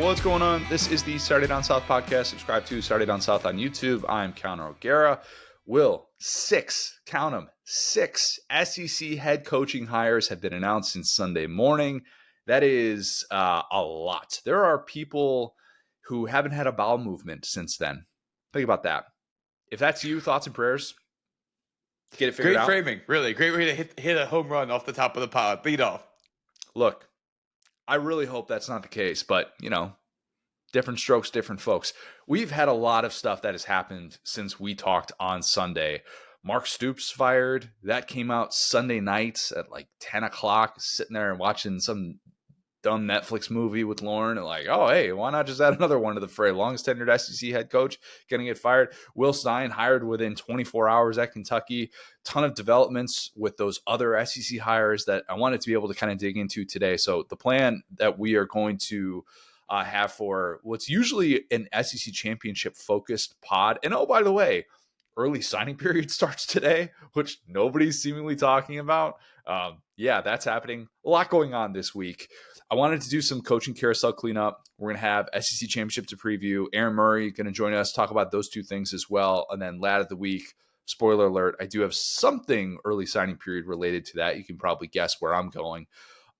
What's going on? This is the Saturday Down South podcast. Subscribe to Saturday Down South on YouTube. I'm Counter O'Gara. Will, count them, 6 SEC head coaching hires have been announced since Sunday morning. That is a lot. There are people who haven't had a bowel movement since then. Think about that. If that's you, thoughts and prayers. Get it figured out. Great framing, really. Great way to hit a home run off the top of the pod. Lead off. Look, I really hope that's not the case, but, different strokes, different folks. We've had a lot of stuff that has happened since we talked on Sunday. Mark Stoops fired. That came out Sunday night at like 10 o'clock, sitting there and watching some dumb Netflix movie with Lauren and like, oh, hey, why not just add another one to the fray? Longest tenured SEC head coach going to get fired. Will Stein hired within 24 hours at Kentucky. Ton of developments with those other SEC hires that I wanted to be able to kind of dig into today. So the plan that we are going to have for what's usually an SEC championship focused pod. And oh, by the way, early signing period starts today, which nobody's seemingly talking about. Yeah, that's happening. A lot going on this week. I wanted to do some coaching carousel cleanup. We're going to have SEC championship to preview. Aaron Murray going to join us, talk about those two things as well. And then lad of the week, spoiler alert, I do have something early signing period related to that. You can probably guess where I'm going.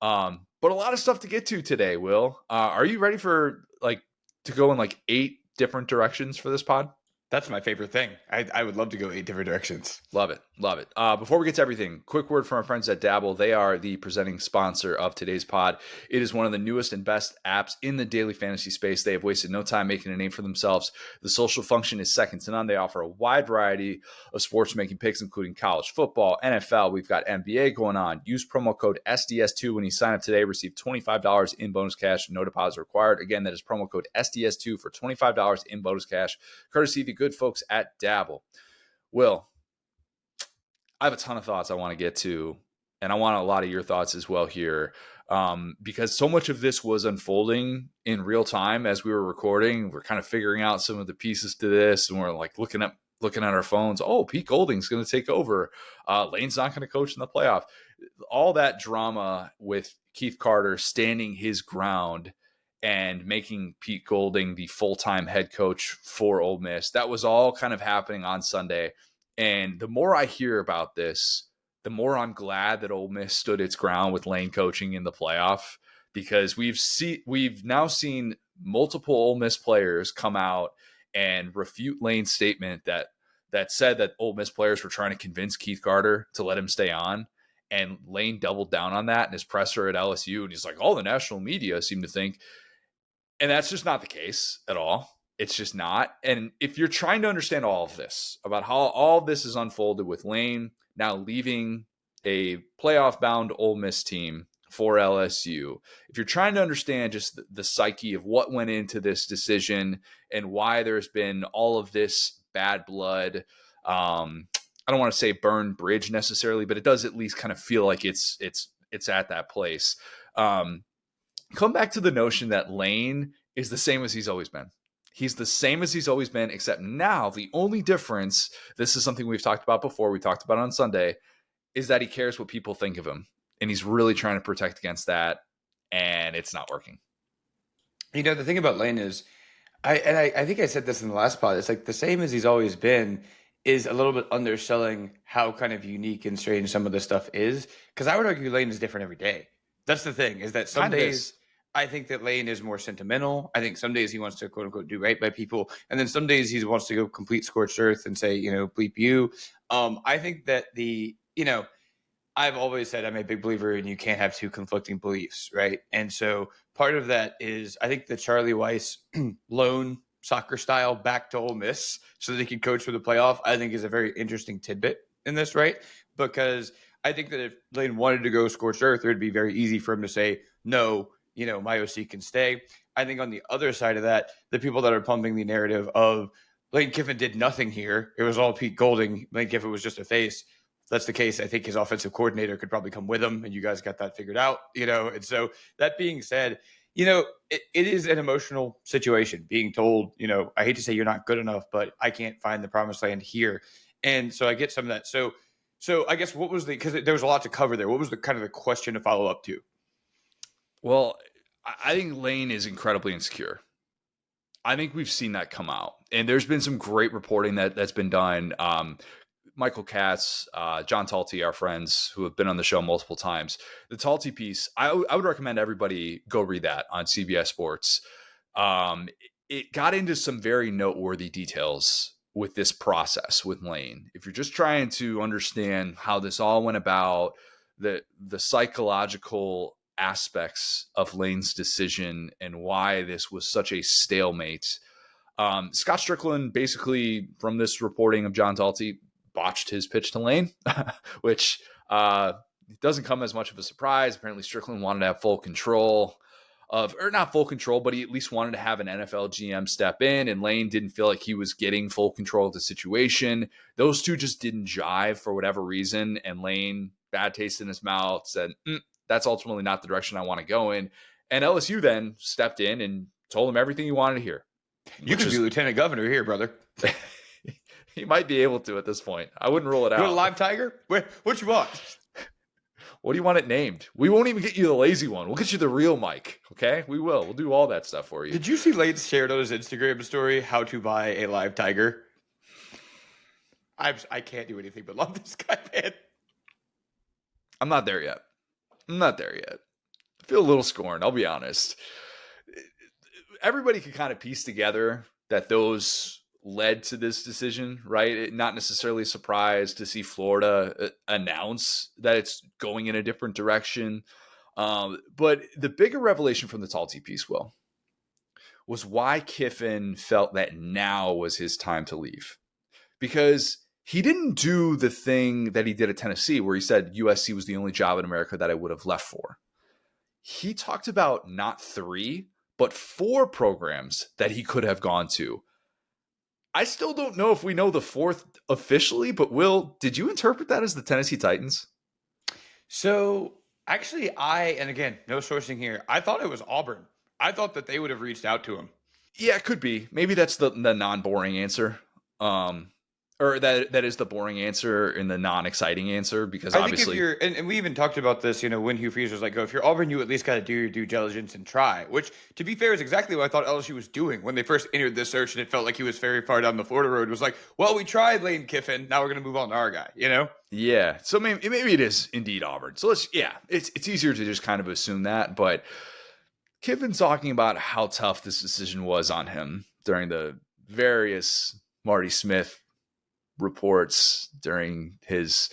But a lot of stuff to get to today, Will. Are you ready for to go in 8 different directions for this pod? That's my favorite thing. I would love to go 8 different directions. Love it. Love it. Before we get to everything, quick word from our friends at Dabble. They are the presenting sponsor of today's pod. It is one of the newest and best apps in the daily fantasy space. They have wasted no time making a name for themselves. The social function is second to none. They offer a wide variety of sports making picks, including college football, NFL. We've got NBA going on. Use promo code SDS2 when you sign up today. Receive $25 in bonus cash. No deposit required. Again, that is promo code SDS2 for $25 in bonus cash. Courtesy of the good folks at Dabble. Will, I have a ton of thoughts I want to get to, and I want a lot of your thoughts as well here, because so much of this was unfolding in real time as we were recording. We're kind of figuring out some of the pieces to this, and we're looking at our phones. Oh, Pete Golding's going to take over. Lane's not going to coach in the playoff. All that drama with Keith Carter standing his ground and making Pete Golding the full-time head coach for Ole Miss. That was all kind of happening on Sunday. And the more I hear about this, the more I'm glad that Ole Miss stood its ground with Lane coaching in the playoff, because we've now seen multiple Ole Miss players come out and refute Lane's statement that said that Ole Miss players were trying to convince Keith Carter to let him stay on. And Lane doubled down on that in his presser at LSU. And he's like, all the national media seem to think. And that's just not the case at all. It's just not. And if you're trying to understand all of this, about how all of this is unfolded with Lane now leaving a playoff-bound Ole Miss team for LSU, if you're trying to understand just the psyche of what went into this decision and why there's been all of this bad blood, I don't want to say burn bridge necessarily, but it does at least kind of feel like it's at that place. Come back to the notion that Lane is the same as he's always been. He's the same as he's always been, except now the only difference, this is something we've talked about before, we talked about it on Sunday, is that he cares what people think of him. And he's really trying to protect against that, and it's not working. The thing about Lane is, I think I said this in the last pod, it's like the same as he's always been is a little bit underselling how kind of unique and strange some of this stuff is. Because I would argue Lane is different every day. That's the thing, is that some days I think that Lane is more sentimental. I think some days he wants to, quote unquote, do right by people. And then some days he wants to go complete scorched earth and say, bleep you. I think that I've always said I'm a big believer in you can't have two conflicting beliefs, right? And so part of that is I think the Charlie Weiss loan soccer style back to Ole Miss so that he can coach for the playoff, I think is a very interesting tidbit in this, right? Because I think that if Lane wanted to go scorched earth, it would be very easy for him to say, no, my OC can stay. I think on the other side of that, the people that are pumping the narrative of Lane Kiffin did nothing here, it was all Pete Golding, Lane Kiffin was just a face. If that's the case, I think his offensive coordinator could probably come with him, and you guys got that figured out, And so that being said, it is an emotional situation being told, I hate to say you're not good enough, but I can't find the promised land here. And so I get some of that. So I guess what was because there was a lot to cover there. What was the kind of the question to follow up to? Well, I think Lane is incredibly insecure. I think we've seen that come out, and there's been some great reporting that's been done. Michael Katz, John Talty, our friends who have been on the show multiple times. The Talty piece, I would recommend everybody go read that on CBS Sports. It got into some very noteworthy details with this process with Lane. If you're just trying to understand how this all went about, the psychological aspects of Lane's decision and why this was such a stalemate. Scott Strickland, basically, from this reporting of John Talty, botched his pitch to Lane, which doesn't come as much of a surprise. Apparently, Strickland wanted to have full control or not full control, but he at least wanted to have an NFL GM step in, and Lane didn't feel like he was getting full control of the situation. Those two just didn't jive for whatever reason, and Lane, bad taste in his mouth, said, that's ultimately not the direction I want to go in. And LSU then stepped in and told him everything he wanted to hear. You could be lieutenant governor here, brother. He might be able to at this point. I wouldn't rule it out. You want a live tiger? What you want? What do you want it named? We won't even get you the lazy one. We'll get you the real mic, okay? We will. We'll do all that stuff for you. Did you see Lane shared on his Instagram story how to buy a live tiger? I can't do anything but love this guy, man. I'm not there yet. I feel a little scorned, I'll be honest. Everybody could kind of piece together that those led to this decision, right? Not necessarily surprised to see Florida announce that it's going in a different direction. But the bigger revelation from the Talty piece, Will, was why Kiffin felt that now was his time to leave. Because he didn't do the thing that he did at Tennessee where he said USC was the only job in America that I would have left for. He talked about not 3, but 4 programs that he could have gone to. I still don't know if we know the 4th officially, but Will, did you interpret that as the Tennessee Titans? So actually, and again, no sourcing here, I thought it was Auburn. I thought that they would have reached out to him. Yeah, it could be. Maybe that's the non-boring answer. Or that is the boring answer and the non-exciting answer, because obviously... I think if you're, and we even talked about this, when Hugh Freeze was like, if you're Auburn, you at least got to do your due diligence and try, which, to be fair, is exactly what I thought LSU was doing when they first entered this search, and it felt like he was very far down the Florida road. It was like, well, we tried Lane Kiffin, now we're going to move on to our guy, Yeah, so maybe it is indeed Auburn. So it's easier to just kind of assume that, but Kiffin's talking about how tough this decision was on him during the various Marty Smith reports during his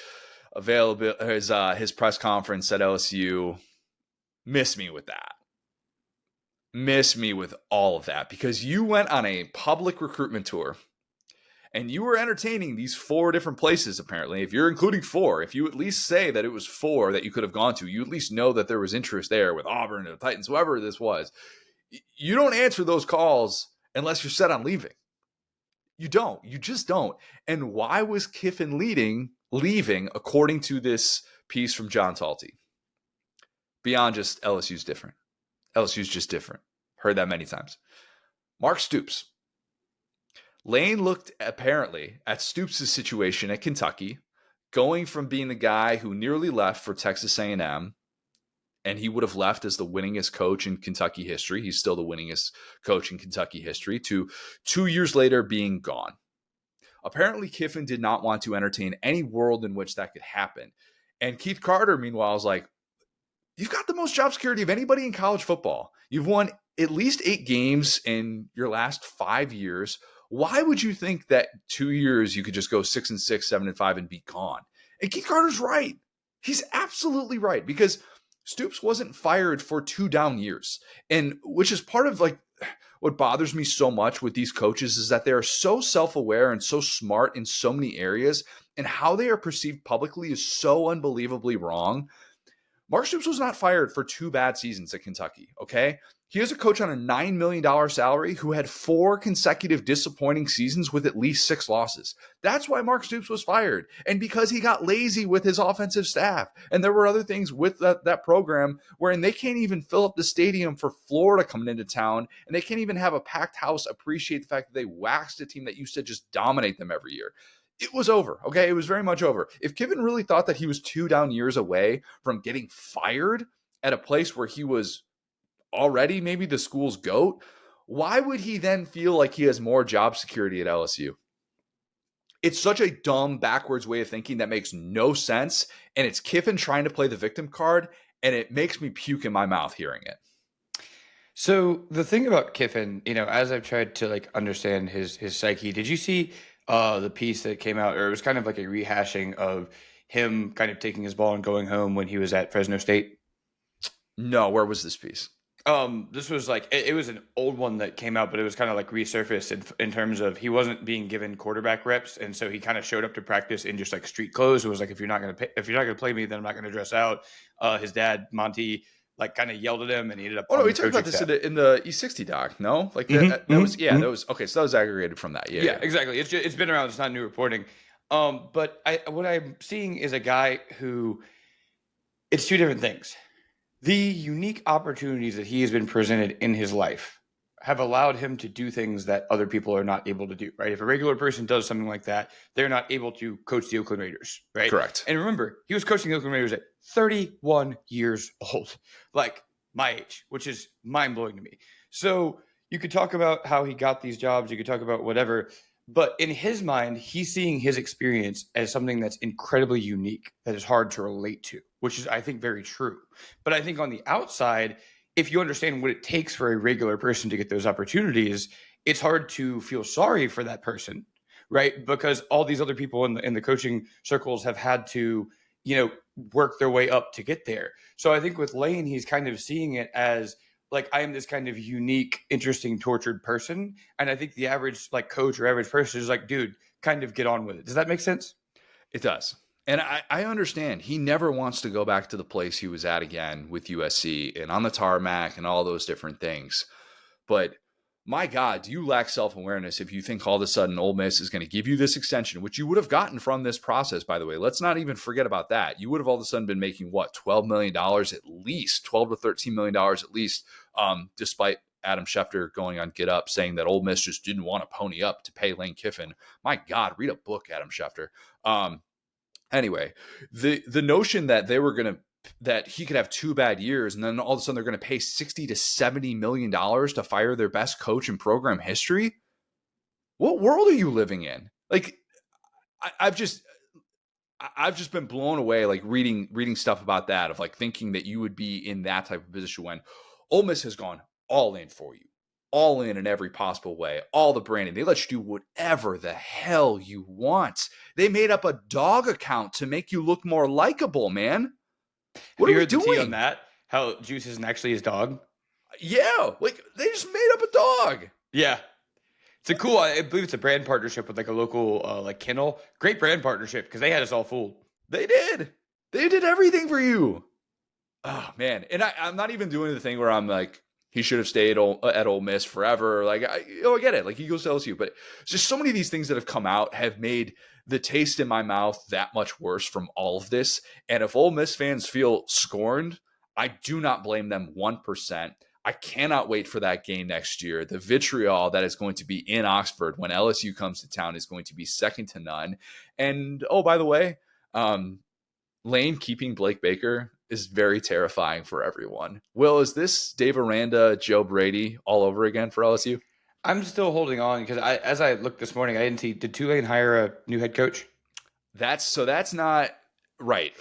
press conference at LSU. Miss me with that. Miss me with all of that, because you went on a public recruitment tour and you were entertaining these 4 different places. Apparently, if you're including 4, if you at least say that it was 4 that you could have gone to, you at least know that there was interest there with Auburn and the Titans, whoever this was. You don't answer those calls unless you're set on leaving. You don't. You just don't. And why was Kiffin leaving, according to this piece from John Talty? Beyond just LSU's different. LSU's just different. Heard that many times. Mark Stoops. Lane looked apparently at Stoops' situation at Kentucky, going from being the guy who nearly left for Texas A&M, and he would have left as the winningest coach in Kentucky history. He's still the winningest coach in Kentucky history, to 2 years later being gone. Apparently, Kiffin did not want to entertain any world in which that could happen. And Keith Carter, meanwhile, is like, you've got the most job security of anybody in college football. You've won at least 8 games in your last 5 years. Why would you think that 2 years you could just go 6-6, 7-5 and be gone? And Keith Carter's right. He's absolutely right, because Stoops wasn't fired for 2 down years. And which is part of what bothers me so much with these coaches is that they are so self-aware and so smart in so many areas, and how they are perceived publicly is so unbelievably wrong. Mark Stoops was not fired for 2 bad seasons at Kentucky, okay? He is a coach on a $9 million salary who had 4 consecutive disappointing seasons with at least 6 losses. That's why Mark Stoops was fired, and because he got lazy with his offensive staff. And there were other things with that program wherein they can't even fill up the stadium for Florida coming into town, and they can't even have a packed house appreciate the fact that they waxed a team that used to just dominate them every year. It was over, okay? It was very much over. If Kiffin really thought that he was 2 down years away from getting fired at a place where he was already maybe the school's GOAT, why would he then feel like he has more job security at LSU? It's such a dumb, backwards way of thinking that makes no sense. And it's Kiffin trying to play the victim card, and it makes me puke in my mouth hearing it. So the thing about Kiffin, as I've tried to like understand his psyche, did you see the piece that came out, or it was kind of like a rehashing of him kind of taking his ball and going home when he was at Fresno State? No, where was this piece? This was like it was an old one that came out, but it was kind of like resurfaced in terms of he wasn't being given quarterback reps, and so he kind of showed up to practice in just like street clothes. It was like, if you're not gonna play me, then I'm not gonna dress out. His dad Monty like kind of yelled at him, and he ended up. Oh no, we talked about this in the E60 doc. No, like that was that was okay. So that was aggregated from that. Yeah, exactly. It's been around. It's not new reporting. But what I'm seeing is a guy who it's two different things. The unique opportunities that he has been presented in his life have allowed him to do things that other people are not able to do, right? If a regular person does something like that, they're not able to coach the Oakland Raiders, right? Correct. And remember, he was coaching the Oakland Raiders at 31 years old, like my age, which is mind-blowing to me. So you could talk about how he got these jobs, you could talk about whatever, but in his mind, he's seeing his experience as something that's incredibly unique, that is hard to relate to, which is, I think, very true. But I think on the outside, if you understand what it takes for a regular person to get those opportunities, it's hard to feel sorry for that person, right? Because all these other people in the coaching circles have had to, work their way up to get there. So I think with Lane, he's kind of seeing it as like, I am this kind of unique, interesting, tortured person. And I think the average like coach or average person is like, dude, kind of get on with it. Does that make sense? It does. And I understand he never wants to go back to the place he was at again with USC and on the tarmac and all those different things. But my God, do you lack self-awareness if you think all of a sudden Ole Miss is going to give you this extension, which you would have gotten from this process, by the way. Let's not even forget about that. You would have all of a sudden been making, what, $12 million at least, $12 to $13 million at least, despite Adam Schefter going on Get Up saying that Ole Miss just didn't want to pony up to pay Lane Kiffin. My God, read a book, Adam Schefter. Anyway, the notion that that he could have 2 bad years and then all of a sudden they're going to pay $60 to $70 million to fire their best coach in program history. What world are you living in? Like, I've just been blown away, like reading stuff about that, of like thinking that you would be in that type of position when Ole Miss has gone all in for you. All in every possible way, all the branding. They let you do whatever the hell you want. They made up a dog account to make you look more likable, man. What are we doing on that? How Juice isn't actually his dog? Yeah, like they just made up a dog. Yeah, it's a cool. I believe it's a brand partnership with like a local like kennel. Great brand partnership because they had us all fooled. They did everything for you. Oh man, and I'm not even doing the thing where I'm like, he should have stayed at Ole Miss forever. Like, I get it. Like, he goes to LSU. But just so many of these things that have come out have made the taste in my mouth that much worse from all of this. And if Ole Miss fans feel scorned, I do not blame them 1%. I cannot wait for that game next year. The vitriol that is going to be in Oxford when LSU comes to town is going to be second to none. And, oh, by the way, Lane keeping Blake Baker is very terrifying for everyone. Will, is this Dave Aranda, Joe Brady all over again for LSU? I'm still holding on because as I looked this morning, I didn't see, did Tulane hire a new head coach? That's not right.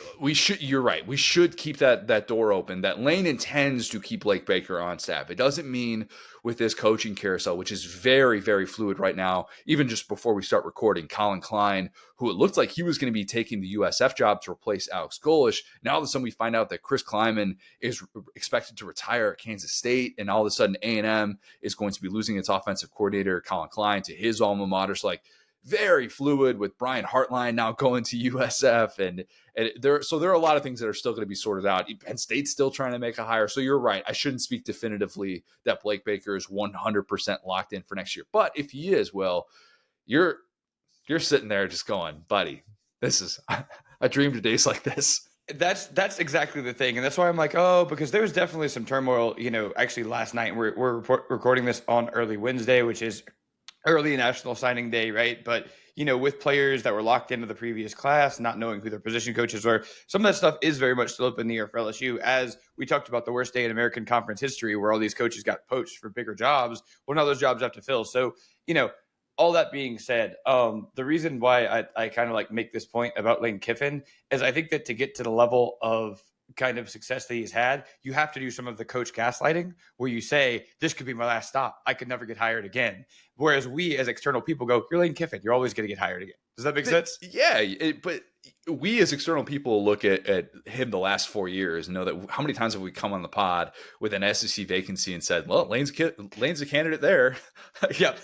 You're right. We should keep that door open, that Lane intends to keep Blake Baker on staff. It doesn't mean with this coaching carousel, which is very, very fluid right now, even just before we start recording, Colin Klein, who it looked like he was going to be taking the USF job to replace Alex Golesh. Now all of a sudden we find out that Chris Kleiman is expected to retire at Kansas State, and all of a sudden A&M is going to be losing its offensive coordinator, Colin Klein, to his alma mater. So like, very fluid with Brian Hartline now going to USF. And there are a lot of things that are still going to be sorted out. Penn State's still trying to make a hire. So you're right. I shouldn't speak definitively that Blake Baker is 100% locked in for next year. But if he is, well, you're sitting there just going, buddy, this is, I dreamed of days like this. That's exactly the thing. And that's why I'm like, because there was definitely some turmoil, actually last night. We're recording this on early Wednesday, which is early National Signing Day, right? But with players that were locked into the previous class, not knowing who their position coaches were. Some of that stuff is very much still up in the air for LSU, as we talked about the worst day in American Conference history, where all these coaches got poached for bigger jobs. Well, now those jobs have to fill. So, all that being said, the reason why I kind of like make this point about Lane Kiffin is I think that to get to the level of kind of success that he's had, you have to do some of the coach gaslighting where you say, this could be my last stop. I could never get hired again. Whereas we as external people go, you're Lane Kiffin. You're always going to get hired again. Does that make sense? Yeah. But we as external people look at him the last 4 years and know that how many times have we come on the pod with an SEC vacancy and said, well, Lane's a candidate there. Yep.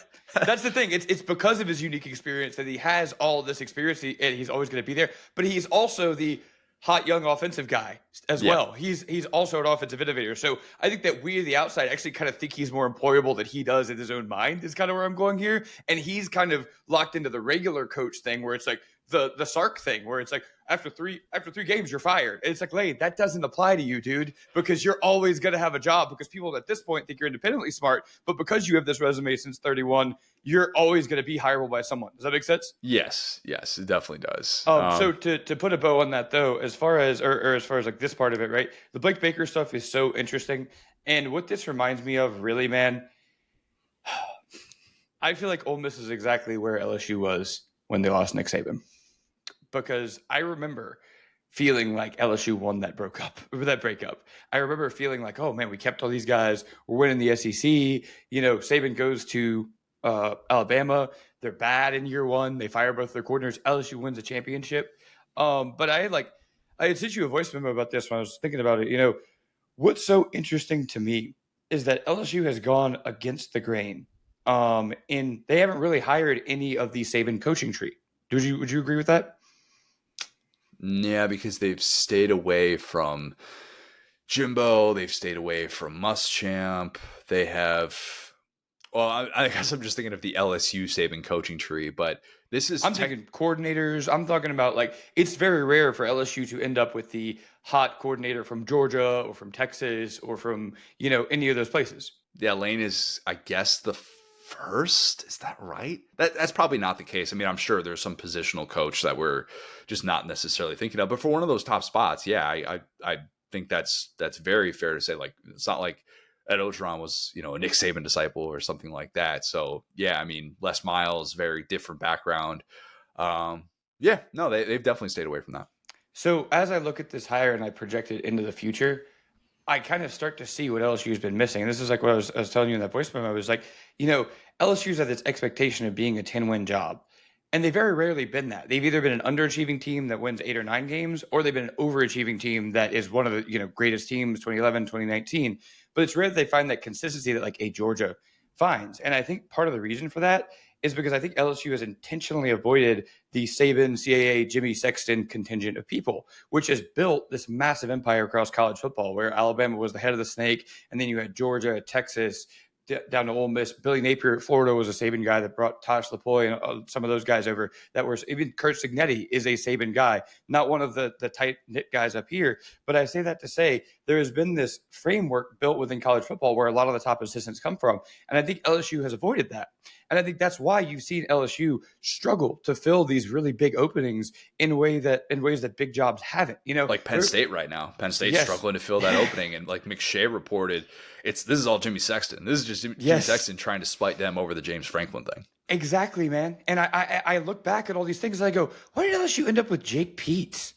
That's the thing. It's because of his unique experience that he has all this experience and he's always going to be there. But he's also the hot young offensive guy as well. He's also an offensive innovator. So I think that we, the outside, actually kind of think he's more employable than he does in his own mind is kind of where I'm going here. And he's kind of locked into the regular coach thing where it's like the Sark thing where it's like after three games, you're fired. And it's like, Lane, that doesn't apply to you, dude, because you're always going to have a job because people at this point think you're independently smart. But because you have this resume since 31, you're always going to be hireable by someone. Does that make sense? Yes, it definitely does. So to put a bow on that though, as far as like this part of it, right? The Blake Baker stuff is so interesting. And what this reminds me of really, man, I feel like Ole Miss is exactly where LSU was when they lost Nick Saban. Because I remember feeling like LSU won that breakup. I remember feeling like, oh man, we kept all these guys. We're winning the SEC. Saban goes to Alabama. They're bad in year one. They fire both their coordinators. LSU wins a championship. But I had sent you a voice memo about this when I was thinking about it. What's so interesting to me is that LSU has gone against the grain. And they haven't really hired any of the Saban coaching tree. Would you agree with that? Yeah, because they've stayed away from Jimbo. They've stayed away from Muschamp. They have. Well, I guess I'm just thinking of the LSU Saban coaching tree, but I'm thinking coordinators. I'm talking about it's very rare for LSU to end up with the hot coordinator from Georgia or from Texas or from, any of those places. Yeah, Lane is, I guess, the first. Is that right? That's probably not the case. I mean, I'm sure there's some positional coach that we're just not necessarily thinking of, but for one of those top spots, yeah, I think that's very fair to say. Like, it's not like Ed Orgeron was, a Nick Saban disciple or something like that. So yeah, I mean, Les Miles, very different background. They've definitely stayed away from that. So as I look at this hire and I project it into the future, I kind of start to see what LSU's been missing. And this is like what I was telling you in that voice memo. I was like, LSU's had this expectation of being a 10-win job. And they've very rarely been that. They've either been an underachieving team that wins 8 or 9 games, or they've been an overachieving team that is one of the greatest teams 2011, 2019. But it's rare that they find that consistency that like a Georgia finds. And I think part of the reason for that is because I think LSU has intentionally avoided the Saban, CAA, Jimmy Sexton contingent of people, which has built this massive empire across college football where Alabama was the head of the snake. And then you had Georgia, Texas, down to Ole Miss. Billy Napier at Florida was a Saban guy that brought Tosh Lapoy and some of those guys over. That were even Kurt Signetti is a Saban guy, not one of the tight knit guys up here. But I say that to say there has been this framework built within college football where a lot of the top assistants come from, and I think LSU has avoided that. And I think that's why you've seen LSU struggle to fill these really big openings in ways that big jobs haven't. Like Penn State right now. Penn State's struggling to fill that opening, and like McShay reported, this is all Jimmy Sexton. This is just Jimmy Sexton trying to spite them over the James Franklin thing. Exactly, man. And I look back at all these things and I go, why did LSU end up with Jake Peets?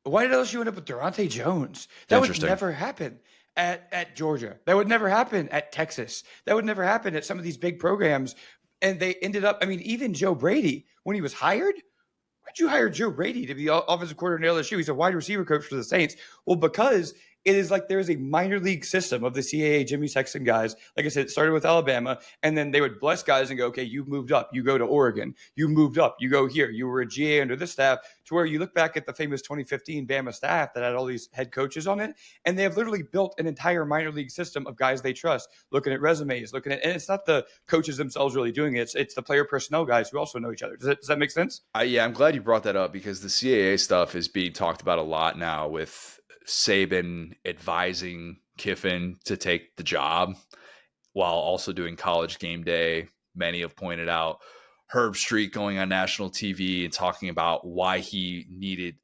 Why did LSU end up with Durante Jones? That would never happen at Georgia. That would never happen at Texas. That would never happen at some of these big programs. And they ended up, even Joe Brady, when he was hired, why'd you hire Joe Brady to be offensive coordinator at LSU? He's a wide receiver coach for the Saints. Well, because it is like there is a minor league system of the CAA Jimmy Sexton guys. Like I said, it started with Alabama, and then they would bless guys and go, okay, you've moved up. You go to Oregon. You moved up. You go here. You were a GA under this staff, to where you look back at the famous 2015 Bama staff that had all these head coaches on it, and they have literally built an entire minor league system of guys they trust, looking at resumes, and it's not the coaches themselves really doing it. It's the player personnel guys who also know each other. Does that make sense? Yeah, I'm glad you brought that up because the CAA stuff is being talked about a lot now with Saban advising Kiffin to take the job while also doing College Game Day. Many have pointed out Herb Street going on national TV and talking about why he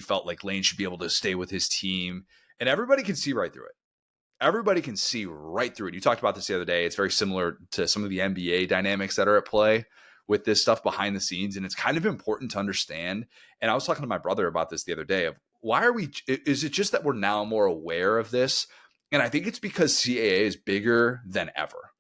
felt like Lane should be able to stay with his team. And everybody can see right through it. Everybody can see right through it. You talked about this the other day. It's very similar to some of the NBA dynamics that are at play with this stuff behind the scenes. And it's kind of important to understand. And I was talking to my brother about this the other day of is it just that we're now more aware of this? And I think it's because CAA is bigger than ever.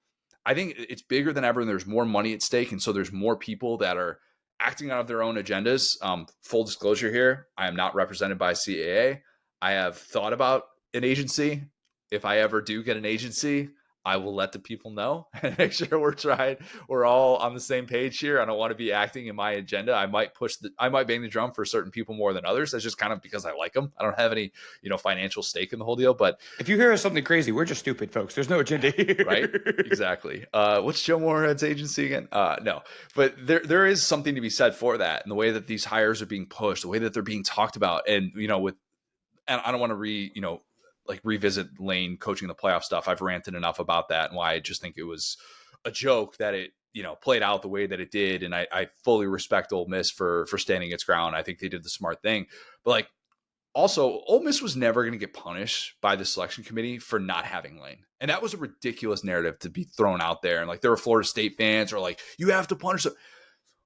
I think it's bigger than ever and there's more money at stake. And so there's more people that are acting out of their own agendas. Full disclosure here, I am not represented by CAA. I have thought about an agency. If I ever do get an agency, I will let the people know and make sure we're all on the same page here. I don't want to be acting in my agenda. I might bang the drum for certain people more than others. That's just kind of because I like them. I don't have any, financial stake in the whole deal. But if you hear us something crazy, we're just stupid folks. There's no agenda here. Right? Exactly. What's Joe Moorhead's agency again? No, but there is something to be said for that. And the way that these hires are being pushed, the way that they're being talked about. And, and I don't want to revisit Lane coaching the playoff stuff. I've ranted enough about that and why I just think it was a joke that it, played out the way that it did. And I fully respect Ole Miss for standing its ground. I think they did the smart thing. But also, Ole Miss was never going to get punished by the selection committee for not having Lane. And that was a ridiculous narrative to be thrown out there. And there were Florida State fans who are like, you have to punish them.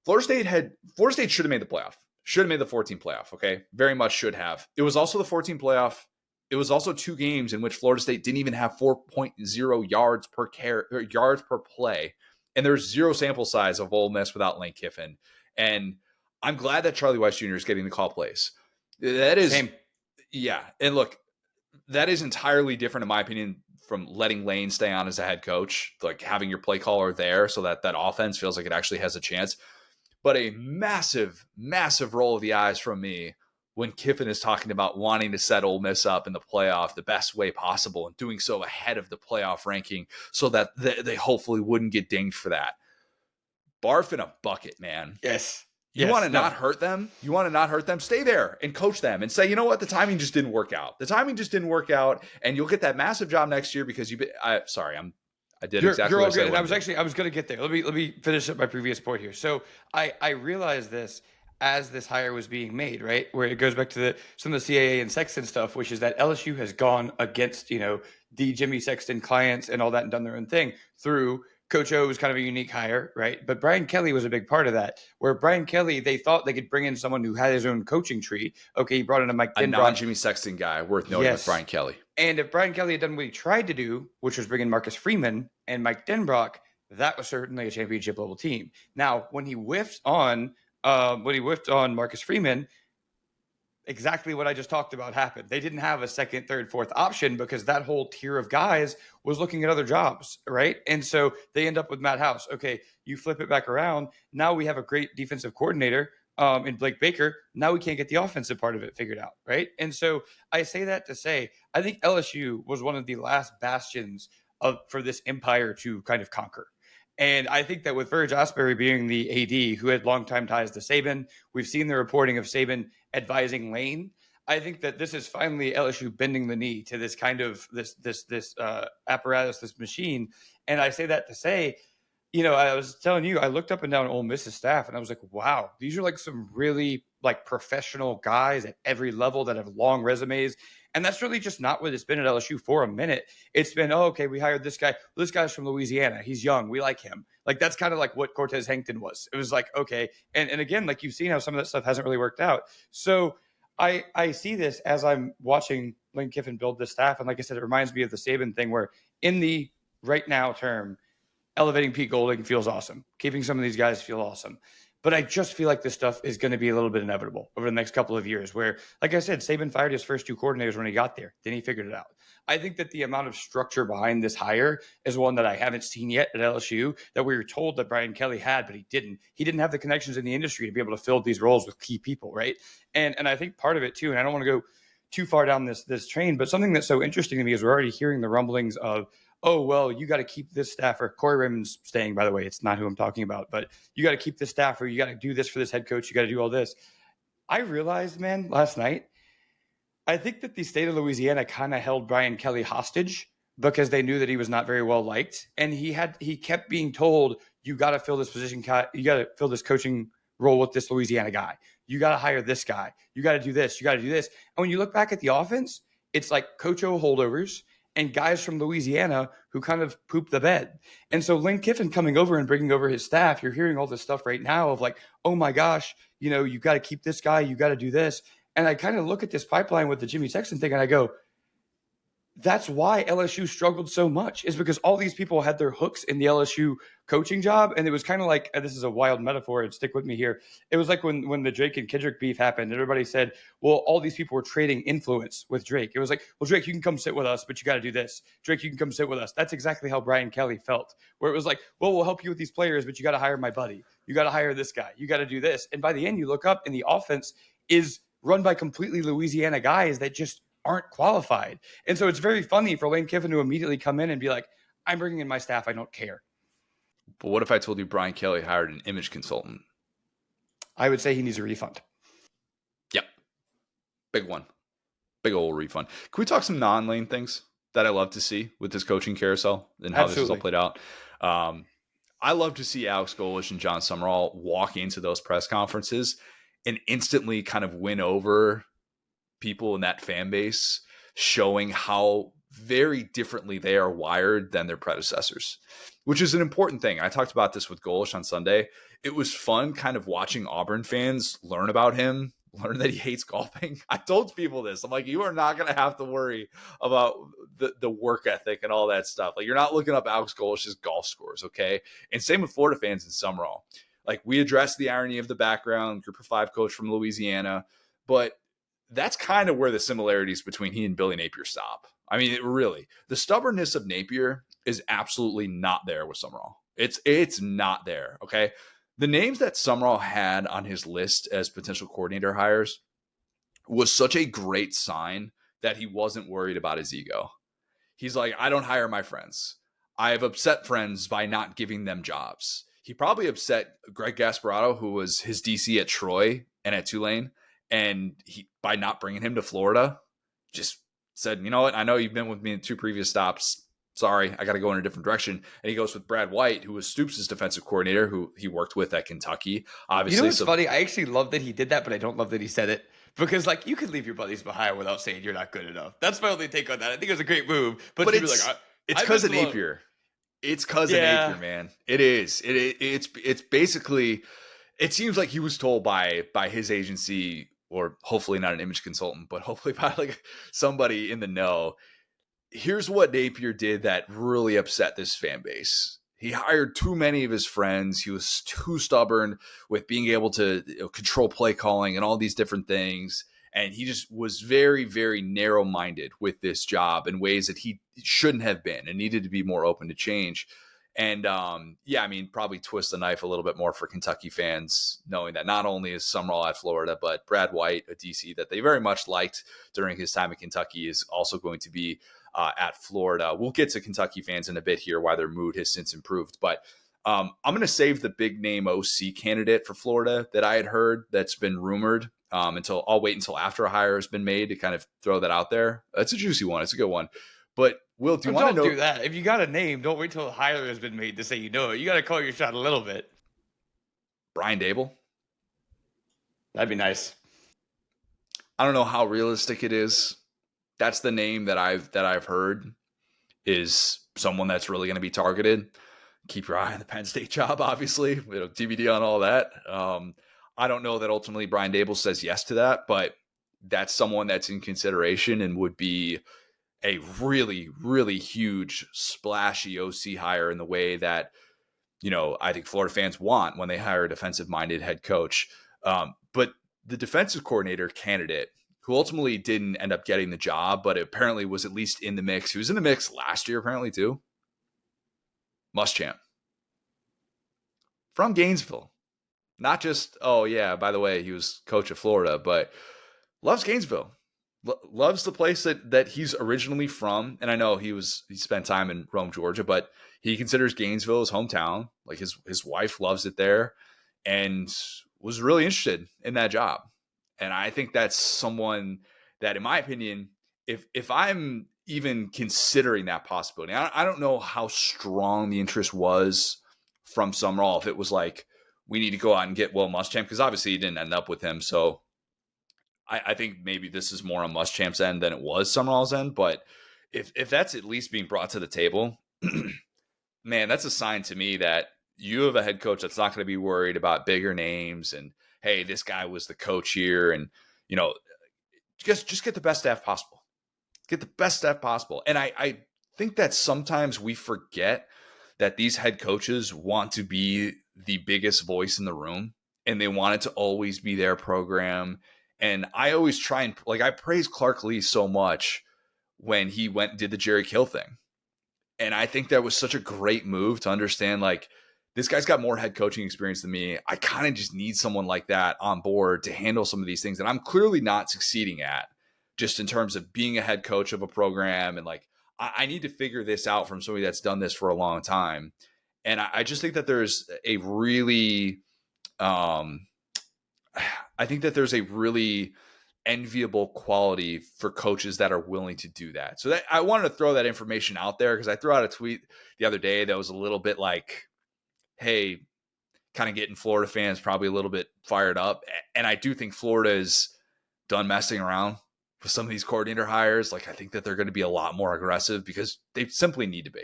Florida State should have made the playoff. Should have made the 14 playoff. Okay. Very much should have. It was also the 14 playoff. It was also 2 games in which Florida State didn't even have 4.0 yards per play. And there's 0 sample size of Ole Miss without Lane Kiffin. And I'm glad that Charlie Weiss Jr. is getting the call plays. That is, Same. Yeah. And look, that is entirely different, in my opinion, from letting Lane stay on as a head coach, having your play caller there so that offense feels like it actually has a chance. But a massive, massive roll of the eyes from me when Kiffin is talking about wanting to set Ole Miss up in the playoff the best way possible and doing so ahead of the playoff ranking so that they hopefully wouldn't get dinged for that. Barf in a bucket, man. Yes. You want to not hurt them? You want to not hurt them? Stay there and coach them and say, you know what? The timing just didn't work out. The timing just didn't work out. And you'll get that massive job next year because I did exactly you're what all I said. good. And I was going to get there. Let me finish up my previous point here. So I realized this as this hire was being made, right? Where it goes back to some of the CAA and Sexton stuff, which is that LSU has gone against, the Jimmy Sexton clients and all that and done their own thing through Coach O was kind of a unique hire, right? But Brian Kelly was a big part of that, where Brian Kelly, they thought they could bring in someone who had his own coaching tree. Okay, he brought in a Mike Denbrock. A non-Jimmy Sexton guy worth noting with Brian Kelly. And if Brian Kelly had done what he tried to do, which was bring in Marcus Freeman and Mike Denbrock, that was certainly a championship level team. Now, when he whiffed on Marcus Freeman, exactly what I just talked about happened. They didn't have a second, third, fourth option because that whole tier of guys was looking at other jobs, right? And so they end up with Matt House. Okay, you flip it back around. Now we have a great defensive coordinator in Blake Baker. Now we can't get the offensive part of it figured out, right? And so I say that to say, I think LSU was one of the last bastions for this empire to kind of conquer. And I think that with Verge Osbury being the AD who had longtime ties to Saban, we've seen the reporting of Saban advising Lane. I think that this is finally LSU bending the knee to this kind of this apparatus, this machine. And I say that to say, I was telling you, I looked up and down Ole Miss's staff and I was like, wow, these are some really professional guys at every level that have long resumes. And that's really just not what it's been at LSU for a minute. It's been, we hired this guy. Well, this guy's from Louisiana. He's young. We like him. That's kind of what Cortez Hankton was. It was okay. And again, you've seen how some of that stuff hasn't really worked out. So I see this as I'm watching Lane Kiffin build this staff. And like I said, it reminds me of the Saban thing where in the right now term, elevating Pete Golding feels awesome. Keeping some of these guys feel awesome. But I just feel like this stuff is going to be a little bit inevitable over the next couple of years where, like I said, Saban fired his first 2 coordinators when he got there. Then he figured it out. I think that the amount of structure behind this hire is one that I haven't seen yet at LSU that we were told that Brian Kelly had, but he didn't. He didn't have the connections in the industry to be able to fill these roles with key people, right? And I think part of it too, and I don't want to go too far down this train, but something that's so interesting to me is we're already hearing the rumblings of, oh, well, you got to keep this staffer. Corey Raymond's staying, by the way. It's not who I'm talking about, but you got to keep this staffer. You got to do this for this head coach. You got to do all this. I realized, man, last night, I think that the state of Louisiana kind of held Brian Kelly hostage because they knew that he was not very well liked. And he kept being told, you got to fill this position. You got to fill this coaching role with this Louisiana guy. You got to hire this guy. You got to do this. You got to do this. And when you look back at the offense, it's like Coach O holdovers and guys from Louisiana who kind of poop the bed. And so Lane Kiffin coming over and bringing over his staff, you're hearing all this stuff right now of like, oh my gosh, you got to keep this guy. You got to do this. And I kind of look at this pipeline with the Jimmy Sexton thing and I go, that's why LSU struggled so much, is because all these people had their hooks in the LSU coaching job. And it was kind of like, and this is a wild metaphor, and stick with me here. It was like when the Drake and Kendrick beef happened, everybody said, well, all these people were trading influence with Drake. It was like, well, Drake, you can come sit with us, but you got to do this. Drake, you can come sit with us. That's exactly how Brian Kelly felt, where it was like, well, we'll help you with these players, but you got to hire my buddy. You got to hire this guy. You got to do this. And by the end, you look up and the offense is run by completely Louisiana guys that just aren't qualified. And so it's very funny for Lane Kiffin to immediately come in and be like, I'm bringing in my staff. I don't care. But what if I told you Brian Kelly hired an image consultant? I would say he needs a refund. Yep. Big one. Big old refund. Can we talk some non-Lane things that I love to see with this coaching carousel and how this is all played out? I love to see Alex Golesh and John Summerall walk into those press conferences and instantly kind of win over people in that fan base, showing how very differently they are wired than their predecessors, which is an important thing. I talked about this with Golesh on Sunday. It was fun kind of watching Auburn fans learn about him, learn that he hates golfing. I told people this. I'm like, you are not going to have to worry about the work ethic and all that stuff. Like, you're not looking up Alex Golesh's golf scores, okay? And same with Florida fans in Summerall. Like, we addressed the irony of the background, group of 5 coach from Louisiana, but that's kind of where the similarities between he and Billy Napier stop. I mean, the stubbornness of Napier is absolutely not there with Summerall. It's not there, okay? The names that Summerall had on his list as potential coordinator hires was such a great sign that he wasn't worried about his ego. He's like, I don't hire my friends. I have upset friends by not giving them jobs. He probably upset Greg Gasparato, who was his DC at Troy and at Tulane, and he, by not bringing him to Florida, just said, you know what? I know you've been with me in 2 previous stops. Sorry, I got to go in a different direction. And he goes with Brad White, who was Stoops' defensive coordinator, who he worked with at Kentucky. Obviously, you know what's funny? I actually love that he did that, but I don't love that he said it. Because, like, you could leave your buddies behind without saying you're not good enough. That's my only take on that. I think it was a great move. But it's because of Napier. It's because of Napier, man. It is. It's basically, it seems like he was told by his agency, or hopefully not an image consultant, but hopefully by like somebody in the know. Here's what Napier did that really upset this fan base. He hired too many of his friends. He was too stubborn with being able to control play calling and all these different things. And he just was very, very narrow-minded with this job in ways that he shouldn't have been and needed to be more open to change. And probably twist the knife a little bit more for Kentucky fans, knowing that not only is Summerall at Florida, but Brad White, a DC that they very much liked during his time at Kentucky, is also going to be at Florida. We'll get to Kentucky fans in a bit here, why their mood has since improved. But I'm going to save the big name OC candidate for Florida that I had heard that's been rumored until I'll wait until after a hire has been made to kind of throw that out there. It's a juicy one. It's a good one. But Will, do you want to know? Don't do that. If you got a name, don't wait till the hire has been made to say you know it. You got to call your shot a little bit. Brian Dable? That'd be nice. I don't know how realistic it is. That's the name that I've heard is someone that's really going to be targeted. Keep your eye on the Penn State job, obviously. TBD on all that. I don't know that ultimately Brian Dable says yes to that, but that's someone that's in consideration and would be a really, really huge, splashy OC hire in the way that, I think Florida fans want when they hire a defensive-minded head coach. But the defensive coordinator candidate, who ultimately didn't end up getting the job, but apparently was at least in the mix. He was in the mix last year, apparently, too. Muschamp. From Gainesville. Not just, oh, yeah, by the way, he was coach of Florida, but loves Gainesville. Loves the place that he's originally from. And I know he spent time in Rome, Georgia, but he considers Gainesville his hometown. Like his wife loves it there and was really interested in that job. And I think that's someone that, in my opinion, if I'm even considering that possibility. I don't know how strong the interest was from Summerall. If it was like, we need to go out and get Will Muschamp, because obviously he didn't end up with him. So I think maybe this is more on Muschamp's end than it was Summerall's end. But if that's at least being brought to the table, man, that's a sign to me that you have a head coach that's not going to be worried about bigger names and, hey, this guy was the coach here, and just get the best staff possible. Get the best staff possible. And I think that sometimes we forget that these head coaches want to be the biggest voice in the room, and they want it to always be their program. And I always try and, like, I praise Clark Lee so much when he went and did the Jerry Kill thing. And I think that was such a great move to understand, like, this guy's got more head coaching experience than me. I kind of just need someone like that on board to handle some of these things that I'm clearly not succeeding at, just in terms of being a head coach of a program. And like, I need to figure this out from somebody that's done this for a long time. And I just think that there's a really, I think that there's a really enviable quality for coaches that are willing to do that. So that, I wanted to throw that information out there, because I threw out a tweet the other day that was a little bit like, hey, kind of getting Florida fans probably a little bit fired up. And I do think Florida is done messing around with some of these coordinator hires. Like, I think that they're going to be a lot more aggressive because they simply need to be.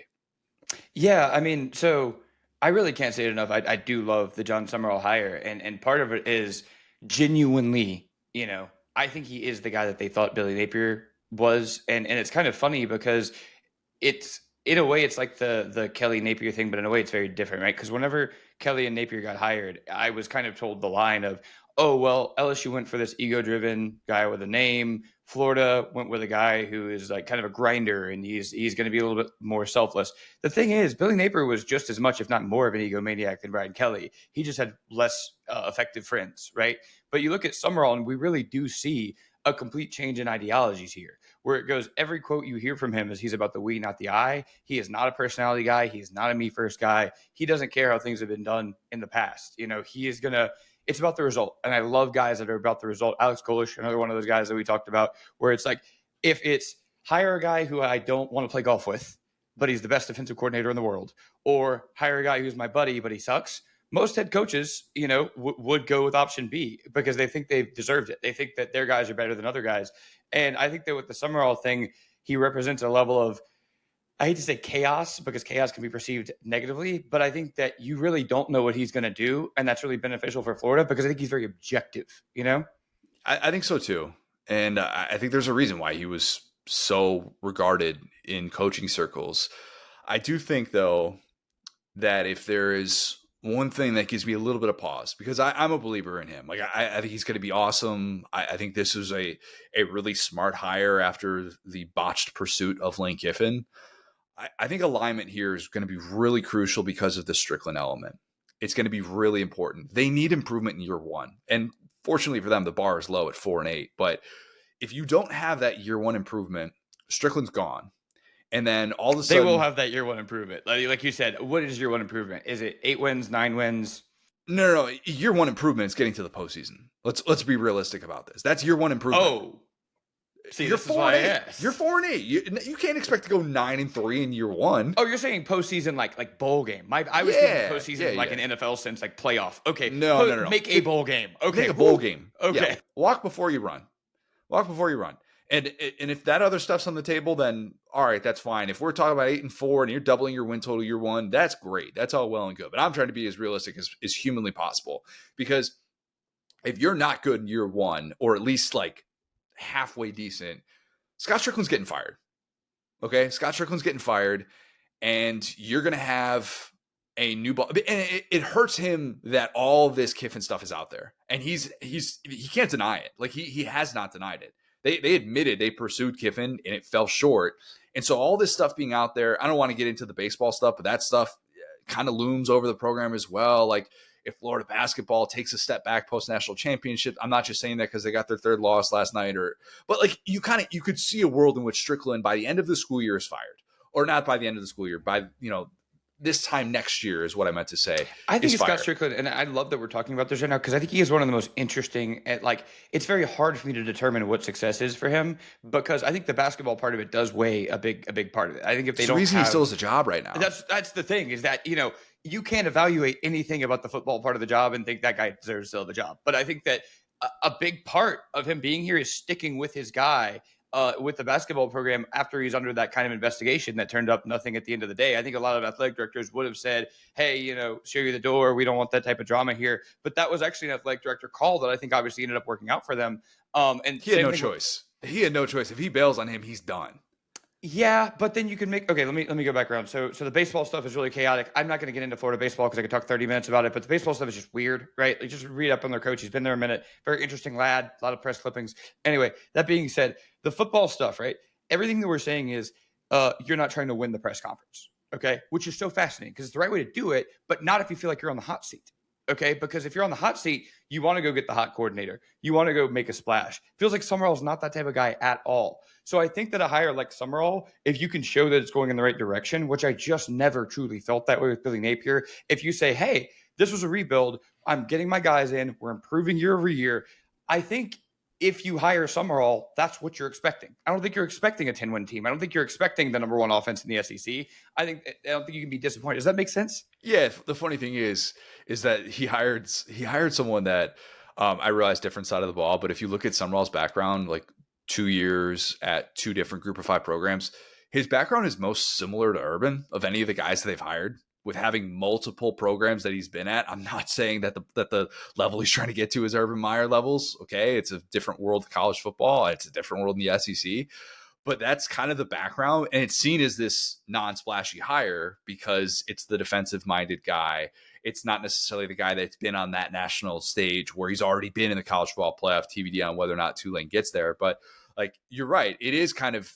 Yeah, I mean, so I really can't say it enough. I do love the John Summerall hire, and part of it is genuinely, I think he is the guy that they thought Billy Napier was, and it's kind of funny because it's, in a way, it's like the Kelly Napier thing, but in a way it's very different, right? Because whenever Kelly and Napier got hired, I was kind of told the line of, oh, well, LSU went for this ego-driven guy with a name. Florida went with a guy who is like kind of a grinder, and he's going to be a little bit more selfless. The thing is, Billy Napier was just as much, if not more, of an egomaniac than Brian Kelly. He just had less effective friends, right? But you look at Summerall, and we really do see a complete change in ideologies here, where it goes, every quote you hear from him is he's about the we, not the I. He is not a personality guy. He's not a me first guy. He doesn't care how things have been done in the past. He is going to, it's about the result. And I love guys that are about the result. Alex Golish, another one of those guys that we talked about, where it's like, if it's hire a guy who I don't want to play golf with, but he's the best defensive coordinator in the world, or hire a guy who's my buddy, but he sucks, most head coaches, would go with option B because they think they've deserved it. They think that their guys are better than other guys. And I think that with the Summerall thing, he represents a level of, I hate to say chaos, because chaos can be perceived negatively, but I think that you really don't know what he's going to do. And that's really beneficial for Florida because I think he's very objective, I think so too. And I think there's a reason why he was so regarded in coaching circles. I do think, though, that if there is one thing that gives me a little bit of pause, because I'm a believer in him. Like, I think he's going to be awesome. I think this is a really smart hire after the botched pursuit of Lane Kiffin. I think alignment here is going to be really crucial because of the Strickland element. It's going to be really important. They need improvement in year one. And fortunately for them, the bar is low at 4-8. But if you don't have that year one improvement, Strickland's gone. And then all of a sudden, they will have that year one improvement. Like you said, what is year one improvement? Is it 8 wins, 9 wins? No. Year one improvement is getting to the postseason. Let's be realistic about this. That's year one improvement. Oh, see, you're 4-8. You're 4-8. You can't expect to go 9-3 in year one. Oh, you're saying postseason like bowl game. I was thinking postseason like an NFL sense, like playoff. Okay, no. Make a bowl game. Okay, make a bowl game. Okay, yeah. Walk before you run. And if that other stuff's on the table, then all right, that's fine. If we're talking about 8-4 and you're doubling your win total year one, that's great. That's all well and good. But I'm trying to be as realistic as humanly possible, because if you're not good in year one, or at least like halfway decent, Scott Strickland's getting fired. Okay, Scott Strickland's getting fired, and you're gonna have a new ball. And it hurts him that all this Kiffin stuff is out there, and he can't deny it. Like he has not denied it. They admitted they pursued Kiffin and it fell short. And so all this stuff being out there, I don't want to get into the baseball stuff, but that stuff kind of looms over the program as well. Like, if Florida basketball takes a step back post-national championship, I'm not just saying that because they got their third loss last night, but like you could see a world in which Strickland by the end of the school year is fired, or not by the end of the school year, by, this time next year is what I meant to say. I think Is it's Scott fired. Strickland, and I love that we're talking about this right now because I think he is one of the most interesting. It's very hard for me to determine what success is for him because I think the basketball part of it does weigh a big part of it. I think if they It's the don't reason he still have, has a job right now. that's the thing is that you can't evaluate anything about the football part of the job and think that guy deserves still the job. But I think that a big part of him being here is sticking with his guy. With the basketball program after he's under that kind of investigation that turned up nothing at the end of the day. I think a lot of athletic directors would have said, hey, show you the door. We don't want that type of drama here. But that was actually an athletic director call that I think obviously ended up working out for them. And he had no choice. He had no choice. If he bails on him, he's done. Yeah, but then you can make let me go back around. So the baseball stuff is really chaotic. I'm not going to get into Florida baseball because I could talk 30 minutes about it, but the baseball stuff is just weird, right? Like, just read up on their coach. He's been there a minute. Very interesting lad. A lot of press clippings. Anyway, that being said, the football stuff, right? Everything that we're saying is you're not trying to win the press conference, okay? Which is so fascinating because it's the right way to do it, but not if you feel like you're on the hot seat. Okay, because if you're on the hot seat, you want to go get the hot coordinator. You want to go make a splash. Feels like Summerall's not that type of guy at all. So I think that a hire like Summerall, if you can show that it's going in the right direction, which I just never truly felt that way with Billy Napier, if you say, hey, this was a rebuild, I'm getting my guys in, we're improving year over year, I think if you hire Summerall, that's what you're expecting. I don't think you're expecting a 10-win team. I don't think you're expecting the number one offense in the SEC. I don't think you can be disappointed. Does that make sense? Yeah. The funny thing is that he hired someone that I realize different side of the ball, but if you look at Summerall's background, like 2 years at 2 different Group of 5 programs, his background is most similar to Urban of any of the guys that they've hired. With having multiple programs that he's been at, I'm not saying that the level he's trying to get to is Urban Meyer levels. Okay, it's a different world of college football. It's a different world in the SEC. But that's kind of the background. And it's seen as this non-splashy hire because it's the defensive-minded guy. It's not necessarily the guy that's been on that national stage where he's already been in the college football playoff, TBD on whether or not Tulane gets there. But like, you're right. It is kind of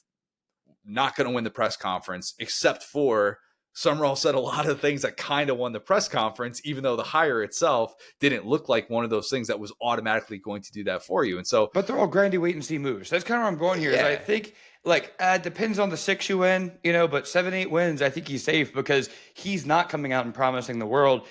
not going to win the press conference, except for Summerall said a lot of things that kind of won the press conference, even though the hire itself didn't look like one of those things that was automatically going to do that for you. And so, but they're all grindy wait and see moves. That's kind of where I'm going here. Is I think depends on the 6 you win, but 7, 8 wins, I think he's safe because he's not coming out and promising the world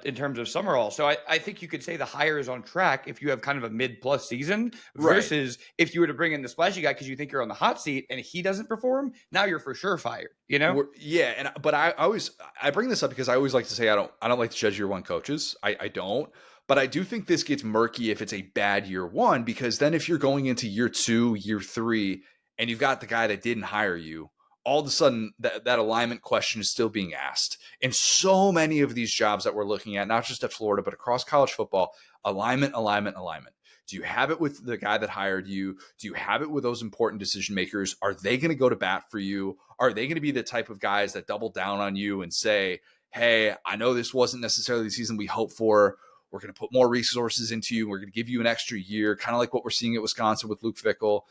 in terms of Summerall. So I think you could say the hire is on track if you have kind of a mid-plus season versus if you were to bring in the splashy guy because you think you're on the hot seat and he doesn't perform, now you're for sure fired, Yeah, but I bring this up because I always like to say I don't like to judge year one coaches. I don't. But I do think this gets murky if it's a bad year one, because then if you're going into year 2, year 3, and you've got the guy that didn't hire you, all of a sudden that alignment question is still being asked. And so many of these jobs that we're looking at, not just at Florida, but across college football, alignment. Do you have it with the guy that hired you? Do you have it with those important decision makers? Are they going to go to bat for you? Are they going to be the type of guys that double down on you and say, hey, I know this wasn't necessarily the season we hoped for. We're going to put more resources into you. We're going to give you an extra year, kind of like what we're seeing at Wisconsin with Luke Fickell.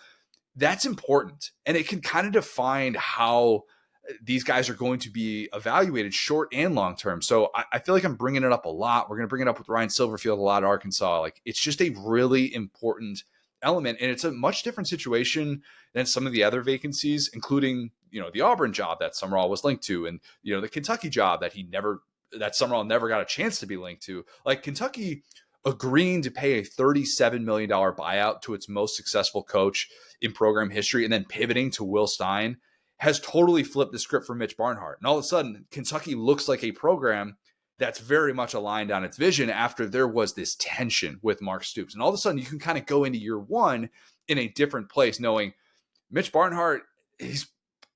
That's important. And it can kind of define how these guys are going to be evaluated short and long term. So I feel like I'm bringing it up a lot. We're going to bring it up with Ryan Silverfield a lot at Arkansas. Like, it's just a really important element. And it's a much different situation than some of the other vacancies, including, the Auburn job that Summerall was linked to, and, the Kentucky job that Summerall never got a chance to be linked to. Like, Kentucky agreeing to pay a $37 million buyout to its most successful coach in program history and then pivoting to Will Stein has totally flipped the script for Mitch Barnhart. And all of a sudden, Kentucky looks like a program that's very much aligned on its vision after there was this tension with Mark Stoops. And all of a sudden, you can kind of go into year one in a different place, knowing Mitch Barnhart, he's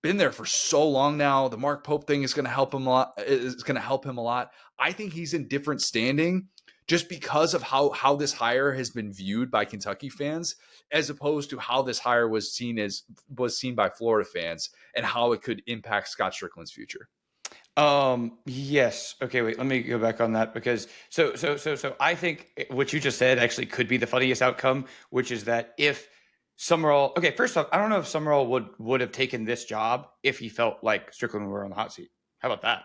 been there for so long now. The Mark Pope thing is going to help him a lot. I think he's in different standing just because of how this hire has been viewed by Kentucky fans, as opposed to how this hire was seen by Florida fans and how it could impact Scott Strickland's future. Yes. Okay, wait, let me go back on that because so I think what you just said actually could be the funniest outcome, which is that if Summerall, okay, first off, I don't know if Summerall would have taken this job if he felt like Strickland were on the hot seat. How about that?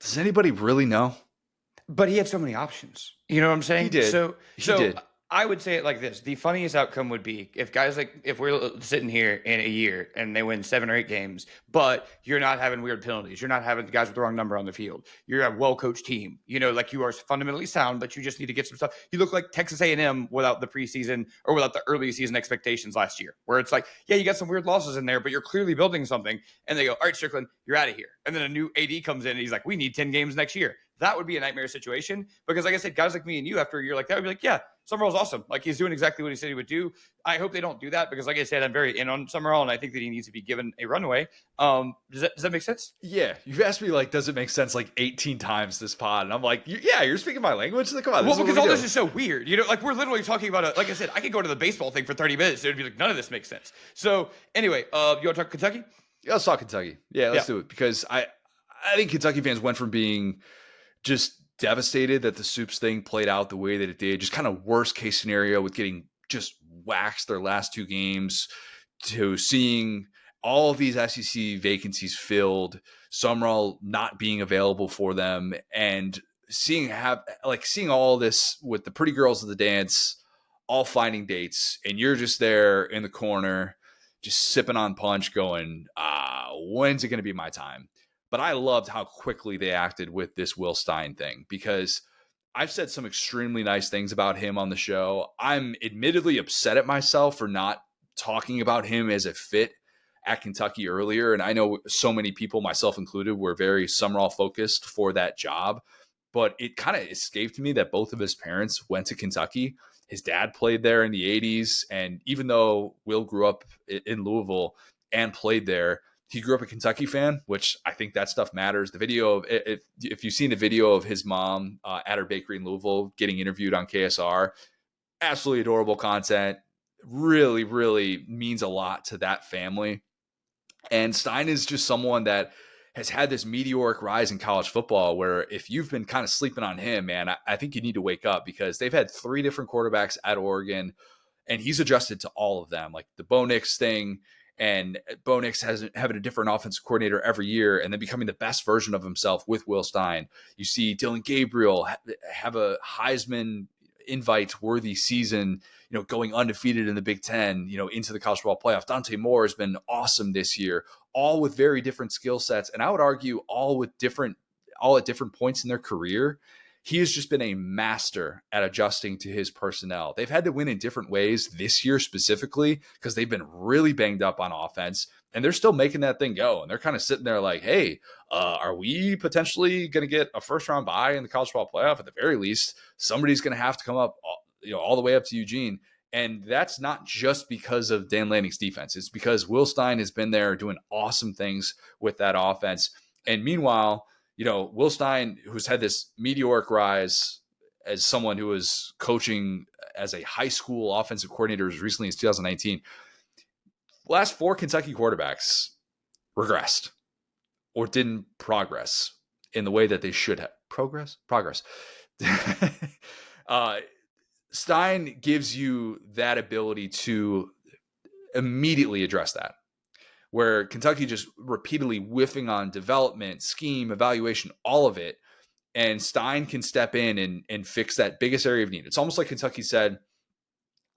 Does anybody really know? But he had so many options. You know what I'm saying? He did. So He did. I would say it like this. The funniest outcome would be if guys if we're sitting here in a year and they win 7 or 8 games, but you're not having weird penalties. You're not having the guys with the wrong number on the field. You're a well-coached team. Like you are fundamentally sound, but you just need to get some stuff. You look like Texas A&M without the preseason or without the early season expectations last year, where it's like, yeah, you got some weird losses in there, but you're clearly building something. And they go, all right, Strickland, you're out of here. And then a new AD comes in and he's like, we need 10 games next year. That would be a nightmare situation because, like I said, guys like me and you, after a year like that, would be like, yeah, Summerall's awesome. Like he's doing exactly what he said he would do. I hope they don't do that because, like I said, I'm very in on Summerall, and I think that he needs to be given a runway. Does that make sense? Yeah, you've asked me like, does it make sense like 18 times this pod, and I'm like, yeah, you're speaking my language. Like, come on, well, because all this is so weird. Like we're literally talking about like I said, I could go to the baseball thing for 30 minutes. It'd be like none of this makes sense. So anyway, you want to talk Kentucky? Yeah, let's talk Kentucky. Yeah, let's do it because I think Kentucky fans went from being just devastated that the Soups thing played out the way that it did, just kind of worst case scenario with getting just waxed their last 2 games, to seeing all of these SEC vacancies filled, Summerall not being available for them, and seeing all this with the pretty girls of the dance all finding dates, and you're just there in the corner just sipping on punch going, when's it going to be my time? But I loved how quickly they acted with this Will Stein thing, because I've said some extremely nice things about him on the show. I'm admittedly upset at myself for not talking about him as a fit at Kentucky earlier. And I know so many people, myself included, were very Summerall focused for that job. But it kind of escaped me that both of his parents went to Kentucky. His dad played there in the 80s. And even though Will grew up in Louisville and played there, he grew up a Kentucky fan, which I think that stuff matters. The video of, if you've seen the video of his mom at her bakery in Louisville getting interviewed on KSR, absolutely adorable content. Really, really means a lot to that family. And Stein is just someone that has had this meteoric rise in college football, where if you've been kind of sleeping on him, man, I think you need to wake up, because they've had 3 different quarterbacks at Oregon, and he's adjusted to all of them, like the Bo Nix thing. And Bo Nix having a different offensive coordinator every year, and then becoming the best version of himself with Will Stein. You see Dylan Gabriel have a Heisman invite worthy season, going undefeated in the Big Ten, into the college football playoff. Dante Moore has been awesome this year, all with very different skill sets. And I would argue all at different points in their career. He has just been a master at adjusting to his personnel. They've had to win in different ways this year specifically because they've been really banged up on offense, and they're still making that thing go. And they're kind of sitting there like, hey, are we potentially going to get a first-round bye in the college football playoff? At the very least, somebody's going to have to come up, all the way up to Eugene. And that's not just because of Dan Lanning's defense. It's because Will Stein has been there doing awesome things with that offense. And meanwhile, Will Stein, who's had this meteoric rise as someone who was coaching as a high school offensive coordinator as recently as 2019, last 4 Kentucky quarterbacks regressed or didn't progress in the way that they should have. Progress. Stein gives you that ability to immediately address that, where Kentucky just repeatedly whiffing on development, scheme, evaluation, all of it. And Stein can step in and fix that biggest area of need. It's almost like Kentucky said,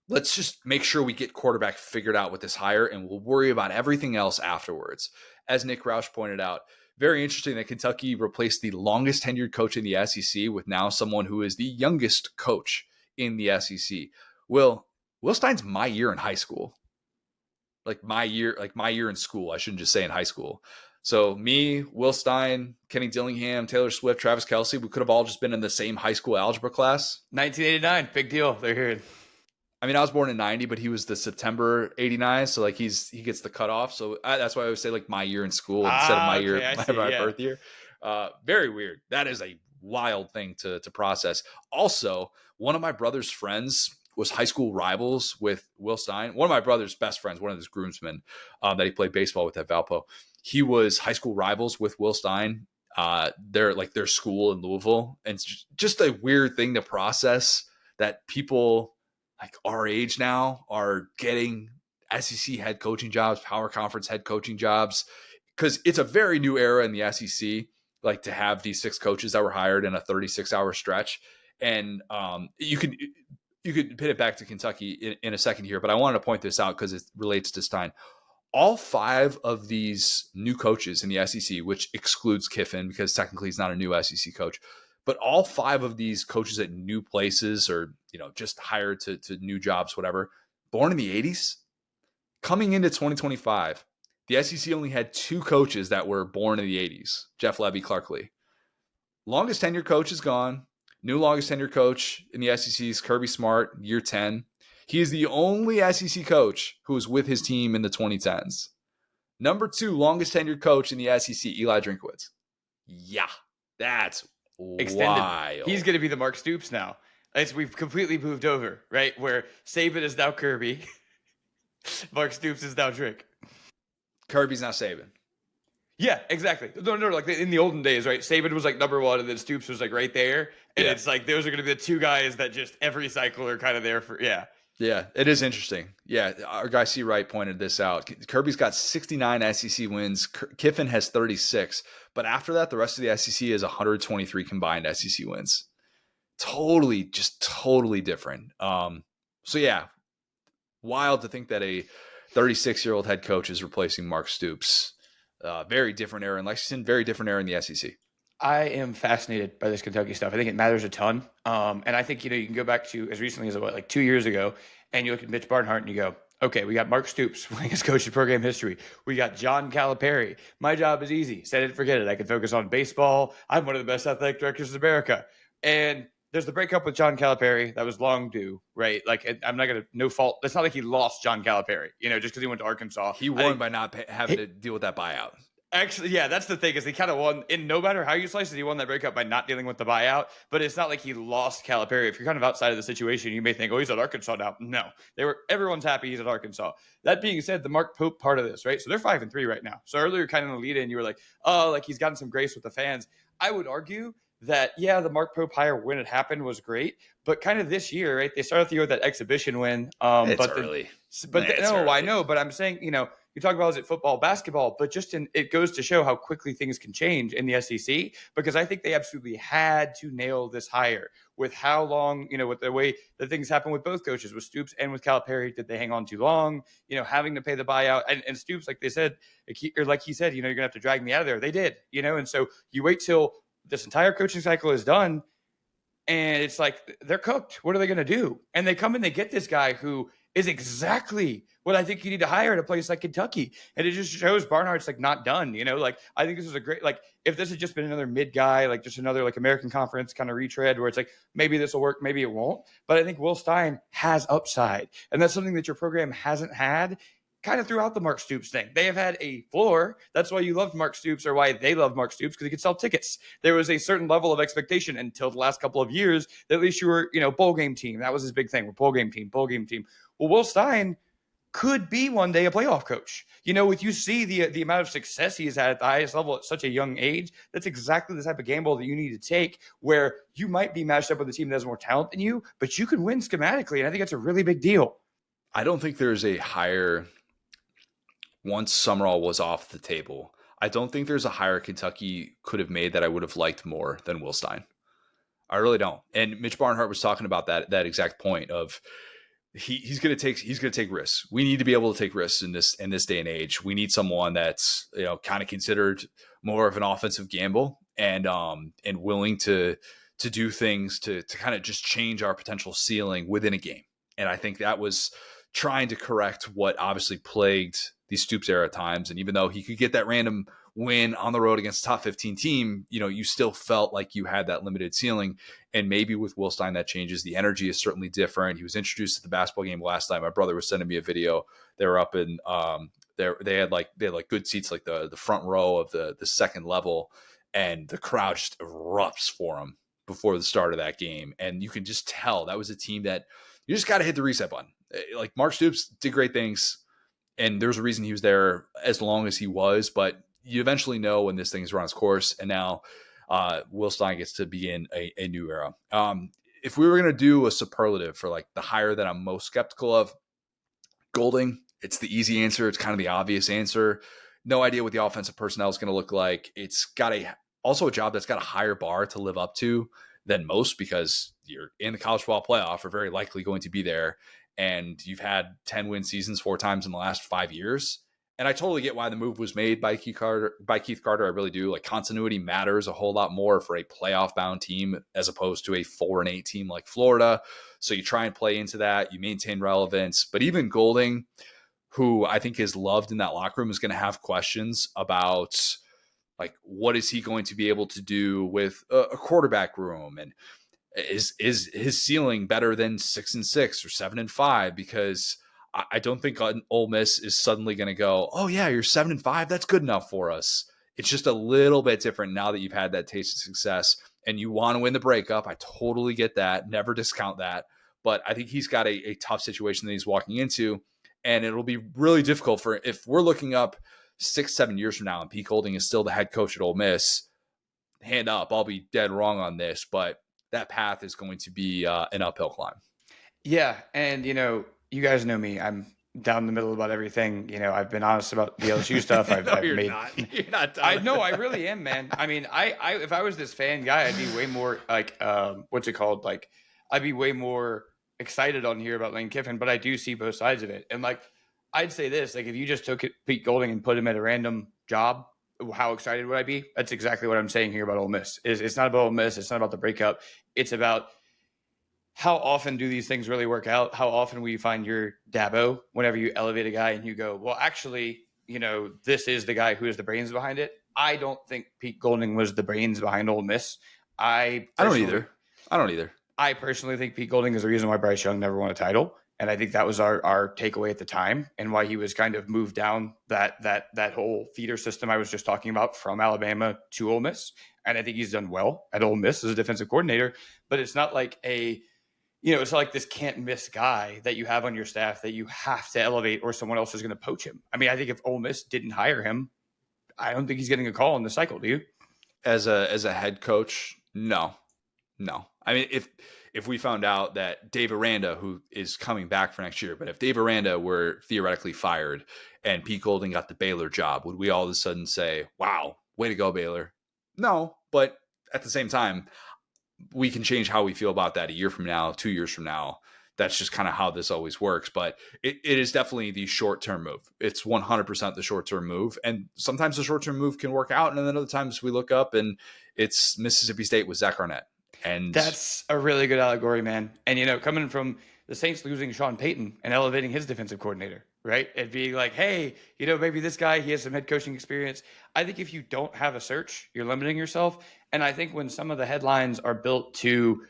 let's just make sure we get quarterback figured out with this hire, and we'll worry about everything else afterwards. As Nick Roush pointed out, very interesting that Kentucky replaced the longest tenured coach in the SEC with now someone who is the youngest coach in the SEC. Will Stein's my year in high school. Like my year in school. I shouldn't just say in high school. So me, Will Stein, Kenny Dillingham, Taylor Swift, Travis Kelce, we could have all just been in the same high school algebra class. 1989, big deal. They're here. I mean, I was born in 90, but he was the September 89. So like he gets the cutoff. So that's why I always say like my year in school instead of my birth year. Very weird. That is a wild thing to process. Also, one of my brother's friends was high school rivals with Will Stein. One of my brother's best friends, one of his groomsmen that he played baseball with at Valpo, he was high school rivals with Will Stein. Their school in Louisville. And it's just a weird thing to process that people like our age now are getting SEC head coaching jobs, power conference head coaching jobs, because it's a very new era in the SEC, like to have these 6 coaches that were hired in a 36-hour stretch. And you could pin it back to Kentucky in a second here, but I wanted to point this out because it relates to Stein. All 5 of these new coaches in the SEC, which excludes Kiffin because technically he's not a new SEC coach, but all 5 of these coaches at new places or, just hired to new jobs, whatever, born in the 80s, coming into 2025, the SEC only had 2 coaches that were born in the 80s, Jeff Levy, Clark Lee. Longest tenured coach is gone. New longest tenured coach in the SEC is Kirby Smart, year 10. He is the only SEC coach who was with his team in the 2010s. Number 2 longest tenured coach in the SEC, Eli Drinkwitz. Yeah, that's Extended. wild. He's going to be the Mark Stoops now. We've completely moved over, right? Where Saban is now Kirby. Mark Stoops is now Drink. Kirby's now Saban. Yeah, exactly. No, like in the olden days, right? Saban was like number 1, and then Stoops was like right there. And it's like those are going to be the 2 guys that just every cycle are kind of there for, yeah. Yeah, it is interesting. Yeah, our guy C. Wright pointed this out. Kirby's got 69 SEC wins. Kiffin has 36. But after that, the rest of the SEC is 123 combined SEC wins. Totally different. So yeah, wild to think that a 36-year-old head coach is replacing Mark Stoops. Very different era in Lexington, very different era in the SEC. I am fascinated by this Kentucky stuff. I think it matters a ton. And I think, you can go back to as recently as like 2 years ago and you look at Mitch Barnhart and you go, okay, we got Mark Stoops winning his coach in program history. We got John Calipari. My job is easy. Set it, forget it. I can focus on baseball. I'm one of the best athletic directors in America. And there's the breakup with John Calipari that was long due, right? Like, I'm not going to, no fault. It's not like he lost John Calipari, just because he went to Arkansas. He won by not having to deal with that buyout. Actually, yeah, that's the thing is he kind of won. And no matter how you slice it, he won that breakup by not dealing with the buyout. But it's not like he lost Calipari. If you're kind of outside of the situation, you may think, oh, he's at Arkansas now. No, everyone's happy he's at Arkansas. That being said, the Mark Pope part of this, right? So they're 5-3 right now. So earlier, kind of in the lead in, you were like, oh, like he's gotten some grace with the fans. I would argue that, yeah, the Mark Pope hire when it happened was great, but kind of this year, right? They started the year with that exhibition win. It's early. I know, but I'm saying, you talk about is it football, basketball, but it goes to show how quickly things can change in the SEC, because I think they absolutely had to nail this hire with how long, with the way that things happen with both coaches, with Stoops and with Calipari. Did they hang on too long, having to pay the buyout and Stoops, like they said, like he said, you're going to have to drag me out of there. They did, and so you wait till this entire coaching cycle is done and it's like, they're cooked. What are they going to do? And they come and they get this guy who is exactly what I think you need to hire at a place like Kentucky. And it just shows Barnhart's like not done, like, I think this is a great, like, if this had just been another mid guy, like just another like American Conference kind of retread where it's like, maybe this will work, maybe it won't. But I think Will Stein has upside. And that's something that your program hasn't had kind of throughout the Mark Stoops thing. They have had a floor. That's why you loved Mark Stoops, or why they love Mark Stoops, because he could sell tickets. There was a certain level of expectation until the last couple of years that at least you were, bowl game team. That was his big thing. We're bowl game team. Well, Will Stein could be one day a playoff coach. If you see the amount of success he's had at the highest level at such a young age, that's exactly the type of gamble that you need to take, where you might be matched up with a team that has more talent than you, but you can win schematically. And I think that's a really big deal. I don't think there's a higher, once Summerall was off the table, I don't think there's a hire Kentucky could have made that I would have liked more than Will Stein. I really don't. And Mitch Barnhart was talking about that exact point of he's going to take risks. We need to be able to take risks in this day and age. We need someone that's, kind of considered more of an offensive gamble and willing to do things to kind of just change our potential ceiling within a game. And I think that was trying to correct what obviously plagued these Stoops era times. And even though he could get that random win on the road against a top 15 team, you still felt like you had that limited ceiling. And maybe with Will Stein that changes. The energy is certainly different. He was introduced to the basketball game last night. My brother was sending me a video. They were up in they had good seats, like the front row of the second level, and the crowd just erupts for him before the start of that game. And you can just tell that was a team that you just got to hit the reset button. Like, Mark Stoops did great things, and there's a reason he was there as long as he was, but you eventually know when this thing's run its course. And now Will Stein gets to begin a new era. If we were going to do a superlative for like the hire that I'm most skeptical of, Golding, it's the easy answer. It's kind of the obvious answer. No idea what the offensive personnel is going to look like. It's got also a job that's got a higher bar to live up to than most because you're in the college football playoff, are very likely going to be there. And you've had 10 win seasons 4 times in the last 5 years. And I totally get why the move was made by Keith Carter. I really do. Like, continuity matters a whole lot more for a playoff bound team as opposed to a 4-8 team like Florida. So you try and play into that. You maintain relevance. But even Golding, who I think is loved in that locker room, is going to have questions about, like, what is he going to be able to do with a quarterback room, and is his ceiling better than 6-6 or 7-5? Because I don't think Ole Miss is suddenly going to go, oh yeah, you're 7-5. That's good enough for us. It's just a little bit different now that you've had that taste of success and you want to win the breakup. I totally get that. Never discount that. But I think he's got a tough situation that he's walking into. And it'll be really difficult for, if we're looking up 6-7 years from now and Pete Golding is still the head coach at Ole Miss, hand up, I'll be dead wrong on this, but that path is going to be an uphill climb. Yeah. And, you guys know me. I'm down the middle about everything. I've been honest about the LSU stuff. You're not done. I know, I really am, man. I mean, I if I was this fan guy, I'd be way more like, what's it called? Like, I'd be way more excited on here about Lane Kiffin, but I do see both sides of it. And like, I'd say this, like, if you just took Pete Golding and put him at a random job, how excited would I be? That's exactly what I'm saying here about Ole Miss. It's not about Ole Miss. It's not about the breakup. It's about how often do these things really work out? How often will you find your Dabo whenever you elevate a guy and you go, well, actually, this is the guy who is the brains behind it. I don't think Pete Golding was the brains behind Ole Miss. I don't either. I personally think Pete Golding is the reason why Bryce Young never won a title. And I think that was our takeaway at the time, and why he was kind of moved down that whole feeder system I was just talking about from Alabama to Ole Miss. And I think he's done well at Ole Miss as a defensive coordinator, but it's not like it's not like this can't miss guy that you have on your staff that you have to elevate or someone else is going to poach him. I mean, I think if Ole Miss didn't hire him, I don't think he's getting a call in the cycle. Do you? As a head coach, no. I mean, if we found out that Dave Aranda, who is coming back for next year, but if Dave Aranda were theoretically fired and Pete Golding got the Baylor job, would we all of a sudden say, wow, way to go, Baylor? No, but at the same time, we can change how we feel about that a year from now, 2 years from now. That's just kind of how this always works. But it is definitely the short-term move. It's 100% the short-term move. And sometimes the short-term move can work out. And then other times we look up and it's Mississippi State with Zach Arnett. And that's a really good allegory, man. And, coming from the Saints losing Sean Payton and elevating his defensive coordinator, right? It'd be like, hey, maybe this guy, he has some head coaching experience. I think if you don't have a search, you're limiting yourself. And I think when some of the headlines are built to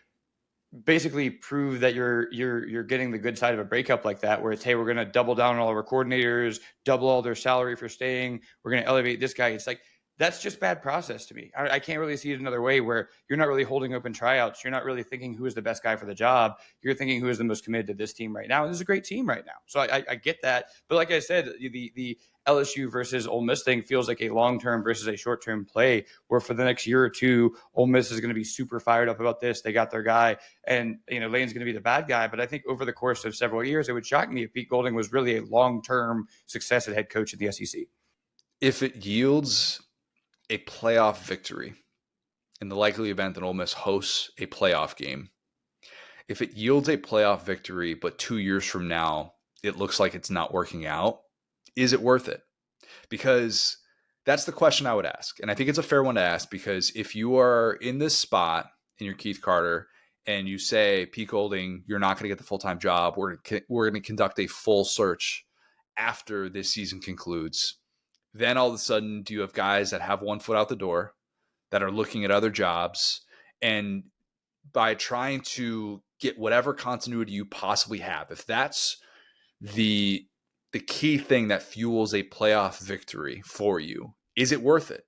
basically prove that you're getting the good side of a breakup like that, where it's, hey, we're going to double down on all of our coordinators, double all their salary for staying, we're going to elevate this guy. It's like, that's just bad process to me. I can't really see it another way, where you're not really holding open tryouts. You're not really thinking who is the best guy for the job. You're thinking who is the most committed to this team right now. And this is a great team right now. So I get that. But like I said, the LSU versus Ole Miss thing feels like a long-term versus a short-term play, where for the next year or two, Ole Miss is going to be super fired up about this. They got their guy, and Lane's going to be the bad guy. But I think over the course of several years, it would shock me if Pete Golding was really a long-term success at head coach in the SEC. If it yields a playoff victory in the likely event that Ole Miss hosts a playoff game, if it yields a playoff victory, but 2 years from now, it looks like it's not working out, is it worth it? Because that's the question I would ask. And I think it's a fair one to ask, because if you are in this spot and you're Keith Carter and you say, Pete Golding, you're not going to get the full-time job, we're going to conduct a full search after this season concludes, then all of a sudden, do you have guys that have one foot out the door, that are looking at other jobs, and by trying to get whatever continuity you possibly have, if that's the key thing that fuels a playoff victory for you, is it worth it?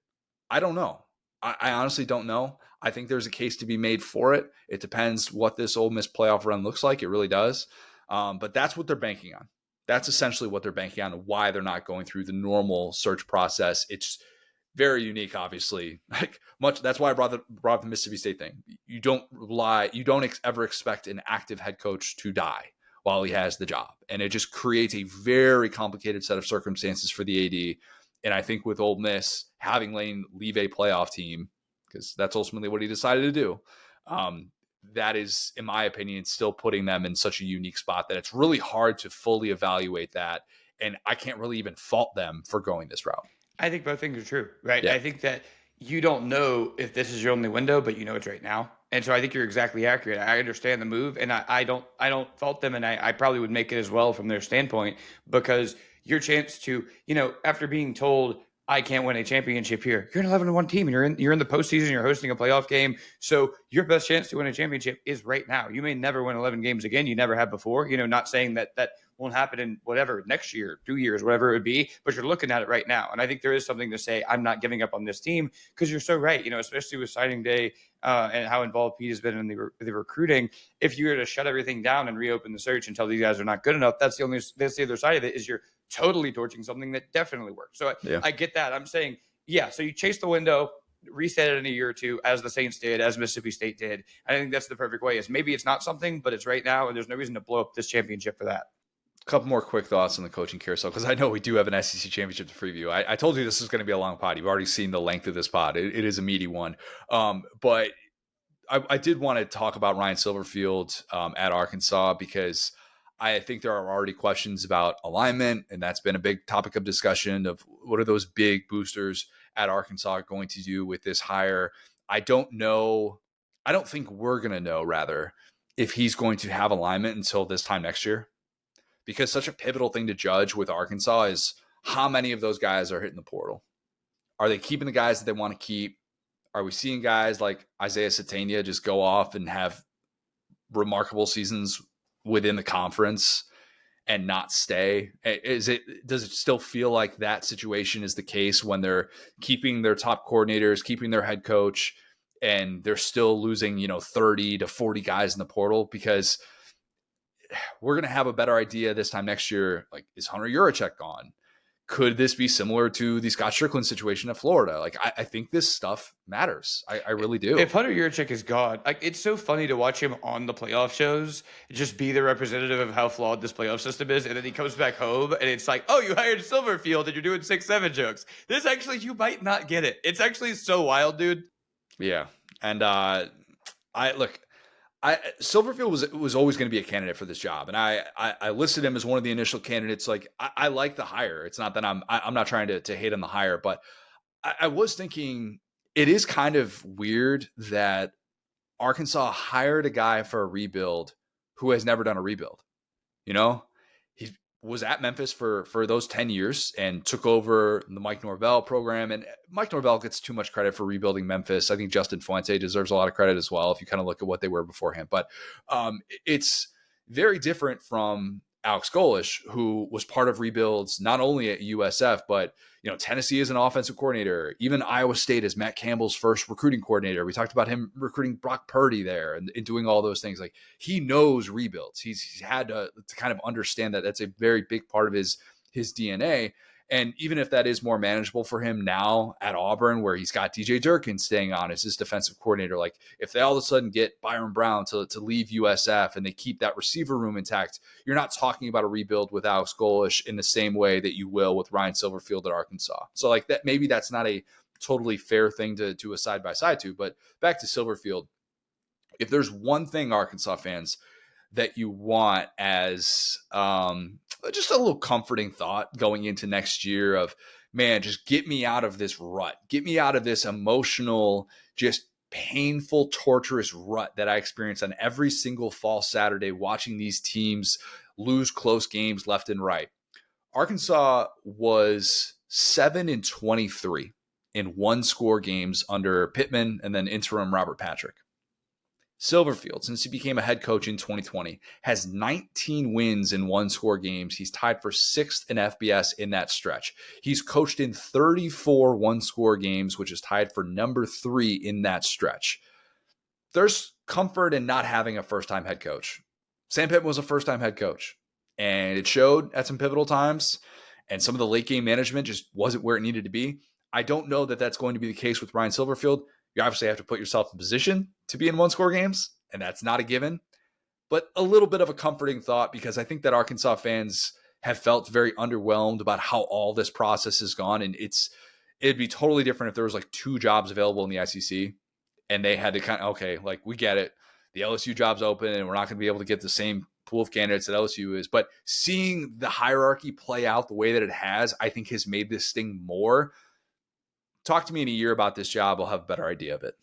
I don't know. I honestly don't know. I think there's a case to be made for it. It depends what this Ole Miss playoff run looks like. It really does. But that's what they're banking on. That's essentially what they're banking on, and why they're not going through the normal search process. It's very unique, obviously. That's why I brought the Mississippi State thing. You don't ever expect an active head coach to die while he has the job, and it just creates a very complicated set of circumstances for the AD. And I think with Ole Miss having Lane leave a playoff team, because that's ultimately what he decided to do, that is, in my opinion, still putting them in such a unique spot that it's really hard to fully evaluate that. And I can't really even fault them for going this route. I think both things are true, right? Yeah. I think that you don't know if this is your only window, but you know it's right now. And so I think you're exactly accurate. I understand the move, and I don't fault them, and I probably would make it as well from their standpoint, because your chance to, after being told I can't win a championship here, you're an 11-1 team, and you're in the postseason, you're hosting a playoff game, so your best chance to win a championship is right now. You may never win 11 games again, you never have before. Not saying that won't happen in whatever next year, 2 years, whatever it would be, but you're looking at it right now. And I think there is something to say, I'm not giving up on this team, because you're so right, especially with signing day and how involved Pete has been in the recruiting. If you were to shut everything down and reopen the search and tell these guys are not good enough, that's the other side of it, is you're totally torching something that definitely works. So I get that. I'm saying, yeah, so you chase the window, reset it in a year or two, as the Saints did, as Mississippi State did. I think that's the perfect way. Is maybe it's not something, but it's right now, and there's no reason to blow up this championship for that. Couple more quick thoughts on the coaching carousel, because I know we do have an SEC championship to preview. I told you this is going to be a long pod. You've already seen the length of this pod. It is a meaty one. But I did want to talk about Ryan Silverfield at Arkansas, because I think there are already questions about alignment, and that's been a big topic of discussion of what are those big boosters at Arkansas going to do with this hire. I don't know. I don't think we're going to know, rather, if he's going to have alignment until this time next year. Because such a pivotal thing to judge with Arkansas is how many of those guys are hitting the portal. Are they keeping the guys that they want to keep? Are we seeing guys like Isaiah Satania just go off and have remarkable seasons within the conference and not stay? Does it still feel like that situation is the case when they're keeping their top coordinators, keeping their head coach, and they're still losing, 30 to 40 guys in the portal? Because we're going to have a better idea this time next year. Like, is Hunter Yurachek gone? Could this be similar to the Scott Strickland situation at Florida? Like, I think this stuff matters. I really do. If Hunter Yurachek is gone, it's so funny to watch him on the playoff shows just be the representative of how flawed this playoff system is, and then he comes back home and it's like, oh, you hired Silverfield and you're doing 6-7 jokes. This actually, you might not get it. It's actually so wild, dude. Yeah, and Silverfield was always going to be a candidate for this job, and I listed him as one of the initial candidates. Like, I like the hire. It's not that I'm not trying to hate on the hire, but I was thinking it is kind of weird that Arkansas hired a guy for a rebuild who has never done a rebuild. He was at Memphis for those 10 years and took over the Mike Norvell program. And Mike Norvell gets too much credit for rebuilding Memphis. I think Justin Fuente deserves a lot of credit as well, if you kind of look at what they were beforehand. But it's very different from Alex Golish, who was part of rebuilds not only at USF, but Tennessee is an offensive coordinator. Even Iowa State is Matt Campbell's first recruiting coordinator. We talked about him recruiting Brock Purdy there and doing all those things. Like, he knows rebuilds. He's had to kind of understand that that's a very big part of his DNA. And even if that is more manageable for him now at Auburn, where he's got DJ Durkin staying on as his defensive coordinator, like, if they all of a sudden get Byron Brown to leave USF and they keep that receiver room intact, you're not talking about a rebuild with Alex Golish in the same way that you will with Ryan Silverfield at Arkansas. So, like, that, maybe that's not a totally fair thing to do a side by side to. But back to Silverfield, if there's one thing, Arkansas fans, that you want as just a little comforting thought going into next year of, man, just get me out of this rut. Get me out of this emotional, just painful, torturous rut that I experience on every single fall Saturday watching these teams lose close games left and right. Arkansas was 7-23 in one-score games under Pittman and then interim Robert Patrick. Silverfield, since he became a head coach in 2020, has 19 wins in one-score games. He's tied for 6th in FBS in that stretch. He's coached in 34 one-score games, which is tied for number 3 in that stretch. There's comfort in not having a first-time head coach. Sam Pittman was a first-time head coach, and it showed at some pivotal times, and some of the late-game management just wasn't where it needed to be. I don't know that that's going to be the case with Ryan Silverfield. You obviously have to put yourself in position to be in one-score games, and that's not a given. But a little bit of a comforting thought, because I think that Arkansas fans have felt very underwhelmed about how all this process has gone, and it'd be totally different if there was like 2 jobs available in the SEC, and they had to kind of, okay, like, we get it. The LSU job's open and we're not going to be able to get the same pool of candidates that LSU is. But seeing the hierarchy play out the way that it has, I think has made this sting more. Talk to me in a year about this job. I'll have a better idea of it.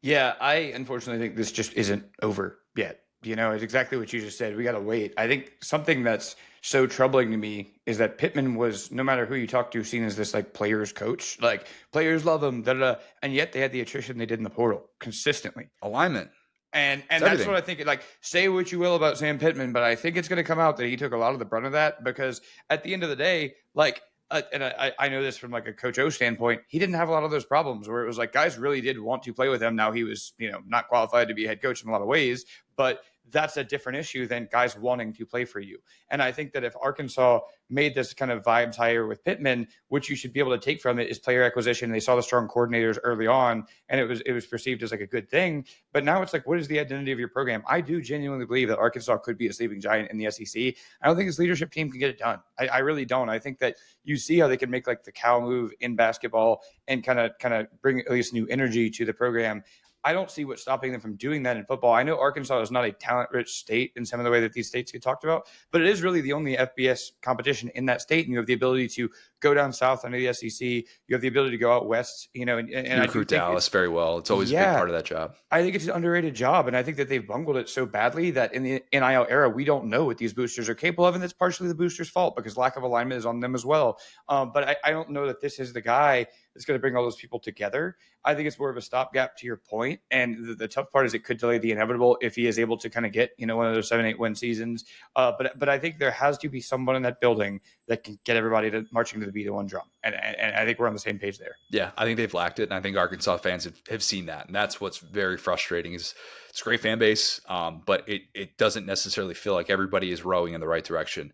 Yeah, I unfortunately think this just isn't over yet. It's exactly what you just said. We got to wait. I think something that's so troubling to me is that Pittman was, no matter who you talk to, seen as this like players coach. Like players love him, da, da, da, and yet they had the attrition they did in the portal consistently. Alignment. And that's what I think. Like, say what you will about Sam Pittman, but I think it's going to come out that he took a lot of the brunt of that, because at the end of the day, like, and I know this from like a Coach O standpoint, he didn't have a lot of those problems where it was like guys really did want to play with him. Now he was, not qualified to be a head coach in a lot of ways, but that's a different issue than guys wanting to play for you. And I think that if Arkansas made this kind of vibes higher with Pittman, what you should be able to take from it is player acquisition. They saw the strong coordinators early on, and it was perceived as like a good thing. But now it's like, what is the identity of your program? I do genuinely believe that Arkansas could be a sleeping giant in the SEC. I don't think his leadership team can get it done. I really don't. I think that you see how they can make like the cow move in basketball and kind of bring at least new energy to the program. I don't see what's stopping them from doing that in football. I know Arkansas is not a talent-rich state in some of the way that these states get talked about, but it is really the only FBS competition in that state, and you have the ability to go down south under the SEC. You have the ability to go out west, and you recruit Dallas very well. It's always a big part of that job. I think it's an underrated job, and I think that they've bungled it so badly that in the NIL era, we don't know what these boosters are capable of, and that's partially the boosters' fault because lack of alignment is on them as well. But I don't know that this is the guy that's going to bring all those people together. I think it's more of a stopgap to your point. And the tough part is it could delay the inevitable if he is able to kind of get, one of those 7-8 win seasons. But I think there has to be someone in that building that can get everybody to marching to the beat of one drum. And I think we're on the same page there. Yeah, I think they've lacked it. And I think Arkansas fans have seen that. And that's what's very frustrating is it's a great fan base, but it doesn't necessarily feel like everybody is rowing in the right direction.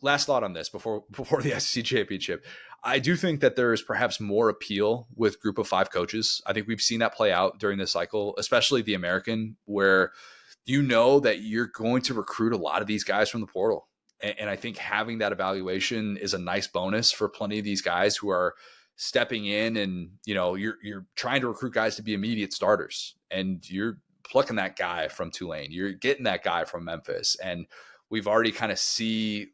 Last thought on this before the SEC championship. I do think that there is perhaps more appeal with group of 5 coaches. I think we've seen that play out during this cycle, especially the American, where that you're going to recruit a lot of these guys from the portal. And I think having that evaluation is a nice bonus for plenty of these guys who are stepping in and, you're trying to recruit guys to be immediate starters, and you're plucking that guy from Tulane. You're getting that guy from Memphis. And we've already kind of seen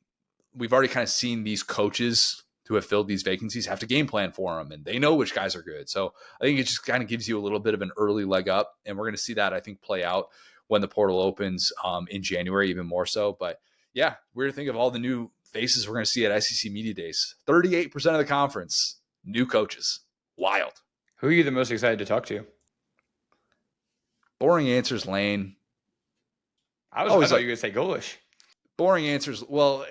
these coaches who have filled these vacancies have to game plan for them, and they know which guys are good. So I think it just kind of gives you a little bit of an early leg up, and we're going to see that, I think, play out when the portal opens in January, even more so. But yeah, we're to think of all the new faces we're going to see at SEC Media Days. 38% of the conference, new coaches. Wild. Who are you the most excited to talk to? Boring answers, Lane. I thought you were going to say Golish. Boring answers. Well,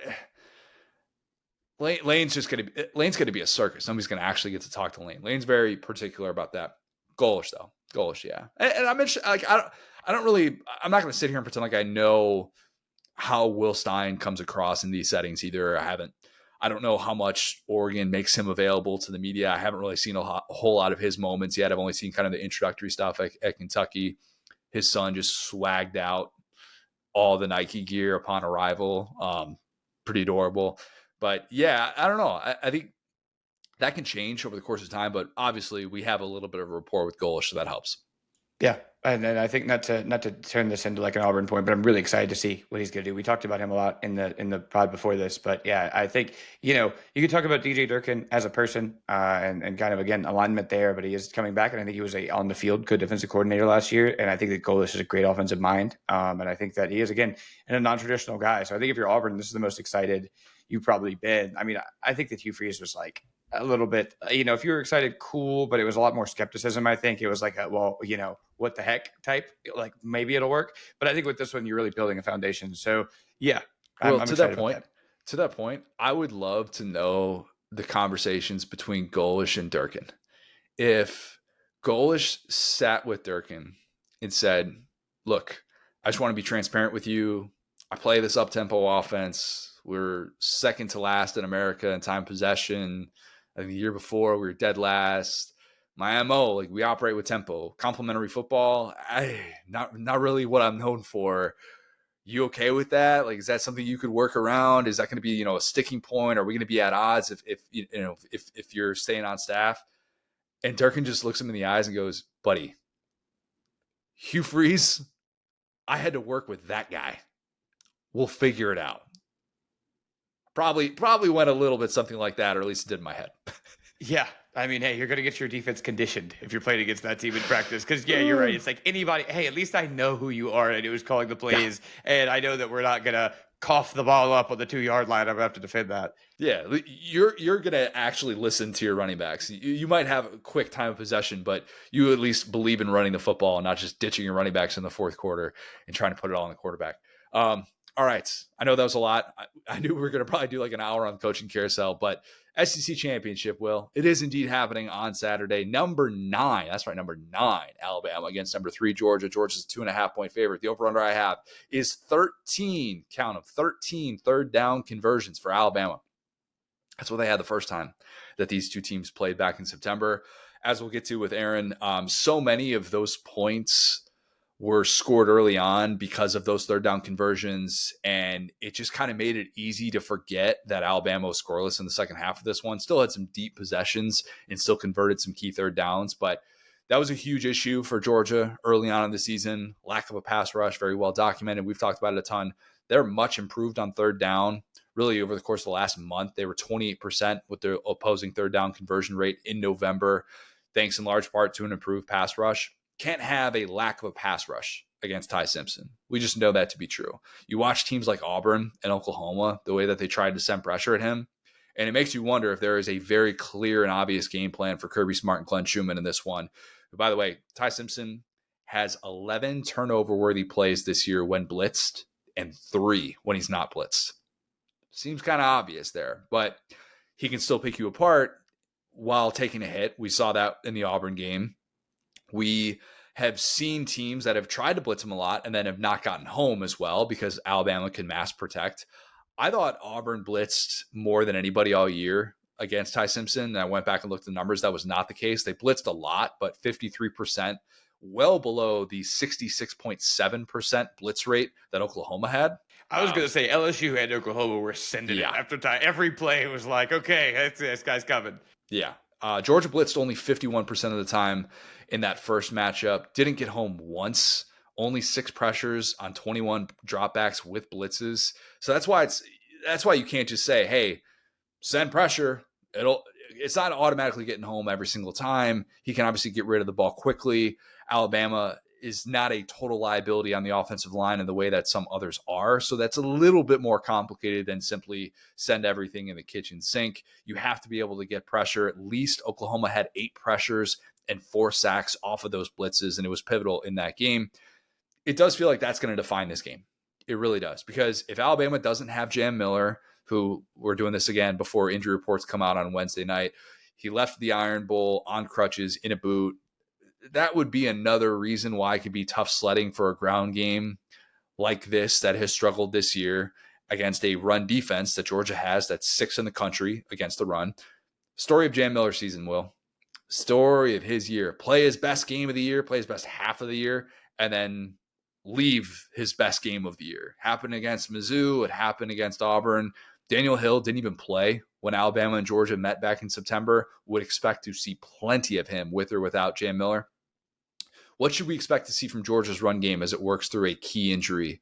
Lane's going to be a circus. Nobody's going to actually get to talk to Lane. Lane's very particular about that. Golish, though. Golish, yeah. And I mentioned, like, I'm not going to sit here and pretend like I know how Will Stein comes across in these settings either. I don't know how much Oregon makes him available to the media. I haven't really seen a whole lot of his moments yet. I've only seen kind of the introductory stuff at Kentucky. His son just swagged out all the Nike gear upon arrival. Pretty adorable. But yeah, I don't know. I think that can change over the course of time, but obviously we have a little bit of a rapport with Golish, so that helps. Yeah, and I think not to turn this into like an Auburn point, but I'm really excited to see what he's going to do. We talked about him a lot in the pod before this, but yeah, I think you could talk about DJ Durkin as a person and kind of again alignment there, but he is coming back, and I think he was a on the field good defensive coordinator last year, and I think that Golish is a great offensive mind, and I think that he is again a non-traditional guy. So I think if you're Auburn, this is the most excited you've probably been. I mean, I think that Hugh Freeze was like a little bit, if you were excited, cool, but it was a lot more skepticism. I think it was like, what the heck type, like maybe it'll work. But I think with this one, you're really building a foundation. So yeah, I'm to that point, I would love to know the conversations between Golish and Durkin. If Golish sat with Durkin and said, look, I just want to be transparent with you. I play this up-tempo offense. We're second to last in America in time possession. I think the year before we were dead last. My MO, like we operate with tempo. Complementary football, not really what I'm known for. You okay with that? Like, is that something you could work around? Is that going to be, a sticking point? Are we going to be at odds if you're staying on staff? And Durkin just looks him in the eyes and goes, buddy, Hugh Freeze, I had to work with that guy. We'll figure it out. Probably went a little bit something like that, or at least it did in my head. Yeah. I mean, hey, you're going to get your defense conditioned if you're playing against that team in practice. Because, yeah, you're right. It's like anybody, hey, at least I know who you are and who's calling the plays. Yeah. And I know that we're not going to cough the ball up on the 2-yard line. I'm going to have to defend that. Yeah, you're going to actually listen to your running backs. You might have a quick time of possession, but you at least believe in running the football and not just ditching your running backs in the fourth quarter and trying to put it all on the quarterback. All right. I know that was a lot. I knew we were going to probably do like an hour on the coaching carousel, but SEC championship, Will, it is indeed happening on Saturday. Number 9, that's right, number 9, Alabama against number 3, Georgia. Georgia's 2.5-point favorite. The over-under I have is 13, count of 13 third down conversions for Alabama. That's what they had the first time that these two teams played back in September. As we'll get to with Aaron, so many of those points were scored early on because of those third down conversions, and it just kind of made it easy to forget that Alabama was scoreless in the second half of this one. Still had some deep possessions and still converted some key third downs, but that was a huge issue for Georgia early on in the season. Lack of a pass rush, very well documented. We've talked about it a ton. They're much improved on third down. Really, over the course of the last month, they were 28% with their opposing third down conversion rate in November, thanks in large part to an improved pass rush. Can't have a lack of a pass rush against Ty Simpson. We just know that to be true. You watch teams like Auburn and Oklahoma, the way that they tried to send pressure at him, and it makes you wonder if there is a very clear and obvious game plan for Kirby Smart and Glenn Schumann in this one. But by the way, Ty Simpson has 11 turnover-worthy plays this year when blitzed and 3 when he's not blitzed. Seems kind of obvious there, but he can still pick you apart while taking a hit. We saw that in the Auburn game. We have seen teams that have tried to blitz him a lot and then have not gotten home as well because Alabama can mass protect. I thought Auburn blitzed more than anybody all year against Ty Simpson. And I went back and looked at the numbers. That was not the case. They blitzed a lot, but 53%, well below the 66.7% blitz rate that Oklahoma had. I was going to say LSU and Oklahoma were sending it after time. Every play was like, okay, this guy's coming. Yeah. Georgia blitzed only 51% of the time in that first matchup. Didn't get home once. Only 6 pressures on 21 dropbacks with blitzes. So that's why you can't just say, hey, send pressure. It's not automatically getting home every single time. He can obviously get rid of the ball quickly. Alabama is not a total liability on the offensive line in the way that some others are. So that's a little bit more complicated than simply send everything in the kitchen sink. You have to be able to get pressure. At least Oklahoma had 8 pressures and 4 sacks off of those blitzes, and it was pivotal in that game. It does feel like that's going to define this game. It really does. Because if Alabama doesn't have Jam Miller, who we're doing this again before injury reports come out on Wednesday night, he left the Iron Bowl on crutches in a boot. That would be another reason why it could be tough sledding for a ground game like this that has struggled this year against a run defense that Georgia has that's 6th in the country against the run. Story of Jam Miller's season, Will. Story of his year. Play his best game of the year, play his best half of the year, and then leave his best game of the year. Happened against Mizzou. It happened against Auburn. Daniel Hill didn't even play when Alabama and Georgia met back in September. Would expect to see plenty of him with or without Jam Miller. What should we expect to see from Georgia's run game as it works through a key injury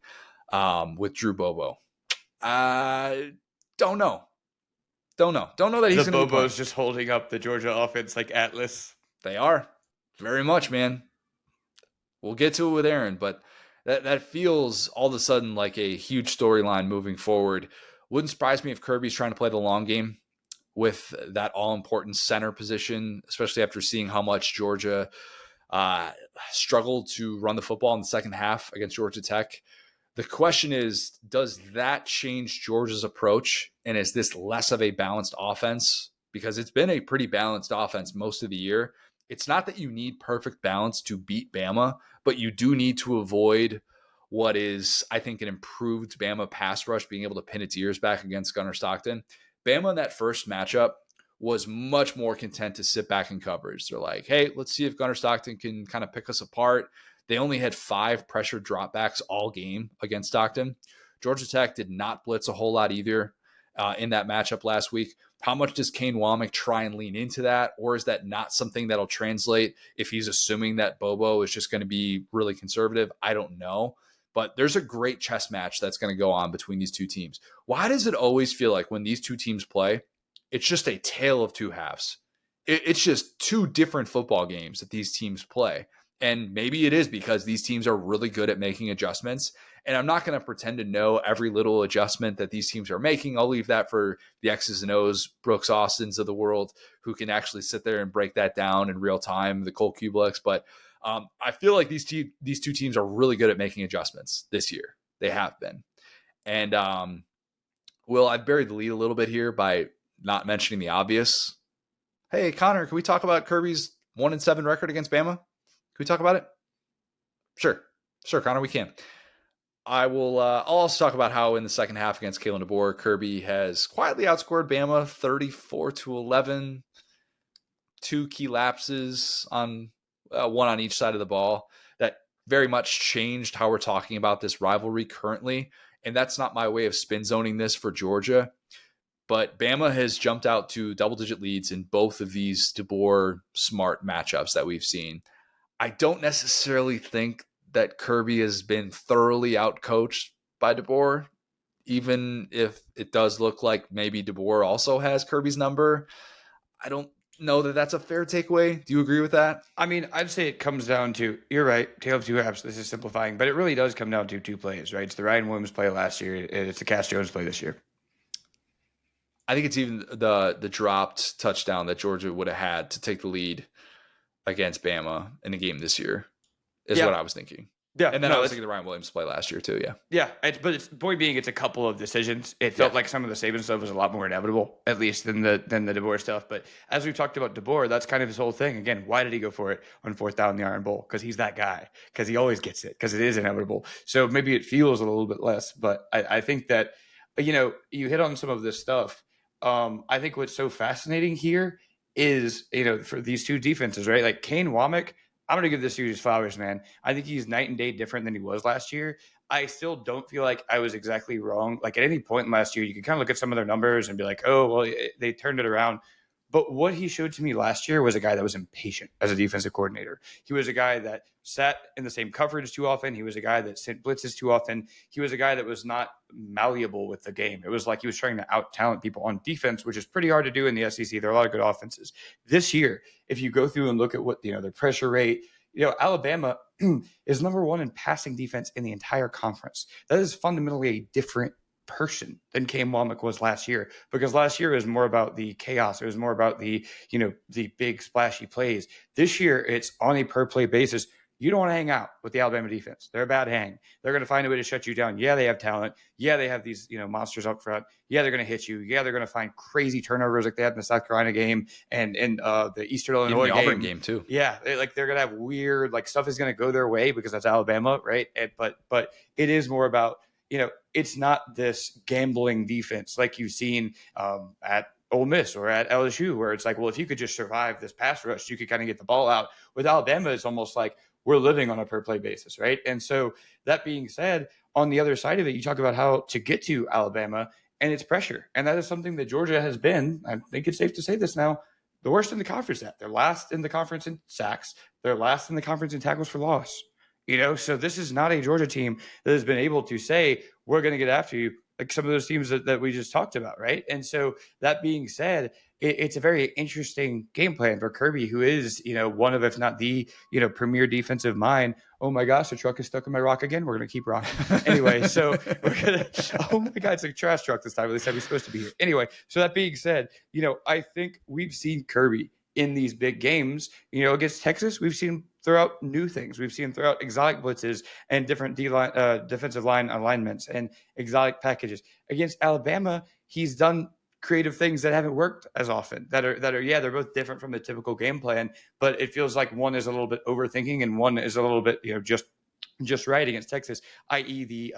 with Drew Bobo? Don't know. Don't know that he's going to be playing. The Bobo's just holding up the Georgia offense like Atlas. They are. Very much, man. We'll get to it with Aaron, but that feels all of a sudden like a huge storyline moving forward. Wouldn't surprise me if Kirby's trying to play the long game with that all-important center position, especially after seeing how much Georgia struggled to run the football in the second half against Georgia Tech. The question is, does that change Georgia's approach? And is this less of a balanced offense? Because it's been a pretty balanced offense most of the year. It's not that you need perfect balance to beat Bama, but you do need to avoid what is, I think, an improved Bama pass rush, being able to pin its ears back against Gunnar Stockton. Bama in that first matchup was much more content to sit back in coverage. They're like, hey, let's see if Gunnar Stockton can kind of pick us apart. They only had 5 pressure dropbacks all game against Stockton. Georgia Tech did not blitz a whole lot either. in that matchup last week. How much does Kane Womack try and lean into that? Or is that not something that'll translate if he's assuming that Bobo is just going to be really conservative? I don't know. But there's a great chess match that's going to go on between these two teams. Why does it always feel like when these two teams play, it's just a tale of two halves? It's just two different football games that these teams play. And maybe it is because these teams are really good at making adjustments. And I'm not going to pretend to know every little adjustment that these teams are making. I'll leave that for the X's and O's, Brooks Austins of the world, who can actually sit there and break that down in real time, the Cole Kubelicks. But I feel like these two teams are really good at making adjustments this year. They have been. And, Will, I've buried the lead a little bit here by not mentioning the obvious. Hey, Connor, can we talk about Kirby's 1-7 record against Bama? Can we talk about it? Sure, Connor, we can. I'll also talk about how in the second half against Kalen DeBoer, Kirby has quietly outscored Bama 34-11, 2 key lapses on one on each side of the ball. That very much changed how we're talking about this rivalry currently. And that's not my way of spin zoning this for Georgia. But Bama has jumped out to double-digit leads in both of these DeBoer-Smart matchups that we've seen. I don't necessarily think that Kirby has been thoroughly outcoached by DeBoer, even if it does look like maybe DeBoer also has Kirby's number. I don't know that that's a fair takeaway. Do you agree with that? I mean, I'd say it comes down to, you're right, tale of two halves. This is simplifying, but it really does come down to 2 plays, right? It's the Ryan Williams play last year. It's the Cass Jones play this year. I think it's even the dropped touchdown that Georgia would have had to take the lead against Bama in a game this year is what I was thinking. Yeah. And then I was thinking the Ryan Williams play last year too. Yeah. Yeah. Point being, it's a couple of decisions. It felt like some of the Saban stuff was a lot more inevitable, at least than the DeBoer stuff. But as we've talked about DeBoer, that's kind of his whole thing. Again, why did he go for it on 4th down in the Iron Bowl? Because he's that guy. Because he always gets it. Because it is inevitable. So maybe it feels a little bit less. But I think that, you hit on some of this stuff. I think what's so fascinating here is, for these two defenses, right? Like Kane Womack, I'm going to give this dude his flowers, man. I think he's night and day different than he was last year. I still don't feel like I was exactly wrong. Like at any point last year, you could kind of look at some of their numbers and be like, oh, well, they turned it around. But what he showed to me last year was a guy that was impatient as a defensive coordinator. He was a guy that sat in the same coverage too often. He was a guy that sent blitzes too often. He was a guy that was not malleable with the game. It was like he was trying to out-talent people on defense, which is pretty hard to do in the SEC. There are a lot of good offenses. This year, if you go through and look at what, their pressure rate, Alabama is number 1 in passing defense in the entire conference. That is fundamentally a different person than Kane Womack was last year, because last year it was more about the chaos. It was more about the big splashy plays. This year it's on a per play basis. You don't want to hang out with the Alabama defense. They're a bad hang. They're going to find a way to shut you down. Yeah, they have talent. Yeah, they have these monsters up front. Yeah, they're going to hit you. Yeah, they're going to find crazy turnovers like they had in the South Carolina game and in the Eastern Illinois game. Auburn game too. Yeah, they're going to have weird stuff is going to go their way because that's Alabama, right? But it is more about it's not this gambling defense like you've seen at Ole Miss or at LSU, where it's like, well, if you could just survive this pass rush, you could kind of get the ball out. With Alabama, it's almost like we're living on a per play basis, right? And so that being said, on the other side of it, you talk about how to get to Alabama and it's pressure. And that is something that Georgia has been, I think it's safe to say this now, the worst in the conference at. They're last in the conference in sacks. They're last in the conference in tackles for loss. So this is not a Georgia team that has been able to say, we're going to get after you, like some of those teams that we just talked about, right? And so that being said, it's a very interesting game plan for Kirby, who is, one of, if not the, premier defensive mind. Oh my gosh, the truck is stuck in my rock again. We're going to keep rocking. Anyway, so we're going to, oh my God, it's a trash truck this time. At least I was supposed to be here. Anyway, so that being said, I think we've seen Kirby in these big games, against Texas. We've seen him throw out new things. We've seen him throw out exotic blitzes and different defensive line alignments and exotic packages. Against Alabama, he's done creative things that haven't worked as often, that are they're both different from the typical game plan, but it feels like one is a little bit overthinking and one is a little bit, just right against Texas, i.e. the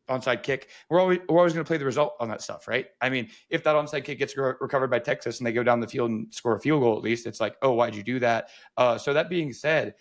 onside kick. We're always going to play the result on that stuff, right? I mean, if that onside kick gets recovered by Texas and they go down the field and score a field goal, at least it's like, oh, why'd you do that? So that being said,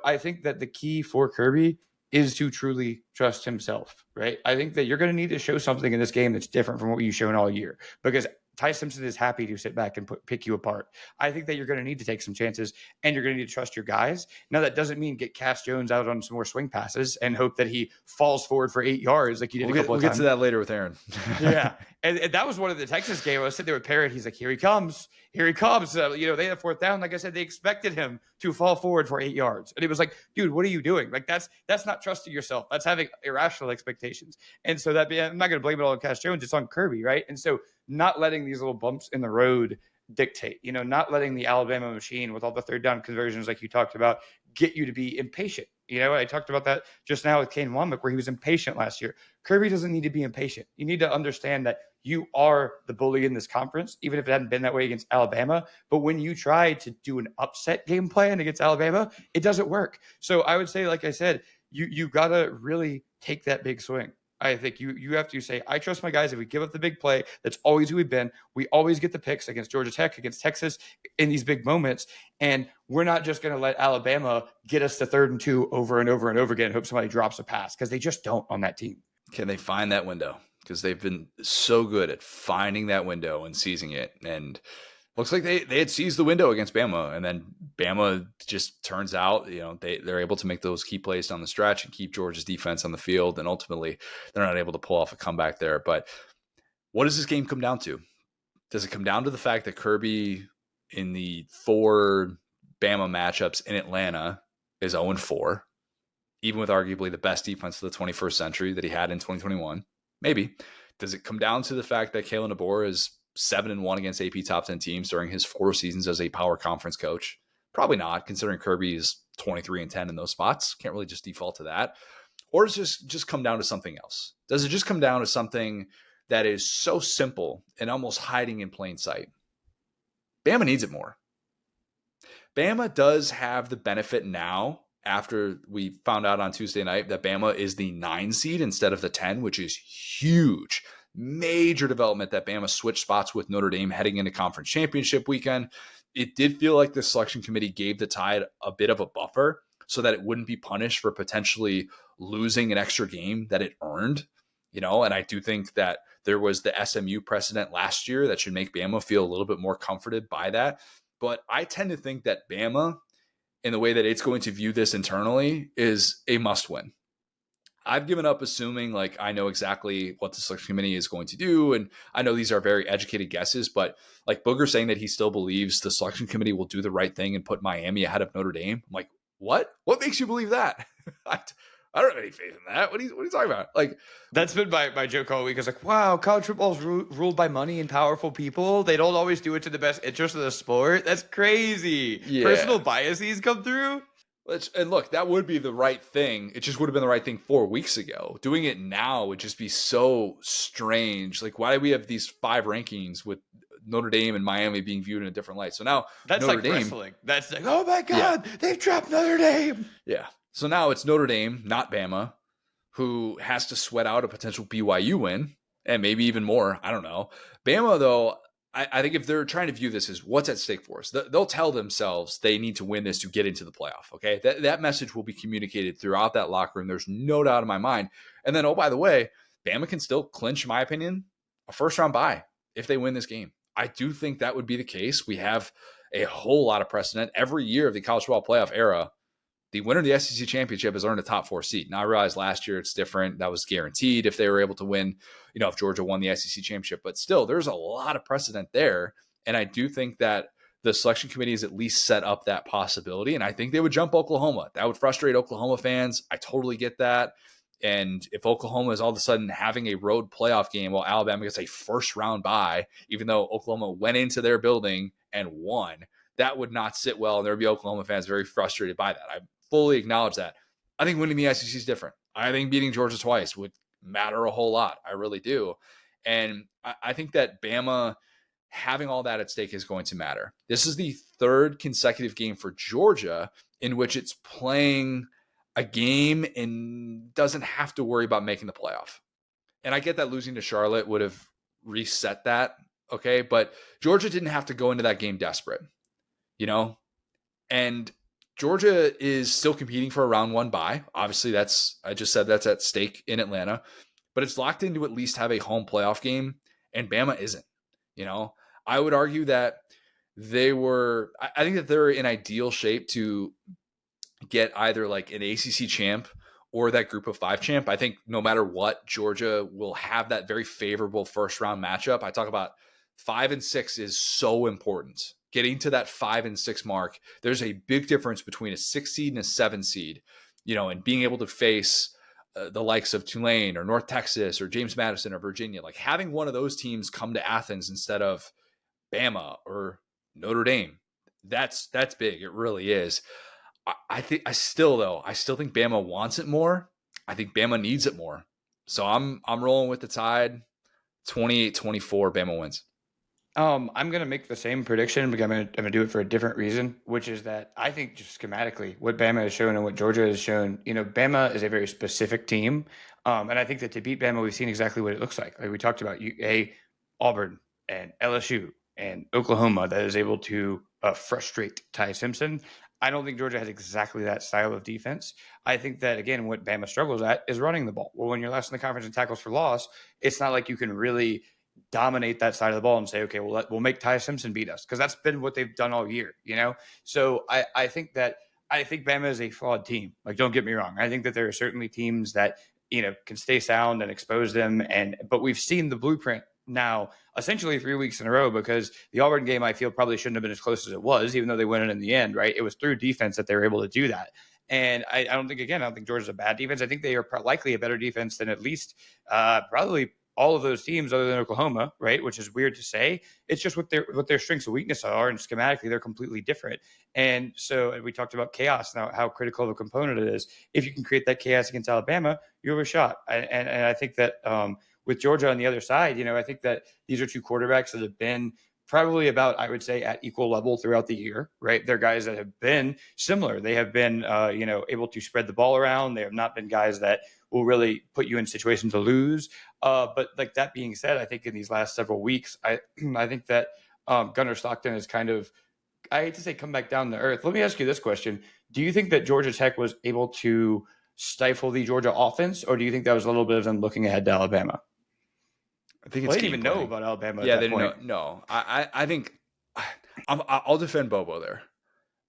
I think that the key for Kirby is to truly trust himself, right? I think that you're going to need to show something in this game that's different from what you've shown all year, because Ty Simpson is happy to sit back and pick you apart. I think that you're going to need to take some chances, and you're going to need to trust your guys. Now, that doesn't mean get Cass Jones out on some more swing passes and hope that he falls forward for 8 yards like you did a couple of times. We'll get to that later with Aaron. Yeah. And that was one of the Texas game. I was sitting there with Parrott. He's like, here he comes. Here he comes. They had 4th down. Like I said, they expected him to fall forward for 8 yards. And it was like, dude, what are you doing? Like, that's not trusting yourself. That's having irrational expectations. And so I'm not going to blame it all on Cass Jones. It's on Kirby, right? And so not letting these little bumps in the road dictate, not letting the Alabama machine with all the 3rd down conversions like you talked about get you to be impatient. I talked about that just now with Kane Wommack, where he was impatient last year. Kirby doesn't need to be impatient. You need to understand that you are the bully in this conference, even if it hadn't been that way against Alabama. But when you try to do an upset game plan against Alabama, it doesn't work. So I would say, like I said, you got to really take that big swing. I think you have to say, I trust my guys. If we give up the big play, that's always who we've been. We always get the picks against Georgia Tech, against Texas in these big moments. And we're not just going to let Alabama get us to 3rd and 2 over and over and over again and hope somebody drops a pass, because they just don't on that team. Can they find that window? Because they've been so good at finding that window and seizing it. And looks like they had seized the window against Bama, and then Bama just turns out, they're able to make those key plays down the stretch and keep Georgia's defense on the field, and ultimately they're not able to pull off a comeback there. But what does this game come down to? Does it come down to the fact that Kirby in the 4 Bama matchups in Atlanta is 0-4, even with arguably the best defense of the 21st century that he had in 2021? Maybe. Does it come down to the fact that Kalen DeBoer is 7-1 against AP top 10 teams during his 4 seasons as a power conference coach? Probably not, considering Kirby is 23-10 in those spots. Can't really just default to that. Or does it just come down to something else? Does it just come down to something that is so simple and almost hiding in plain sight? Bama needs it more. Bama does have the benefit now, after we found out on Tuesday night that Bama is the 9 seed instead of the 10, which is huge. Major development that Bama switched spots with Notre Dame heading into conference championship weekend. It did feel like the selection committee gave the Tide a bit of a buffer so that it wouldn't be punished for potentially losing an extra game that it earned. And I do think that there was the SMU precedent last year that should make Bama feel a little bit more comforted by that. But I tend to think that Bama, in the way that it's going to view this internally, is a must win. I've given up assuming I know exactly what the selection committee is going to do. And I know these are very educated guesses, but Booger saying that he still believes the selection committee will do the right thing and put Miami ahead of Notre Dame. I'm like, what? What makes you believe that? I don't have any faith in that. What are you talking about? That's been my joke all week. It's wow, college football is ruled by money and powerful people. They don't always do it to the best interest of the sport. That's crazy. Yeah. Personal biases come through. And look, that would be the right thing. It just would have been the right thing 4 weeks ago. Doing it now would just be so strange. Why do we have these 5 rankings with Notre Dame and Miami being viewed in a different light? So now that's Notre Dame, wrestling. That's oh my God, they've dropped Notre Dame. Yeah. So now it's Notre Dame, not Bama, who has to sweat out a potential BYU win, and maybe even more. I don't know. Bama, though, I think if they're trying to view this as what's at stake for us, they'll tell themselves they need to win this to get into the playoff. Okay, that message will be communicated throughout that locker room. There's no doubt in my mind. And then, oh, by the way, Bama can still clinch, in my opinion, a first-round bye if they win this game. I do think that would be the case. We have a whole lot of precedent every year of the college football playoff era. The winner of the SEC championship has earned a top 4 seed. Now, I realize last year it's different. That was guaranteed if they were able to win, if Georgia won the SEC championship. But still, there's a lot of precedent there. And I do think that the selection committee has at least set up that possibility. And I think they would jump Oklahoma. That would frustrate Oklahoma fans. I totally get that. And if Oklahoma is all of a sudden having a road playoff game while Alabama gets a first-round bye, even though Oklahoma went into their building and won, that would not sit well. And there would be Oklahoma fans very frustrated by that. I fully acknowledge that. I think winning the SEC is different. I think beating Georgia twice would matter a whole lot. I really do. And I think that Bama having all that at stake is going to matter. This is the 3rd consecutive game for Georgia in which it's playing a game and doesn't have to worry about making the playoff. And I get that losing to Charlotte would have reset that. Okay. But Georgia didn't have to go into that game desperate, and Georgia is still competing for a round one bye. Obviously, I just said that's at stake in Atlanta, but it's locked in to at least have a home playoff game, and Bama isn't. You know, I would argue that I think that they're in ideal shape to get either like an ACC champ or that group of five champ. I think no matter what, Georgia will have that very favorable first round matchup. I talk about 5 and 6 is so important. Getting to that 5 and 6 mark, there's a big difference between a 6 seed and a 7 seed, and being able to face the likes of Tulane or North Texas or James Madison or Virginia. Like having one of those teams come to Athens instead of Bama or Notre Dame, that's big. It really is. I still think Bama wants it more. I think Bama needs it more. So I'm rolling with the Tide. 28-24, Bama wins. I'm going to make the same prediction, but I'm going to do it for a different reason, which is that I think just schematically what Bama has shown and what Georgia has shown, Bama is a very specific team. And I think that to beat Bama, we've seen exactly what it looks like. Like we talked about UGA, Auburn, and LSU, and Oklahoma that is able to frustrate Ty Simpson. I don't think Georgia has exactly that style of defense. I think that, again, what Bama struggles at is running the ball. Well, when you're last in the conference in tackles for loss, it's not like you can really dominate that side of the ball and say, okay, well, we'll make Ty Simpson beat us, because that's been what they've done all year, So I think Bama is a flawed team. Like, don't get me wrong. I think that there are certainly teams that, can stay sound and expose them. But we've seen the blueprint now essentially 3 weeks in a row, because the Auburn game, I feel, probably shouldn't have been as close as it was, even though they won it in the end, right? It was through defense that they were able to do that. And I don't think Georgia's a bad defense. I think they are likely a better defense than at least probably all of those teams other than Oklahoma, right? Which is weird to say. It's just what their strengths and weaknesses are, and schematically they're completely different. And so we talked about chaos now, how critical of a component it is. If you can create that chaos against Alabama, you have a shot. And I think that with Georgia on the other side, I think that these are two quarterbacks that have been probably about, I would say, at equal level throughout the year, right? They're guys that have been similar. They have been, able to spread the ball around. They have not been guys that will really put you in situations to lose. But like that being said, I think in these last several weeks, I think that Gunnar Stockton has kind of, I hate to say, come back down to earth. Let me ask you this question. Do you think that Georgia Tech was able to stifle the Georgia offense, or do you think that was a little bit of them looking ahead to Alabama? I think they didn't even know about Alabama. Yeah, at that they didn't point. know. No, I think I'll defend Bobo there.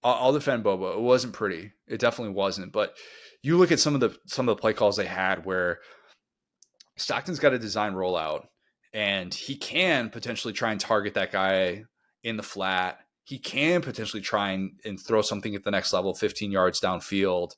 I'll defend Bobo. It wasn't pretty. It definitely wasn't. But you look at some of the play calls they had where Stockton's got a design rollout, and he can potentially try and target that guy in the flat. He can potentially try and throw something at the next level, 15 yards downfield,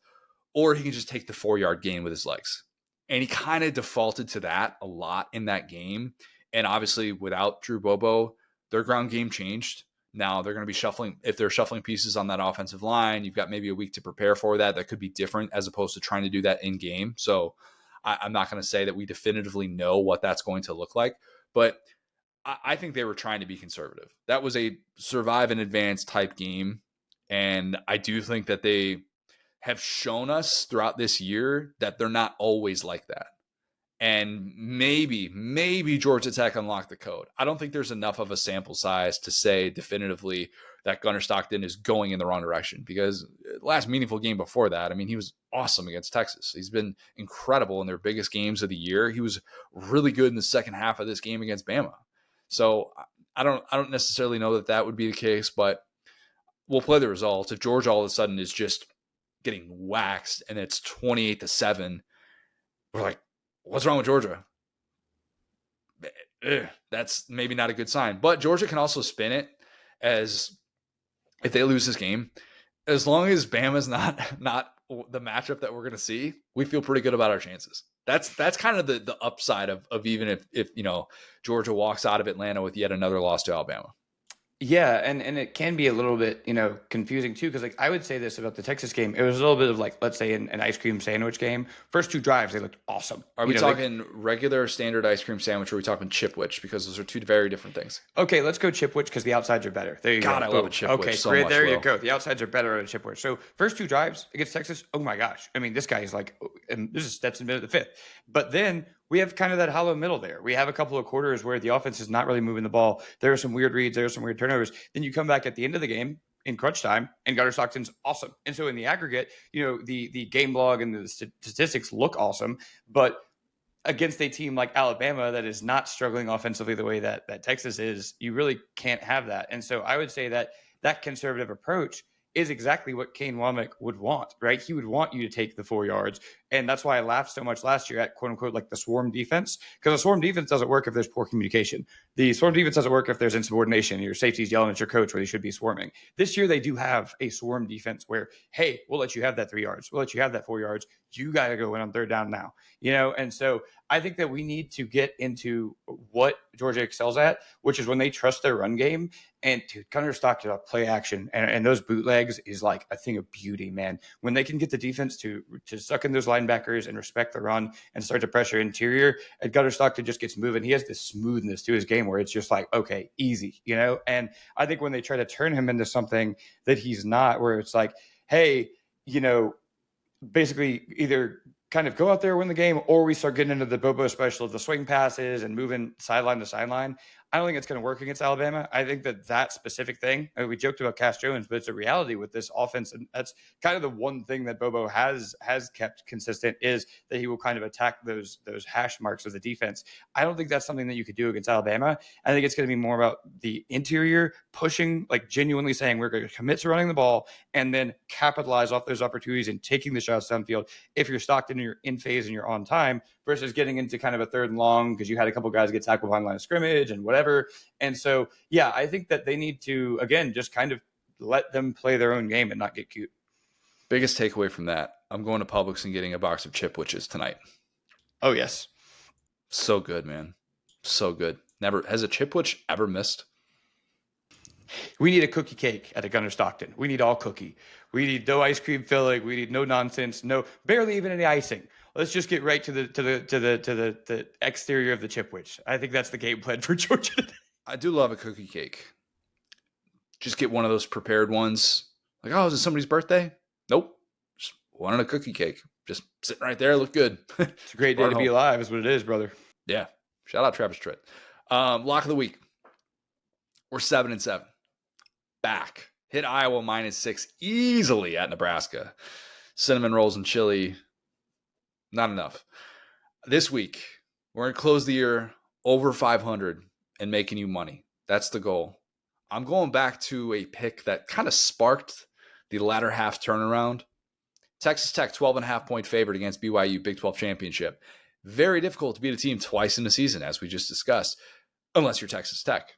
or he can just take the 4-yard gain with his legs. And he kind of defaulted to that a lot in that game. And obviously, without Drew Bobo, their ground game changed. Now they're going to be shuffling. If they're shuffling pieces on that offensive line, you've got maybe a week to prepare for that. That could be different as opposed to trying to do that in game. So I'm not going to say that we definitively know what that's going to look like. But I think they were trying to be conservative. That was a survive and advance type game. And I do think that they have shown us throughout this year that they're not always like that. And maybe Georgia Tech unlocked the code. I don't think there's enough of a sample size to say definitively that Gunnar Stockton is going in the wrong direction, because the last meaningful game before that, I mean, he was awesome against Texas. He's been incredible in their biggest games of the year. He was really good in the second half of this game against Bama. So I don't necessarily know that would be the case, but we'll play the results. If Georgia all of a sudden is just getting waxed and it's 28-7, we're like, what's wrong with Georgia? That's maybe not a good sign. But Georgia can also spin it as, if they lose this game, as long as Bama's not the matchup that we're going to see, we feel pretty good about our chances. That's kind of the upside of even if Georgia walks out of Atlanta with yet another loss to Alabama. Yeah, and it can be a little bit, confusing too, because I would say this about the Texas game. It was a little bit of let's say an ice cream sandwich game. First two drives, they looked awesome. Are we talking regular standard ice cream sandwich, or are we talking Chipwich? Because those are two very different things. Okay, let's go Chipwich because the outsides are better. There you go. God, I love a Chipwich. Okay, so great. much, There Will. you go. The outsides are better at a Chipwich. So first two drives against Texas, oh my gosh. I mean, this guy is and this is Stetson Bennett the fifth. But then we have kind of that hollow middle there. We have a couple of quarters where the offense is not really moving the ball. There are some weird reads. There are some weird turnovers. Then you come back at the end of the game, in crunch time, and Gunnar Stockton's awesome. And so in the aggregate, the game log and the statistics look awesome, but against a team like Alabama that is not struggling offensively the way that Texas is, you really can't have that. And so I would say that conservative approach is exactly what Kane Womack would want, right? He would want you to take the 4 yards. And that's why I laughed so much last year at quote unquote like the swarm defense, because the swarm defense doesn't work if there's poor communication. The swarm defense doesn't work if there's insubordination. Your safety's yelling at your coach where they should be swarming. This year they do have a swarm defense where, hey, we'll let you have that 3 yards. We'll let you have that 4 yards. You got to go in on third down now, And so I think that we need to get into what Georgia excels at, which is when they trust their run game. And to Gunnar Stockton play action and those bootlegs is like a thing of beauty, man. When they can get the defense to suck in those linebackers and respect the run and start to pressure interior, and Gunnar Stockton just gets moving. He has this smoothness to his game where it's just like, okay, easy, And I think when they try to turn him into something that he's not, where it's like, hey, basically either kind of go out there, win the game, or we start getting into the Bobo special of the swing passes and moving sideline to sideline. I don't think it's going to work against Alabama. I think that specific thing, we joked about Cass Jones, but it's a reality with this offense. And that's kind of the one thing that Bobo has kept consistent is that he will kind of attack those hash marks of the defense. I don't think that's something that you could do against Alabama. I think it's going to be more about the interior pushing, like genuinely saying we're going to commit to running the ball and then capitalize off those opportunities and taking the shots downfield. If you're Stockton and you're in phase and you're on time versus getting into kind of a third and long because you had a couple guys get tackled behind line of scrimmage and whatever. And so, yeah, I think that they need to, again, just kind of let them play their own game and not get cute. Biggest takeaway from that, I'm going to Publix and getting a box of Chipwiches tonight. Oh, yes. So good, man. So good. Never has a Chipwich ever missed? We need a cookie cake at a Gunnar Stockton. We need all cookie. We need no ice cream filling. We need no nonsense. No, barely even any icing. Let's just get right to the exterior of the Chipwich. I think that's the game plan for Georgia today. I do love a cookie cake. Just get one of those prepared ones. Like, oh, is it somebody's birthday? Nope. Just wanted a cookie cake. Just sitting right there. Look good. It's a great day to be alive is what it is, brother. Yeah. Shout out Travis Tritt. Lock of the week. We're 7-7. Back. Hit Iowa -6 easily at Nebraska. Cinnamon rolls and chili. Not enough. This week, we're going to close the year over 500 and making you money. That's the goal. I'm going back to a pick that kind of sparked the latter half turnaround. Texas Tech, 12.5 point favorite against BYU Big 12 championship. Very difficult to beat a team twice in a season, as we just discussed, unless you're Texas Tech.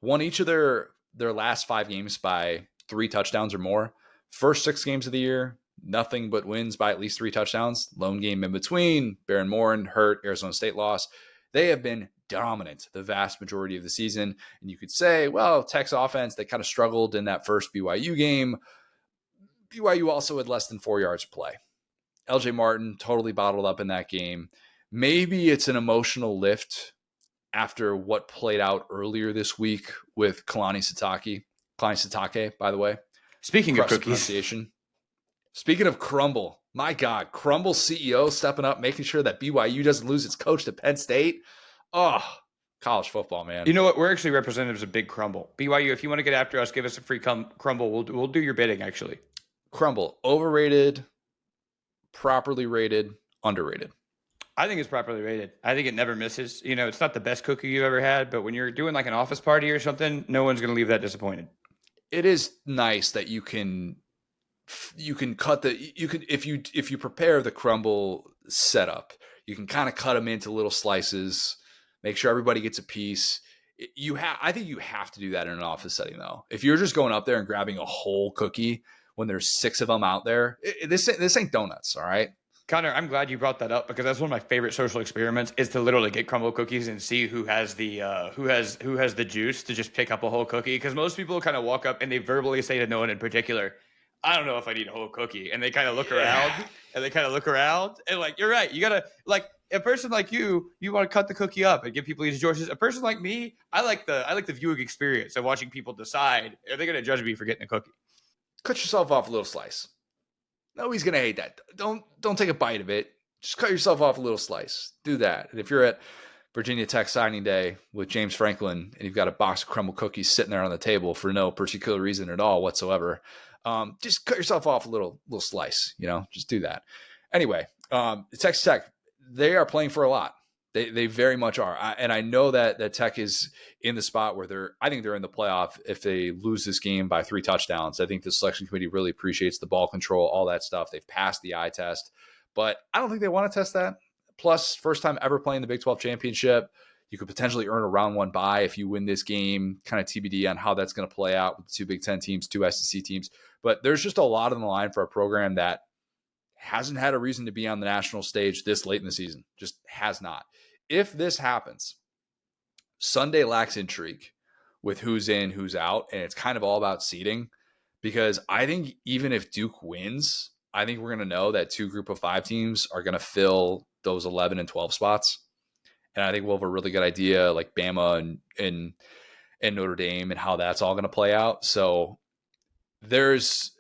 Won each of their last 5 games by 3 touchdowns or more. First 6 games of the year, nothing but wins by at least 3 touchdowns. Lone game in between, Baron Morin hurt, Arizona State loss. They have been dominant the vast majority of the season. And you could say, well, Tech's offense, they kind of struggled in that first BYU game. BYU also had less than 4 yards to play. LJ Martin totally bottled up in that game. Maybe it's an emotional lift after what played out earlier this week with Kalani Sitake, by the way. Speaking of cookies. Pronunciation. Speaking of Crumble, my God, Crumble CEO stepping up, making sure that BYU doesn't lose its coach to Penn State. Oh, college football, man. You know what? We're actually representatives of Big Crumble. BYU, if you want to get after us, give us a free Crumble. We'll do your bidding, actually. Crumble, overrated, properly rated, underrated. I think it's properly rated. I think it never misses. It's not the best cookie you've ever had, but when you're doing like an office party or something, no one's going to leave that disappointed. It is nice that you can cut if you prepare the crumble setup, you can kind of cut them into little slices, make sure everybody gets a piece. I think you have to do that in an office setting though. If you're just going up there and grabbing a whole cookie when there's 6 of them out there, this ain't donuts, all right? Connor, I'm glad you brought that up because that's one of my favorite social experiments is to literally get crumble cookies and see who has the juice to just pick up a whole cookie. Because most people kind of walk up and they verbally say to no one in particular, I don't know if I need a whole cookie. And they kind of look around and like, you're right. You got to like a person like you want to cut the cookie up and give people these choices. A person like me, I like the viewing experience of watching people decide, are they going to judge me for getting a cookie? Cut yourself off a little slice. Nobody's going to hate that. Don't take a bite of it. Just cut yourself off a little slice. Do that. And if you're at Virginia Tech signing day with James Franklin, and you've got a box of crumble cookies sitting there on the table for no particular reason at all whatsoever, just cut yourself off a little slice, just do that. Anyway, Texas Tech, they are playing for a lot. They very much are. And I know that Tech is in the spot where I think they're in the playoff if they lose this game by 3 touchdowns. I think the selection committee really appreciates the ball control, all that stuff. They've passed the eye test, but I don't think they want to test that. Plus, first time ever playing the Big 12 championship. You could potentially earn a round 1 bye if you win this game. Kind of TBD on how that's going to play out with the 2 Big 10 teams, 2 SEC teams. But there's just a lot on the line for a program that hasn't had a reason to be on the national stage this late in the season. Just has not. If this happens, Sunday lacks intrigue with who's in, who's out, and it's kind of all about seeding, because I think even if Duke wins, I think we're going to know that 2 group of 5 teams are going to fill those 11 and 12 spots. And I think we'll have a really good idea, like Bama and Notre Dame, and how that's all going to play out. So there's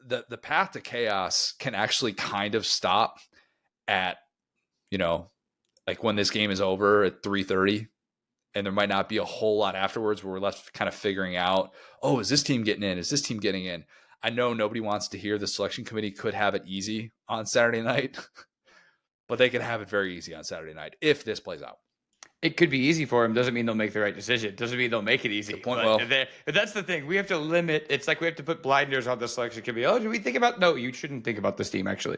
the path to chaos can actually kind of stop at, like when this game is over at 3:30, and there might not be a whole lot afterwards where we're left kind of figuring out, oh, is this team getting in? Is this team getting in? I know nobody wants to hear the selection committee could have it easy on Saturday night, but they could have it very easy on Saturday night if this plays out. It could be easy for them. Doesn't mean they'll make the right decision. Doesn't mean they'll make it easy. Good point, Will. But that's the thing. We have to limit. It's like we have to put blinders on the selection committee. Oh, do we think about? No, you shouldn't think about this team, actually.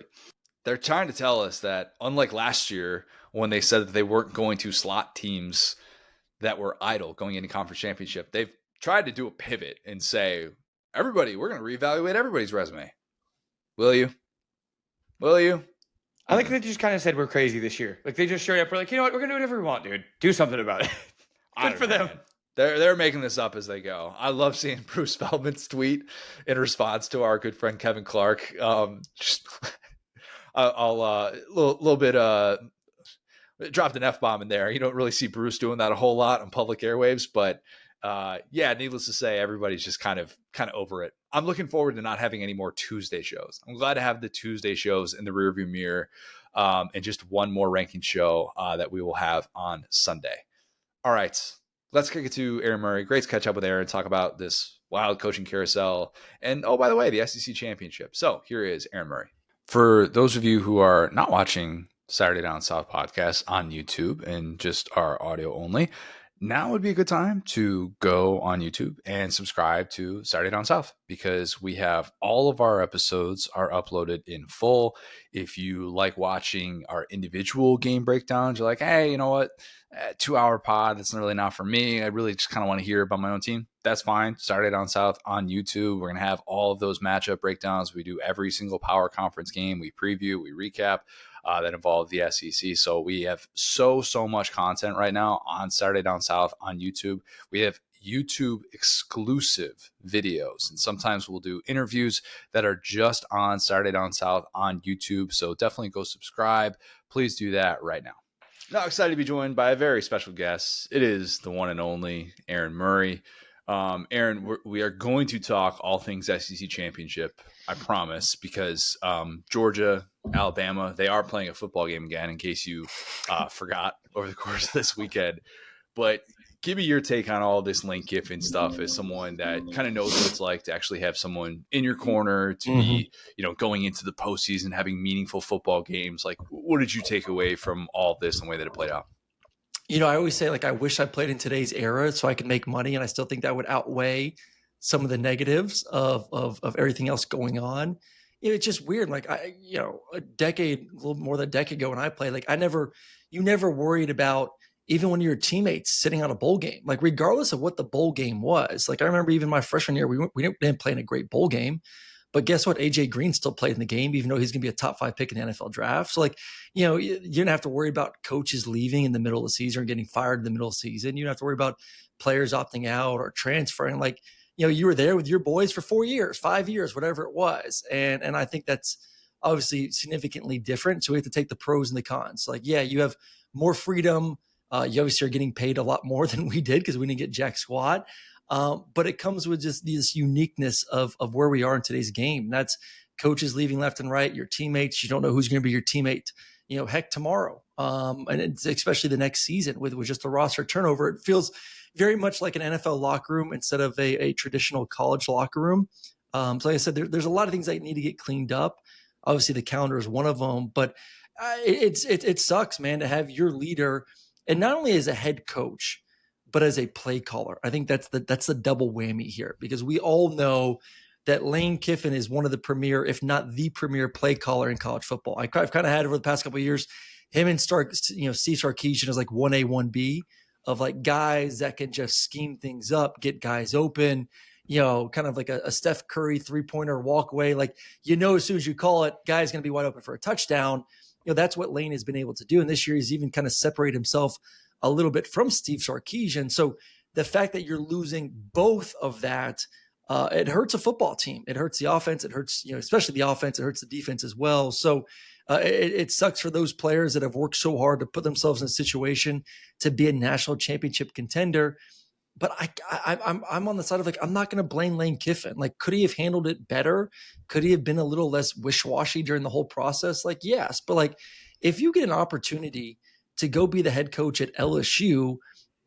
They're trying to tell us that, unlike last year when they said that they weren't going to slot teams that were idle going into conference championship, they've tried to do a pivot and say, everybody, we're going to reevaluate everybody's resume. Will you? I like they just kind of said we're crazy this year. Like they just showed up. We're like, you know what? We're going to do whatever we want, dude. Do something about it. Good for them. Man. They're making this up as they go. I love seeing Bruce Feldman's tweet in response to our good friend Kevin Clark. I'll little bit dropped an F-bomb in there. You don't really see Bruce doing that a whole lot on public airwaves, but needless to say, everybody's just kind of over it. I'm looking forward to not having any more Tuesday shows. I'm glad to have the Tuesday shows in the rearview mirror, and just one more ranking show that we will have on Sunday. All right, let's kick it to Aaron Murray. Great to catch up with Aaron, talk about this wild coaching carousel, and oh, by the way, the SEC championship. So here is Aaron Murray. For those of you who are not watching Saturday Down South podcast on YouTube and just are audio only, now would be a good time to go on YouTube and subscribe to Saturday Down South, because we have all of our episodes are uploaded in full. If you like watching our individual game breakdowns, you're like, hey, you know what? 2-hour pod, that's really not for me. I really just kind of want to hear about my own team. That's fine. Saturday Down South on YouTube. We're going to have all of those matchup breakdowns. We do every single power conference game. We preview, we recap that involve the SEC. So we have so much content right now on Saturday Down South on YouTube. We have YouTube exclusive videos, and sometimes we'll do interviews that are just on Saturday Down South on YouTube. So definitely go subscribe. Please do that right now. Now excited to be joined by a very special guest. It is the one and only Aaron Murray. Aaron, we are going to talk all things SEC championship, I promise, because Georgia, Alabama, they are playing a football game again, in case you forgot over the course of this weekend. But give me your take on all this Lane Kiffin stuff as someone that kind of knows what it's like to actually have someone in your corner, to be, going into the postseason, having meaningful football games. Like, what did you take away from all of this and the way that it played out? I always say, like, I wish I played in today's era so I could make money. And I still think that would outweigh some of the negatives of everything else going on. It's just weird. Like, a little more than a decade ago when I played, like, you never worried about, even when your teammates sitting on a bowl game, like regardless of what the bowl game was. Like, I remember even my freshman year, we didn't play in a great bowl game, but guess what? AJ Green still played in the game, even though he's going to be a top 5 pick in the NFL draft. So, like, you don't have to worry about coaches leaving in the middle of the season or getting fired in the middle of the season. You don't have to worry about players opting out or transferring. Like, you were there with your boys for 4 years, 5 years, whatever it was. And I think that's obviously significantly different. So we have to take the pros and the cons. Like, yeah, you have more freedom. You obviously are getting paid a lot more than we did because we didn't get jack squat. But it comes with just this uniqueness of where we are in today's game. And that's coaches leaving left and right, your teammates. You don't know who's going to be your teammate heck, tomorrow. And it's especially the next season with just the roster turnover. It feels very much like an NFL locker room instead of a traditional college locker room. So like I said, there's a lot of things that need to get cleaned up. Obviously, the calendar is one of them, but it sucks, man, to have your leader, and not only as a head coach, but as a play caller. I think that's the double whammy here, because we all know that Lane Kiffin is one of the premier, if not the premier play caller in college football. I've kind of had over the past couple of years, him and Steve Sarkisian is like 1A, 1B of like guys that can just scheme things up, get guys open, kind of like a Steph Curry 3-pointer walk away. Like, as soon as you call it, guy's going to be wide open for a touchdown. That's what Lane has been able to do. And this year he's even kind of separated himself a little bit from Steve Sarkisian. So the fact that you're losing both of that, it hurts a football team. It hurts the offense. It hurts, especially the offense. It hurts the defense as well. So it sucks for those players that have worked so hard to put themselves in a situation to be a national championship contender. But I'm on the side of like, I'm not going to blame Lane Kiffin. Like, could he have handled it better? Could he have been a little less wish-washy during the whole process? Like, yes. But like, if you get an opportunity to go be the head coach at LSU,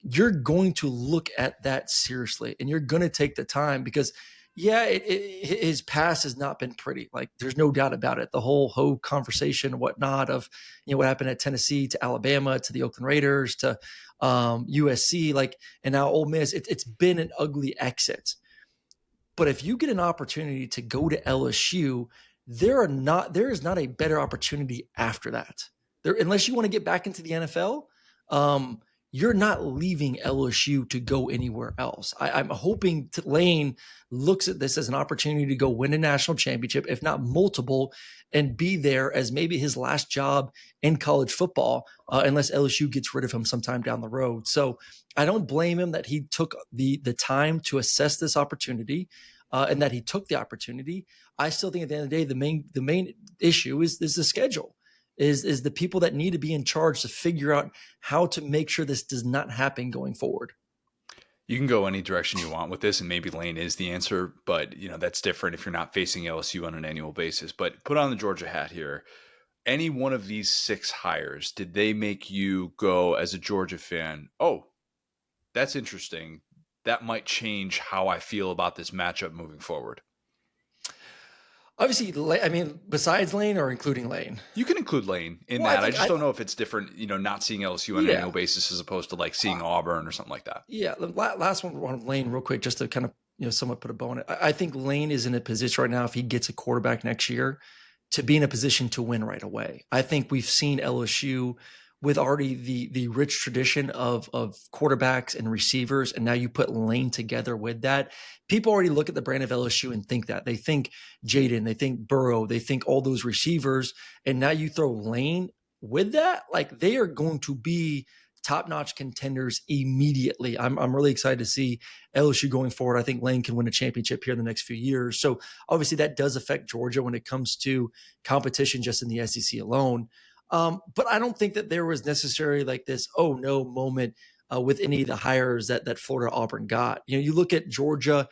you're going to look at that seriously, and you're going to take the time, because his past has not been pretty. Like, there's no doubt about it. The whole conversation and whatnot of, what happened at Tennessee to Alabama, to the Oakland Raiders, to USC, like, and now Ole Miss, it's been an ugly exit. But if you get an opportunity to go to LSU, there is not a better opportunity after that. Unless you want to get back into the NFL, you're not leaving LSU to go anywhere else. I'm hoping Lane looks at this as an opportunity to go win a national championship, if not multiple, and be there as maybe his last job in college football, unless LSU gets rid of him sometime down the road. So I don't blame him that he took the time to assess this opportunity, and that he took the opportunity. I still think at the end of the day, the main issue is the schedule. Is the people that need to be in charge to figure out how to make sure this does not happen going forward. You can go any direction you want with this, and maybe Lane is the answer, but that's different if you're not facing LSU on an annual basis. But put on the Georgia hat here. Any one of these 6 hires, did they make you go as a Georgia fan, oh, that's interesting, that might change how I feel about this matchup moving forward? Obviously, I mean, besides Lane or including Lane? You can include Lane in that. I just don't know if it's different, not seeing LSU on an annual basis as opposed to like seeing Auburn or something like that. Yeah. The last one, Lane, real quick, just to kind of, somewhat put a bow on it. I think Lane is in a position right now, if he gets a quarterback next year, to be in a position to win right away. I think we've seen LSU with already the rich tradition of quarterbacks and receivers, and now you put Lane together with that. People already look at the brand of LSU and think that. They think Jaden, they think Burrow, they think all those receivers, and now you throw Lane with that, like, they are going to be top-notch contenders immediately. I'm really excited to see LSU going forward. I think Lane can win a championship here in the next few years. So obviously that does affect Georgia when it comes to competition just in the SEC alone. But I don't think that there was necessarily like this, oh no moment with any of the hires that Florida Auburn got. You look at Georgia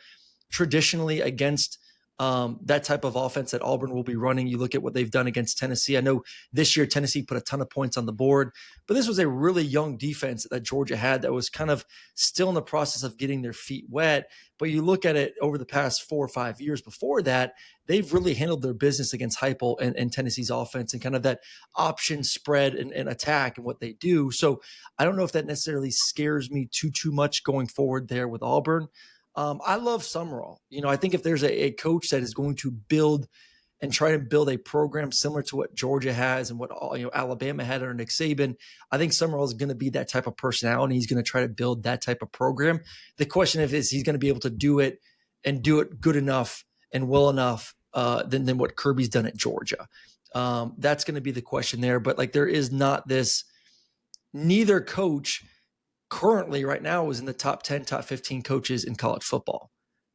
traditionally against that type of offense that Auburn will be running. You look at what they've done against Tennessee. I know this year Tennessee put a ton of points on the board, but this was a really young defense that Georgia had that was kind of still in the process of getting their feet wet. But you look at it over the past 4 or 5 years before that, they've really handled their business against Heupel and Tennessee's offense and kind of that option spread and attack and what they do. So I don't know if that necessarily scares me too much going forward there with Auburn. I love Summerall. I think if there's a coach that is going to build and try to build a program similar to what Georgia has and what Alabama had under Nick Saban, I think Summerall is going to be that type of personality. He's going to try to build that type of program. The question is he's going to be able to do it and do it good enough and well enough than what Kirby's done at Georgia. That's going to be the question there. But like, there is not this, neither coach currently right now is in the top 10, top 15 coaches in college football.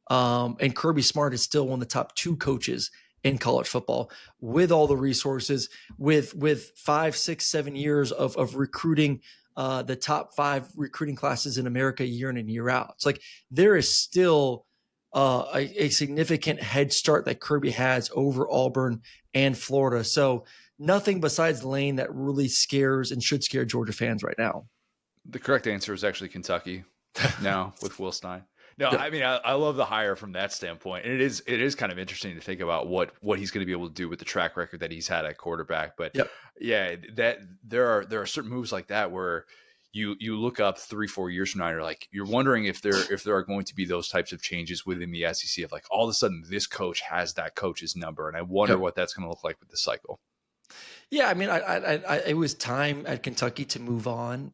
And Kirby Smart is still one of the top 2 coaches in college football with all the resources, with 5, 6, 7 years of recruiting the top 5 recruiting classes in America year in and year out. It's like there is still a significant head start that Kirby has over Auburn and Florida. So nothing besides Lane that really scares and should scare Georgia fans right now. The correct answer is actually Kentucky now with Will Stein. No, Yep. I mean, I love the hire from that standpoint. And it is kind of interesting to think about what he's going to be able to do with the track record that he's had at quarterback. But Yep. yeah, that there are certain moves like that where you look up 3-4 years from now, you're wondering if there are going to be those types of changes within the SEC of like all of a sudden this coach has that coach's number. And I wonder what that's going to look like with the cycle. Yeah, I mean, it was time at Kentucky to move on.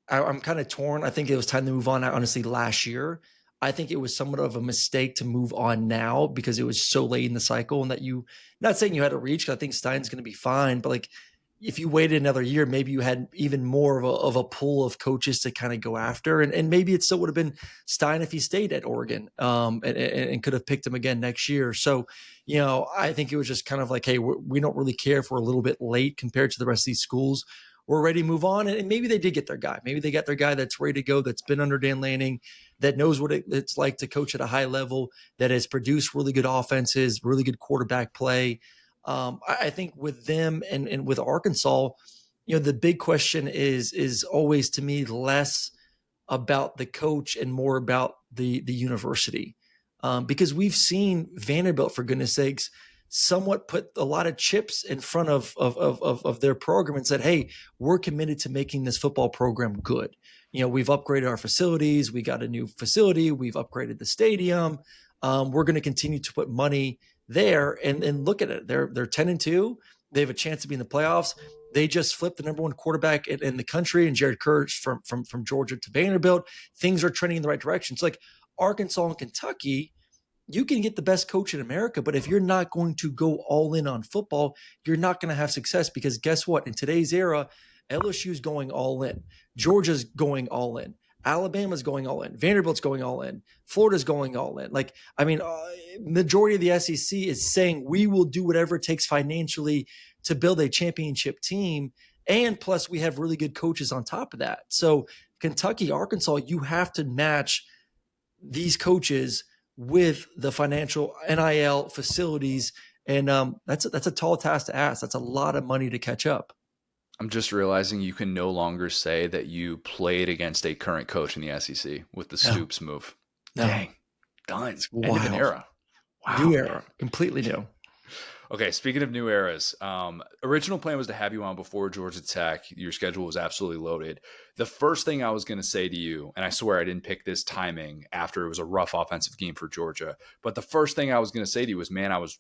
I'm kind of torn. I think it was time to move on. Honestly, last year, I think it was somewhat of a mistake to move on now because it was so late in the cycle, and that not saying you had to reach. 'Cause I think Stein's going to be fine, but like if you waited another year, maybe you had even more of a pool of coaches to kind of go after, and maybe it still would have been Stein if he stayed at Oregon, and could have picked him again next year. So, I think it was just kind of like, hey, we don't really care if we're a little bit late compared to the rest of these schools. We're ready to move on. And maybe they did get their guy. Maybe they got their guy that's ready to go, that's been under Dan Lanning, that knows what it's like to coach at a high level, that has produced really good offenses, really good quarterback play. I think with them and with Arkansas, the big question is always to me less about the coach and more about the university. Because we've seen Vanderbilt, for goodness sakes, somewhat put a lot of chips in front of their program and said, hey, we're committed to making this football program good. We've upgraded our facilities. We got a new facility. We've upgraded the stadium. We're going to continue to put money there and look at it. They're 10-2. They have a chance to be in the playoffs. They just flipped the number one quarterback in the country, and Jared Kurtz from Georgia to Vanderbilt. Things are trending in the right direction. It's like Arkansas and Kentucky, you can get the best coach in America, but if you're not going to go all in on football, you're not going to have success, because guess what? In today's era, LSU's going all in. Georgia's going all in. Alabama's going all in. Vanderbilt's going all in. Florida's going all in. Majority of the SEC is saying we will do whatever it takes financially to build a championship team. And plus we have really good coaches on top of that. So Kentucky, Arkansas, you have to match these coaches with the financial NIL facilities. And that's a tall task to ask. That's a lot of money to catch up. I'm just realizing you can no longer say that you played against a current coach in the SEC with the Stoops move. No. Dang. Done. End of an era. Wow. New era. Completely new. Okay, speaking of new eras, original plan was to have you on before Georgia Tech. Your schedule was absolutely loaded. The first thing I was going to say to you, and I swear I didn't pick this timing after it was a rough offensive game for Georgia, but the first thing I was going to say to you was, man, I was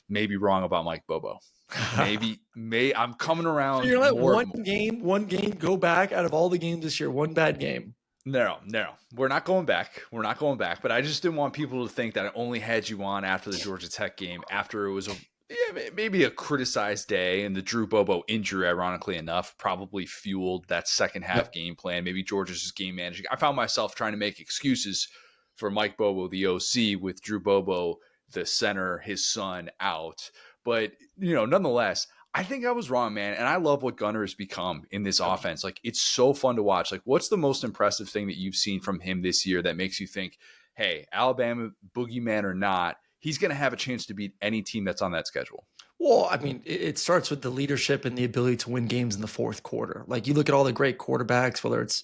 maybe wrong about Mike Bobo. I'm coming around. So you're like one game, go back out of all the games this year, one bad game. No, we're not going back. But I just didn't want people to think that I only had you on after the Georgia Tech game, after it was maybe a criticized day, and the Drew Bobo injury, ironically enough, probably fueled that second half game plan. Maybe Georgia's just game managing. I found myself trying to make excuses for Mike Bobo, the OC, with Drew Bobo, the center, his son, out. But, nonetheless, I think I was wrong, man. And I love what Gunnar has become in this offense. Like, it's so fun to watch. Like, what's the most impressive thing that you've seen from him this year that makes you think, hey, Alabama, boogeyman or not, he's going to have a chance to beat any team that's on that schedule? Well, I mean, it starts with the leadership and the ability to win games in the fourth quarter. Like, you look at all the great quarterbacks, whether it's,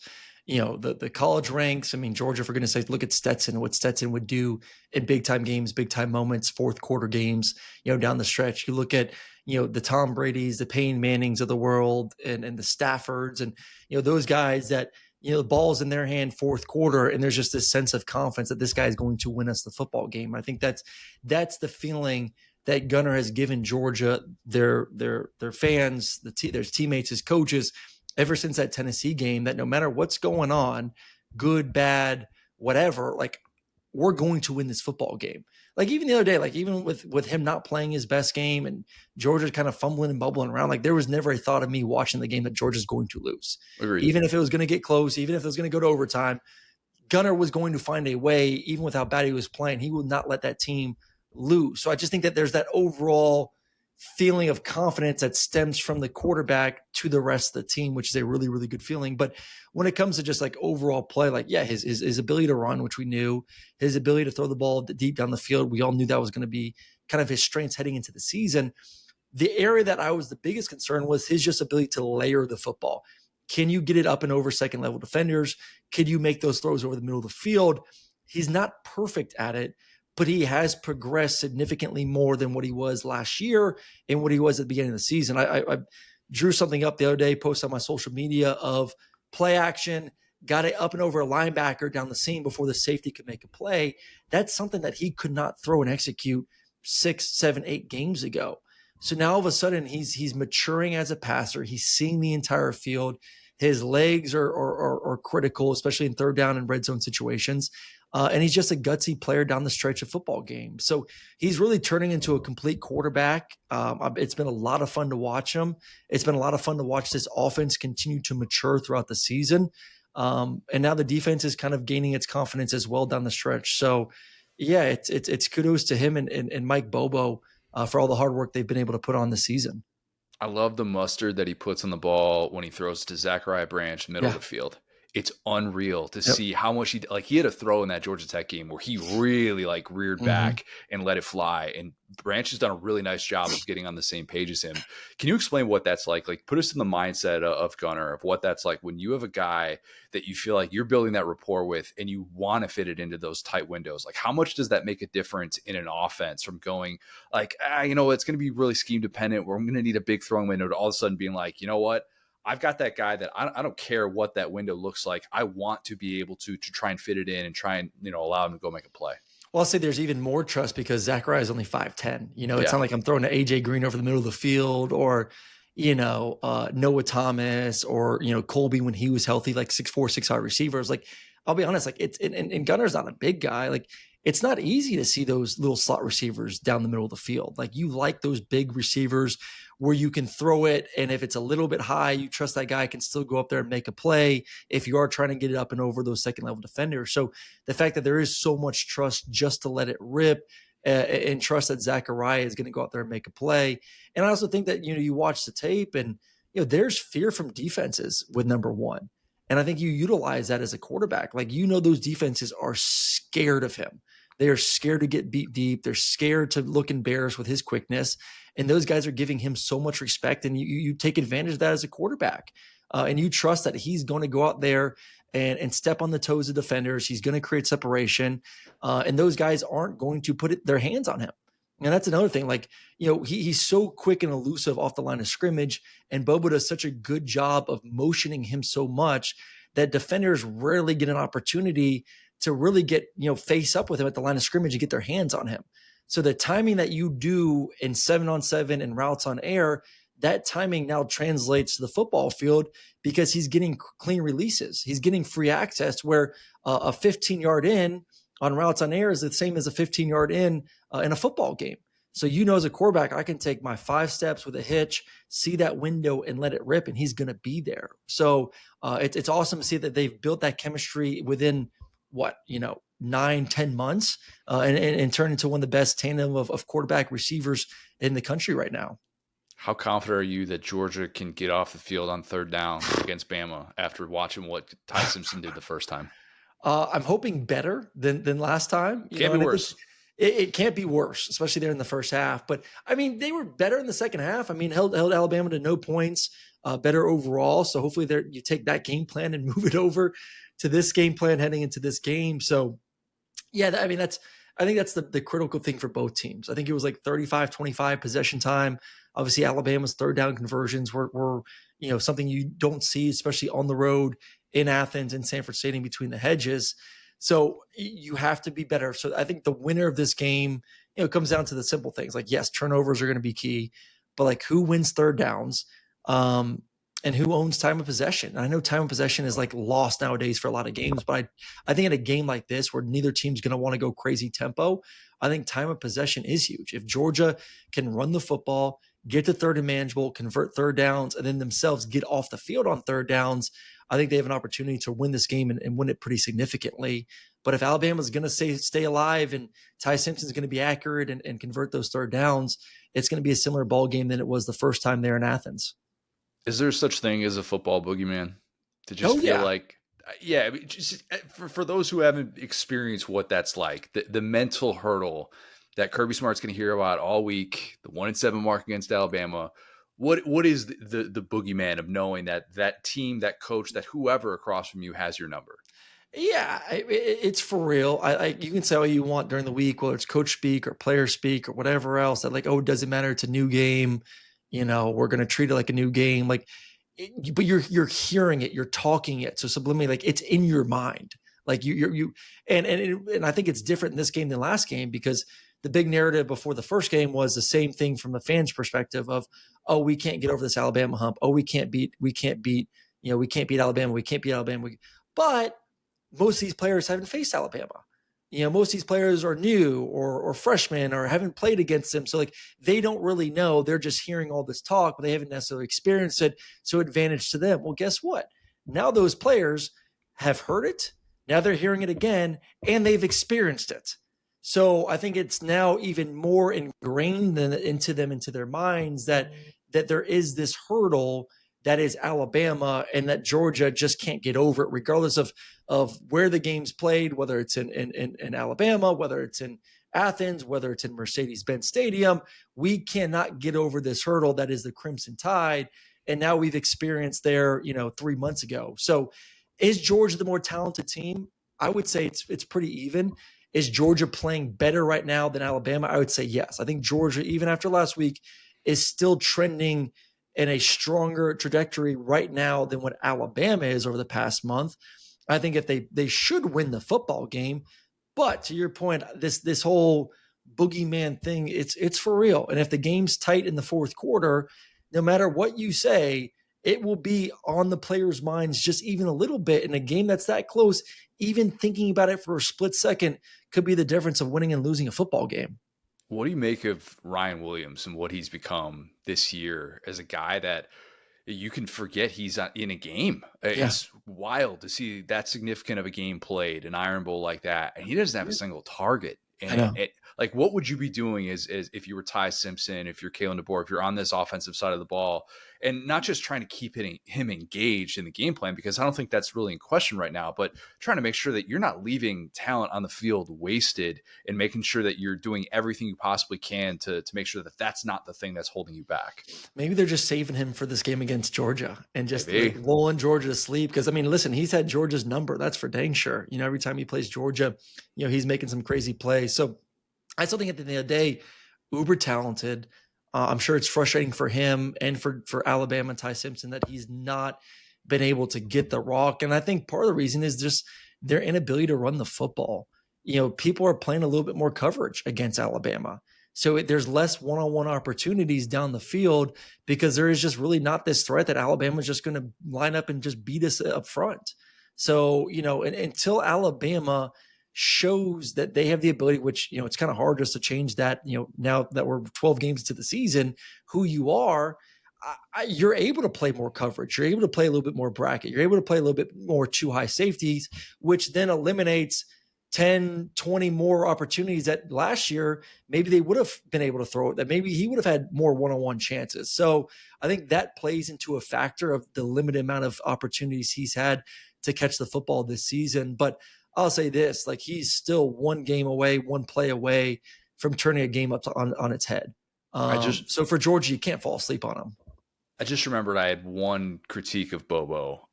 the college ranks. I mean, Georgia, for goodness sake, look at Stetson, what Stetson would do in big time games, big time moments, fourth quarter games, down the stretch. You look at, the Tom Brady's, the Peyton Mannings of the world, and the Staffords, and, those guys that, the ball's in their hand fourth quarter, and there's just this sense of confidence that this guy is going to win us the football game. I think that's the feeling that Gunnar has given Georgia, their fans, their teammates, his coaches, ever since that Tennessee game, that no matter what's going on, good, bad, whatever, like, we're going to win this football game. Like, even the other day, like, even with him not playing his best game and Georgia kind of fumbling and bubbling around, like, there was never a thought of me watching the game that Georgia's going to lose. Agreed. Even if it was going to get close, even if it was going to go to overtime, Gunnar was going to find a way, even with how bad he was playing, he would not let that team lose. So I just think that there's that overall feeling of confidence that stems from the quarterback to the rest of the team, which is a really, really good feeling. But when it comes to just like overall play, like, yeah, his ability to run, which we knew, his ability to throw the ball deep down the field, we all knew that was going to be kind of his strengths heading into the season. The area that I was the biggest concern was his just ability to layer the football. Can you get it up and over second level defenders? Can you make those throws over the middle of the field? He's not perfect at it, but he has progressed significantly more than what he was last year and what he was at the beginning of the season. I drew something up the other day, posted on my social media of play action, got it up and over a linebacker down the seam before the safety could make a play. That's something that he could not throw and execute 6, 7, 8 games ago. So now all of a sudden he's maturing as a passer. He's seeing the entire field. His legs are critical, especially in third down and red zone situations. And he's just a gutsy player down the stretch of football games. So he's really turning into a complete quarterback. It's been a lot of fun to watch him. It's been a lot of fun to watch this offense continue to mature throughout the season. And now the defense is kind of gaining its confidence as well down the stretch. So yeah, it's kudos to him and Mike Bobo for all the hard work they've been able to put on this season. I love the mustard that he puts on the ball when he throws to Zachariah Branch, middle of the field. It's unreal to see how much he had a throw in that Georgia Tech game where he really reared back and let it fly. And Branch has done a really nice job of getting on the same page as him. Can you explain what that's like? Like, put us in the mindset of Gunner, of what that's like when you have a guy that you feel like you're building that rapport with and you want to fit it into those tight windows. Like, how much does that make a difference in an offense from going like, it's going to be really scheme dependent where I'm going to need a big throwing window to all of a sudden being like, you know what? I've got that guy that I don't care what that window looks like. I want to be able to try and fit it in and try and, allow him to go make a play. Well, I'll say there's even more trust because Zachariah is only 5'10". It's not like I'm throwing an AJ Green over the middle of the field or, Noah Thomas or, Colby when he was healthy, like 6'4", 6'5" receivers. Like, I'll be honest, like and Gunner's not a big guy. Like, it's not easy to see those little slot receivers down the middle of the field. Like, you like those big receivers where you can throw it, and if it's a little bit high, you trust that guy can still go up there and make a play if you are trying to get it up and over those second-level defenders. So the fact that there is so much trust just to let it rip and trust that Zachariah is going to go out there and make a play. And I also think that, you watch the tape and, there's fear from defenses with number one. And I think you utilize that as a quarterback. Like, those defenses are scared of him. They are scared to get beat deep. They're scared to look embarrassed with his quickness. And those guys are giving him so much respect. And you take advantage of that as a quarterback. And you trust that he's going to go out there and step on the toes of defenders. He's going to create separation. And those guys aren't going to put their hands on him. And that's another thing. Like, he's so quick and elusive off the line of scrimmage. And Bobo does such a good job of motioning him so much that defenders rarely get an opportunity to really get, face up with him at the line of scrimmage and get their hands on him. So the timing that you do in 7-on-7 and routes on air, that timing now translates to the football field because he's getting clean releases. He's getting free access where a 15-yard in on routes on air is the same as a 15-yard in a football game. So, as a quarterback, I can take my 5 steps with a hitch, see that window and let it rip, and he's going to be there. So it's awesome to see that they've built that chemistry within 9-10 months and turn into one of the best tandem of quarterback receivers in the country right now. How confident are you that Georgia can get off the field on third down against Bama after watching what Ty Simpson did the first time? I'm hoping better than last time. Can't be worse. It can't be worse, especially there in the first half. But I mean, they were better in the second half. I mean, held Alabama to no points, better overall. So hopefully you take that game plan and move it over to this game plan heading into this game. So yeah, I think that's the critical thing for both teams. I think it was like 35-25 possession time. Obviously Alabama's third down conversions were something you don't see, especially on the road in Athens and Sanford Stadium between the hedges. So you have to be better. So I think the winner of this game, comes down to the simple things. Like, yes, turnovers are going to be key, but like who wins third downs and who owns time of possession. And I know time of possession is like lost nowadays for a lot of games, but I think in a game like this where neither team's going to want to go crazy tempo, I think time of possession is huge. If Georgia can run the football, get to third and manageable, convert third downs, and then themselves get off the field on third downs, I think they have an opportunity to win this game and win it pretty significantly. But if Alabama's going to stay alive and Ty Simpson's going to be accurate and convert those third downs, it's going to be a similar ball game than it was the first time there in Athens. Is there such thing as a football boogeyman? To just feel like, I mean, just for those who haven't experienced what that's like, the mental hurdle that Kirby Smart's going to hear about all week, the 1-7 mark against Alabama. What is the boogeyman of knowing that team, that coach, that whoever across from you has your number? Yeah, it's for real. You can say all you want during the week, whether it's coach speak or player speak or whatever else. That like, oh, it doesn't matter. It's a new game. We're going to treat it like a new game. But you're hearing it, you're talking it. So subliminally, like it's in your mind. Like and I think it's different in this game than last game because the big narrative before the first game was the same thing from the fans' perspective of, oh, we can't get over this Alabama hump. Oh, we can't beat, we can't beat Alabama. We can't beat Alabama. But most of these players haven't faced Alabama. Most of these players are new or freshmen or haven't played against them. So like they don't really know. They're just hearing all this talk, but they haven't necessarily experienced it. So advantage to them. Well, guess what? Now those players have heard it. Now they're hearing it again and they've experienced it. So I think it's now even more ingrained into their minds that there is this hurdle that is Alabama and that Georgia just can't get over it, regardless of where the game's played, whether it's in Alabama, whether it's in Athens, whether it's in Mercedes-Benz Stadium. We cannot get over this hurdle that is the Crimson Tide. And now we've experienced there, 3 months ago. So is Georgia the more talented team? I would say it's pretty even. Is Georgia playing better right now than Alabama? I would say yes. I think Georgia, even after last week, is still trending in a stronger trajectory right now than what Alabama is over the past month. I think if they should win the football game, but to your point, this whole boogeyman thing, it's for real. And if the game's tight in the fourth quarter, no matter what you say, it will be on the players' minds just even a little bit. In a game that's that close, even thinking about it for a split second could be the difference of winning and losing a football game. What do you make of Ryan Williams and what he's become this year as a guy that you can forget he's in a game? Yeah. It's wild to see that significant of a game played, an Iron Bowl like that, and he doesn't have a single target. And like, what would you be doing as if you were Ty Simpson, if you're Kalen DeBoer, if you're on this offensive side of the ball, and not just trying to keep him engaged in the game plan, because I don't think that's really in question right now, but trying to make sure that you're not leaving talent on the field wasted and making sure that you're doing everything you possibly can to make sure that that's not the thing that's holding you back. Maybe they're just saving him for this game against Georgia and just like lulling Georgia to sleep. Because, I mean, listen, he's had Georgia's number. That's for dang sure. Every time he plays Georgia, he's making some crazy plays. So I still think at the end of the day, uber talented. I'm sure it's frustrating for him and for Alabama and Ty Simpson that he's not been able to get the rock. And I think part of the reason is just their inability to run the football. People are playing a little bit more coverage against Alabama. So there's less one-on-one opportunities down the field because there is just really not this threat that Alabama is just going to line up and just beat us up front. So, until Alabama shows that they have the ability, which, it's kind of hard just to change that, now that we're 12 games into the season, who you are, you're able to play more coverage. You're able to play a little bit more bracket. You're able to play a little bit more too high safeties, which then eliminates 10, 20 more opportunities that last year, maybe they would have been able to throw it, that maybe he would have had more one-on-one chances. So I think that plays into a factor of the limited amount of opportunities he's had to catch the football this season. But I'll say this, like he's still one game away, one play away from turning a game up on its head. So for Georgia, you can't fall asleep on him. I just remembered I had one critique of Bobo.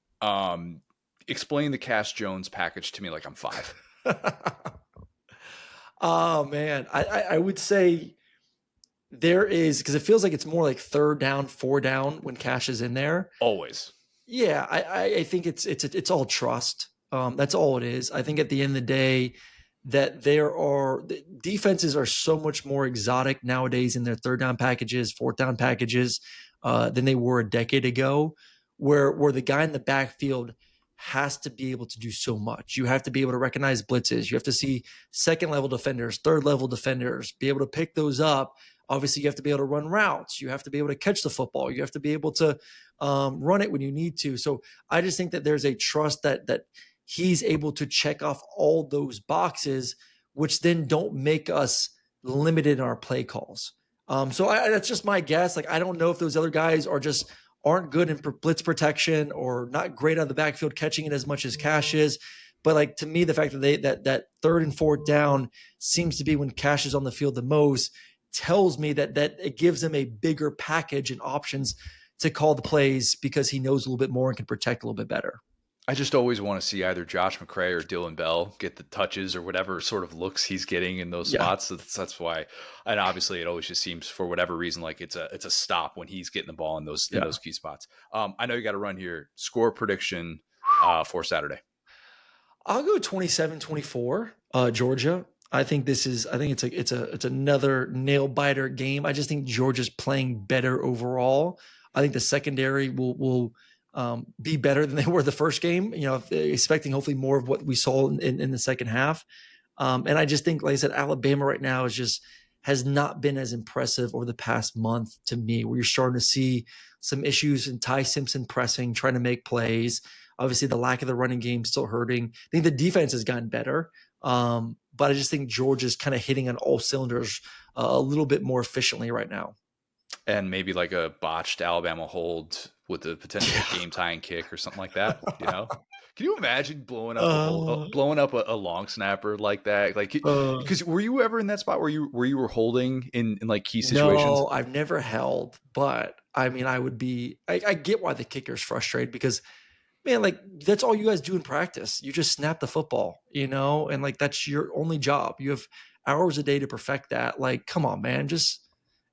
Explain the Cash Jones package to me like I'm 5. Oh man, I would say there is, because it feels like it's more like 3rd down, 4 down when Cash is in there. Always. Yeah, I think it's all trust. That's all it is. I think at the end of the day, that defenses are so much more exotic nowadays in their 3rd down packages, 4th down packages than they were a decade ago, where the guy in the backfield has to be able to do so much. You have to be able to recognize blitzes. You have to see 2nd level defenders, 3rd level defenders, be able to pick those up. Obviously, you have to be able to run routes. You have to be able to catch the football. You have to be able to run it when you need to. So I just think that there's a trust that he's able to check off all those boxes, which then don't make us limited in our play calls. So that's just my guess. Like, I don't know if those other guys aren't good in blitz protection or not great on the backfield catching it as much as Cash is. But like to me, the fact that that third and fourth down seems to be when Cash is on the field the most tells me that it gives him a bigger package and options to call the plays because he knows a little bit more and can protect a little bit better. I just always want to see either Josh McCray or Dylan Bell get the touches or whatever sort of looks he's getting in those spots. So that's why, and obviously it always just seems for whatever reason like it's a stop when he's getting the ball in those key spots. I know you got to run here. Score prediction for Saturday. I'll go 27-24, Georgia. I think it's another nail biter game. I just think Georgia's playing better overall. I think the secondary will be better than they were the first game, expecting hopefully more of what we saw in the second half. And I just think, like I said, Alabama right now has not been as impressive over the past month to me, where you're starting to see some issues in Ty Simpson pressing, trying to make plays. Obviously the lack of the running game still hurting. I think the defense has gotten better. But I just think Georgia's kind of hitting on all cylinders a little bit more efficiently right now. And maybe like a botched Alabama hold with the potential game tying kick or something like that. Can you imagine blowing up a long snapper like that? Like, because were you ever in that spot where you were holding in like key situations? No, I've never held, but I mean, I get why the kicker's frustrated because, man, like that's all you guys do in practice. You just snap the football, and like that's your only job. You have hours a day to perfect that. Like, come on, man, and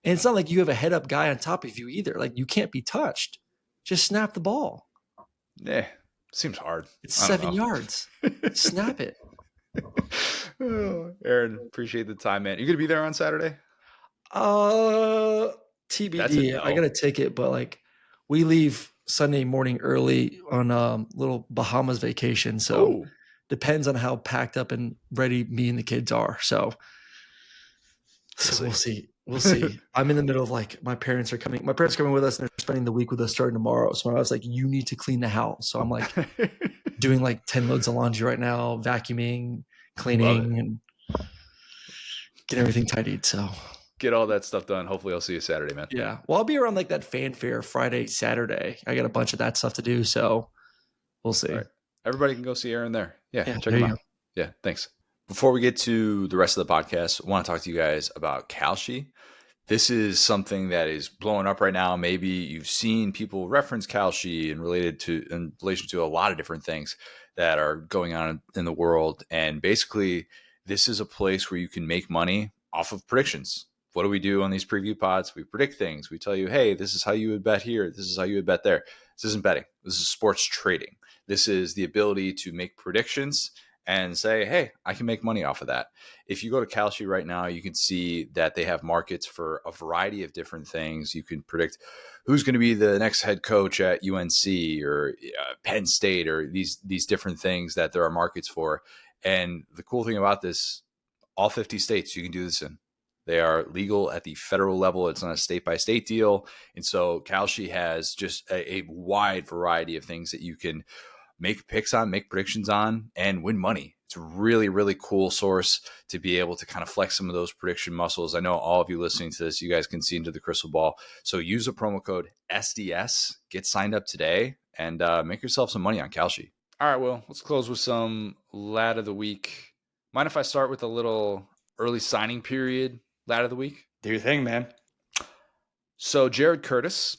it's not like you have a head up guy on top of you either. Like you can't be touched. Just snap the ball. Yeah, seems hard. It's 7 yards. Snap it. Aaron, appreciate the time, man. You gonna be there on Saturday? TBD. I got a ticket, but like we leave Sunday morning early on a little Bahamas vacation. So depends on how packed up and ready me and the kids are. So we'll see. We'll see. I'm in the middle of like my parents are coming with us and they're spending the week with us starting tomorrow. So I was like, you need to clean the house. So I'm like doing like 10 loads of laundry right now, vacuuming, cleaning, and getting everything tidied. So get all that stuff done. Hopefully I'll see you Saturday, man. Yeah. Well, I'll be around like that fanfare Friday, Saturday. I got a bunch of that stuff to do. So we'll see. Right. Everybody can go see Aaron there. Yeah. Check him out. Yeah. Thanks. Before we get to the rest of the podcast, I want to talk to you guys about Kalshi. This is something that is blowing up right now. Maybe you've seen people reference Kalshi in relation to a lot of different things that are going on in the world. And basically, this is a place where you can make money off of predictions. What do we do on these preview pods? We predict things. We tell you, hey, this is how you would bet here. This is how you would bet there. This isn't betting. This is sports trading. This is the ability to make predictions and say, hey, I can make money off of that. If you go to Kalshi right now, you can see that they have markets for a variety of different things. You can predict who's going to be the next head coach at UNC or Penn State or these different things that there are markets for. And the cool thing about this, all 50 states you can do this in. They are legal at the federal level. It's not a state-by-state deal. And so Kalshi has just a wide variety of things that you can make picks on, make predictions on, and win money. It's a really, really cool source to be able to kind of flex some of those prediction muscles. I know all of you listening to this, you guys can see into the crystal ball. So use the promo code SDS, get signed up today, and make yourself some money on Kalshi. All right, well, let's close with some lad of the week. Mind if I start with a little early signing period lad of the week? Do your thing, man. So Jared Curtis,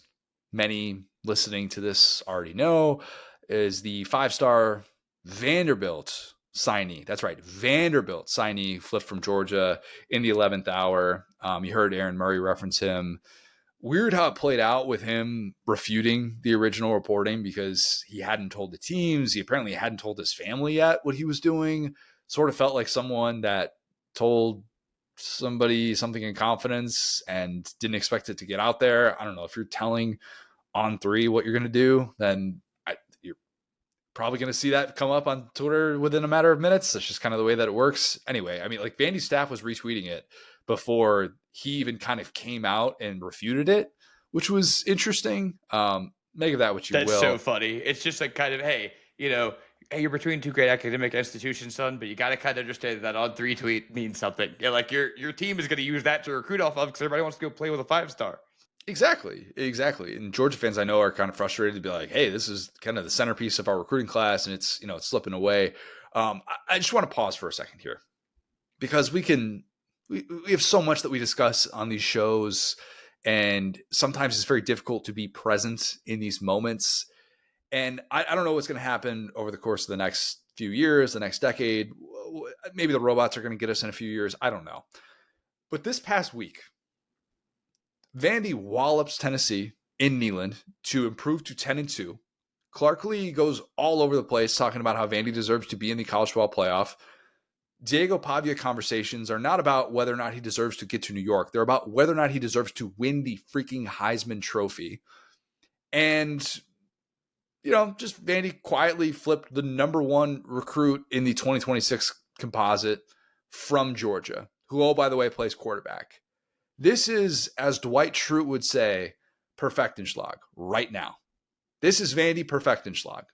many listening to this already know, is the 5-star Vanderbilt signee. That's right, Vanderbilt signee, flipped from Georgia in the 11th hour. You heard Aaron Murray reference him. Weird how it played out with him refuting the original reporting because he hadn't told the teams. He apparently hadn't told his family yet what he was doing. Sort of felt like someone that told somebody something in confidence and didn't expect it to get out there. I don't know. If you're telling On3 what you're going to do, then you're probably going to see that come up on Twitter within a matter of minutes. That's just kind of the way that it works. Anyway, I mean, like Vandy's staff was retweeting it before he even kind of came out and refuted it, which was interesting. Make of that what you will. That's so funny. It's just like kind of, hey, you're between two great academic institutions, son, but you got to kind of understand that On3 tweet means something. Yeah, like your team is going to use that to recruit off of because everybody wants to go play with a 5-star. Exactly. And Georgia fans I know are kind of frustrated to be like, hey, this is kind of the centerpiece of our recruiting class and it's, it's slipping away. I just want to pause for a second here because we have so much that we discuss on these shows, and sometimes it's very difficult to be present in these moments. And I don't know what's going to happen over the course of the next few years, the next decade. Maybe the robots are going to get us in a few years. I don't know. But this past week, Vandy wallops Tennessee in Neyland to improve to 10-2. Clark Lee goes all over the place talking about how Vandy deserves to be in the college football playoff. Diego Pavia conversations are not about whether or not he deserves to get to New York. They're about whether or not he deserves to win the freaking Heisman Trophy. And, just Vandy quietly flipped the number one recruit in the 2026 composite from Georgia, who, oh, by the way, plays quarterback. This is, as Dwight Schrute would say, Perfectenschlag right now. This is Vandy Perfectenschlag.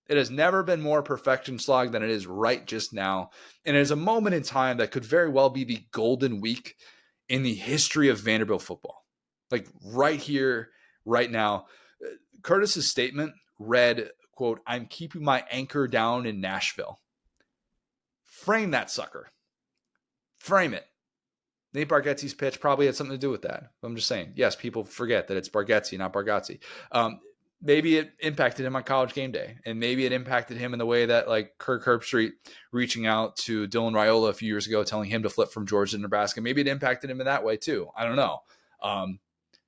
It has never been more Perfectenschlag than it is right just now. And it is a moment in time that could very well be the golden week in the history of Vanderbilt football. Like right here, right now. Curtis's statement read, quote, "I'm keeping my anchor down in Nashville." Frame that sucker. Frame it. Nate Bargatze's pitch probably had something to do with that. I'm just saying, yes, people forget that it's Bargatze, not Bargatze. Maybe it impacted him on College Game Day, and maybe it impacted him in the way that like Kirk Herbstreit reaching out to Dylan Raiola a few years ago, telling him to flip from Georgia to Nebraska. Maybe it impacted him in that way too. I don't know.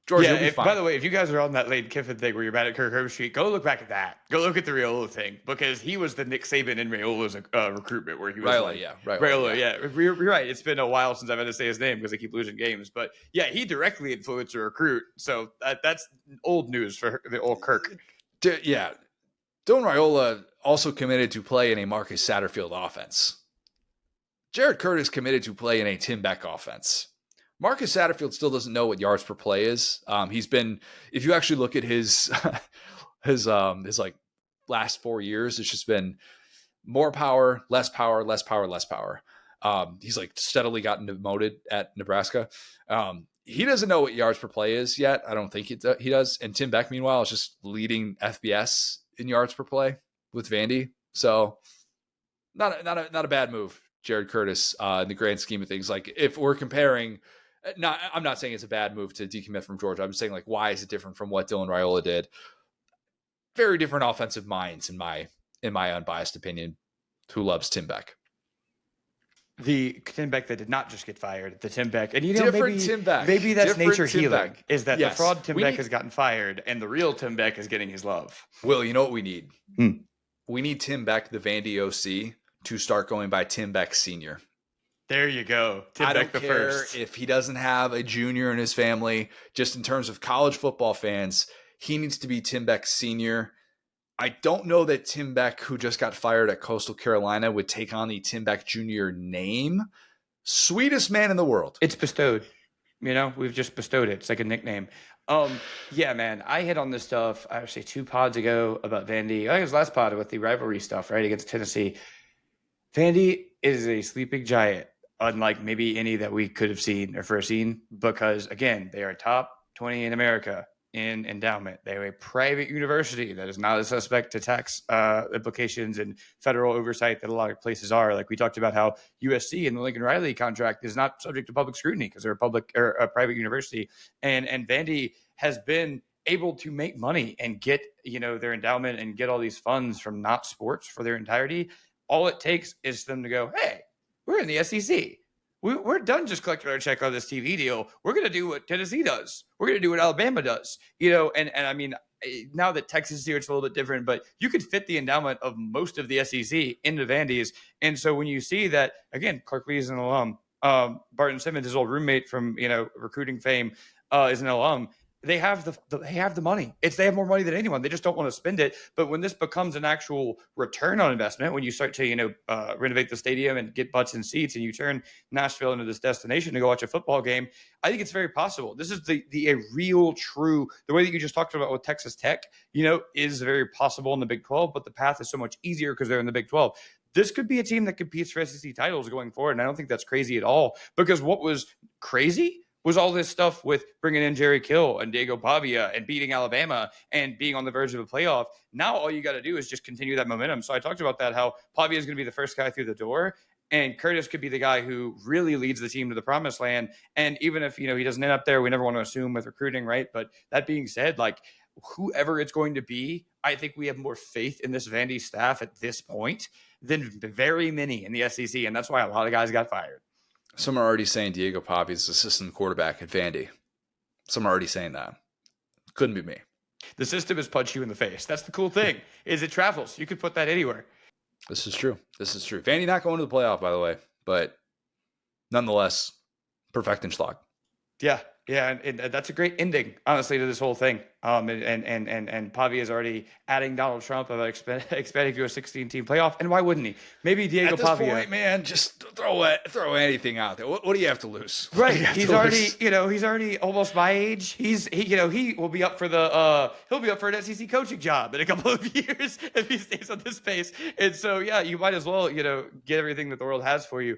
Georgia, yeah, by the way, if you guys are on that Lane Kiffin thing where you're mad at Kirk Herbstreit, go look back at that. Go look at the Raiola thing, because he was the Nick Saban in Raiola's recruitment where he was Raiola, yeah. You're right. It's been a while since I've had to say his name because I keep losing games. But yeah, he directly influenced a recruit. So that's old news for the old Kirk. Yeah. Dylan Raiola also committed to play in a Marcus Satterfield offense. Jared Curtis committed to play in a Tim Beck offense. Marcus Satterfield still doesn't know what yards per play is. He's been, if you actually look at his like last 4 years, it's just been more power, less power, less power, less power. He's like steadily gotten demoted at Nebraska. He doesn't know what yards per play is yet. I don't think he does. And Tim Beck, meanwhile, is just leading FBS in yards per play with Vandy. So not a bad move, Jared Curtis, in the grand scheme of things. Like if we're comparing, I'm not saying it's a bad move to decommit from Georgia. I'm saying like, why is it different from what Dylan Raiola did? Very different offensive minds in my unbiased opinion. Who loves Tim Beck? The Tim Beck that did not just get fired, the Tim Beck, and Tim Beck. Maybe that's Different nature Tim healing. Beck. Is that Yes. the fraud Tim Beck has gotten fired, and the real Tim Beck is getting his love. Will, you know what we need? We need Tim Beck, the Vandy OC, to start going by Tim Beck Sr. There you go. Tim I Beck don't the care first. if he doesn't have a junior in his family. Just in terms of college football fans, he needs to be Tim Beck Sr. I don't know that Tim Beck, who just got fired at Coastal Carolina, would take on the Tim Beck Jr. name. Sweetest man in the world. It's bestowed. We've just bestowed it. It's like a nickname. Yeah, man. I hit on this stuff, I would say 2 pods ago about Vandy. I think it was last pod with the rivalry stuff, right, against Tennessee. Vandy is a sleeping giant, unlike maybe any that we could have seen or foreseen, because, again, they are top 20 in America in endowment. They are a private university that is not a suspect to tax implications and federal oversight that a lot of places are. Like we talked about how USC and the Lincoln Riley contract is not subject to public scrutiny because they're a public or a private university. And Vandy has been able to make money and get, their endowment and get all these funds from not sports for their entirety. All it takes is them to go, hey, we're in the SEC. We're done just collecting our check on this TV deal. We're going to do what Tennessee does. We're going to do what Alabama does. And I mean, now that Texas is here, it's a little bit different, but you could fit the endowment of most of the SEC into Vandy's. And so when you see that, again, Clark Lee is an alum. Barton Simmons, his old roommate from, recruiting fame, is an alum. They have the money. They have more money than anyone. They just don't want to spend it. But when this becomes an actual return on investment, when you start to renovate the stadium and get butts in seats, and you turn Nashville into this destination to go watch a football game, I think it's very possible. This is a real true, the way that you just talked about with Texas Tech, is very possible in the Big 12. But the path is so much easier because they're in the Big 12. This could be a team that competes for SEC titles going forward, and I don't think that's crazy at all. Because what was crazy was all this stuff with bringing in Jerry Kill and Diego Pavia and beating Alabama and being on the verge of a playoff. Now all you got to do is just continue that momentum. So I talked about that, how Pavia is going to be the first guy through the door, and Curtis could be the guy who really leads the team to the promised land. And even if, he doesn't end up there, we never want to assume with recruiting, right? But that being said, like, whoever it's going to be, I think we have more faith in this Vandy staff at this point than very many in the SEC. And that's why a lot of guys got fired. Some are already saying Diego Pavia is assistant quarterback at Vandy. Some are already saying that. Couldn't be me. The system has punched you in the face. That's the cool thing, is it travels. You could put that anywhere. This is true. Vandy not going to the playoff, by the way, but nonetheless, perfect schlock. Yeah, and that's a great ending, honestly, to this whole thing. And Pavia is already adding Donald Trump about expanding to a 16-team playoff. And why wouldn't he? Maybe Diego Pavia. At this point, man, just throw anything out there. What do you have to lose? Right. He's already almost my age. He will be up for he'll be up for an SEC coaching job in a couple of years if he stays on this pace. And so, yeah, you might as well, get everything that the world has for you.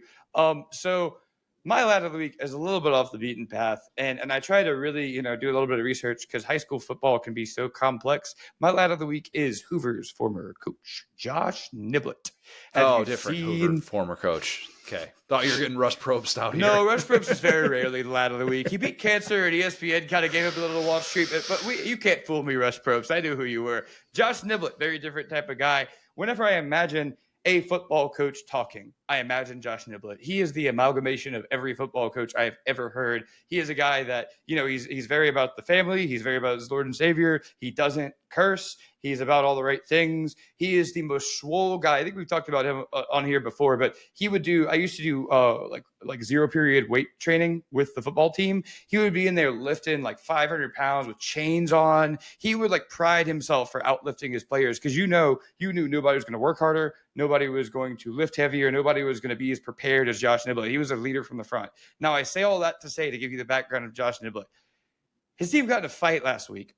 So my lad of the week is a little bit off the beaten path, and I try to really, do a little bit of research because high school football can be so complex. My lad of the week is Hoover's former coach, Josh Niblett. Different Hoover, former coach. Okay. Thought you were getting Rush Probst out here. No, Rush Probst is very rarely the lad of the week. He beat cancer, and ESPN kind of gave him a little Wall Street, but you can't fool me, Rush Probst. I knew who you were. Josh Niblett, very different type of guy. Whenever I imagine a football coach talking, I imagine Josh Niblett. He is the amalgamation of every football coach I've ever heard. He is a guy that, he's very about the family. He's very about his Lord and Savior. He doesn't curse. He's about all the right things. He is the most swole guy. I think we've talked about him on here before, but I used to do like 0 period weight training with the football team. He would be in there lifting like 500 pounds with chains on. He would pride himself for outlifting his players because you knew nobody was going to work harder. Nobody was going to lift heavier. Nobody was going to be as prepared as Josh Niblett. He was a leader from the front. Now, I say all that to give you the background of Josh Niblett. His team got in a fight last week,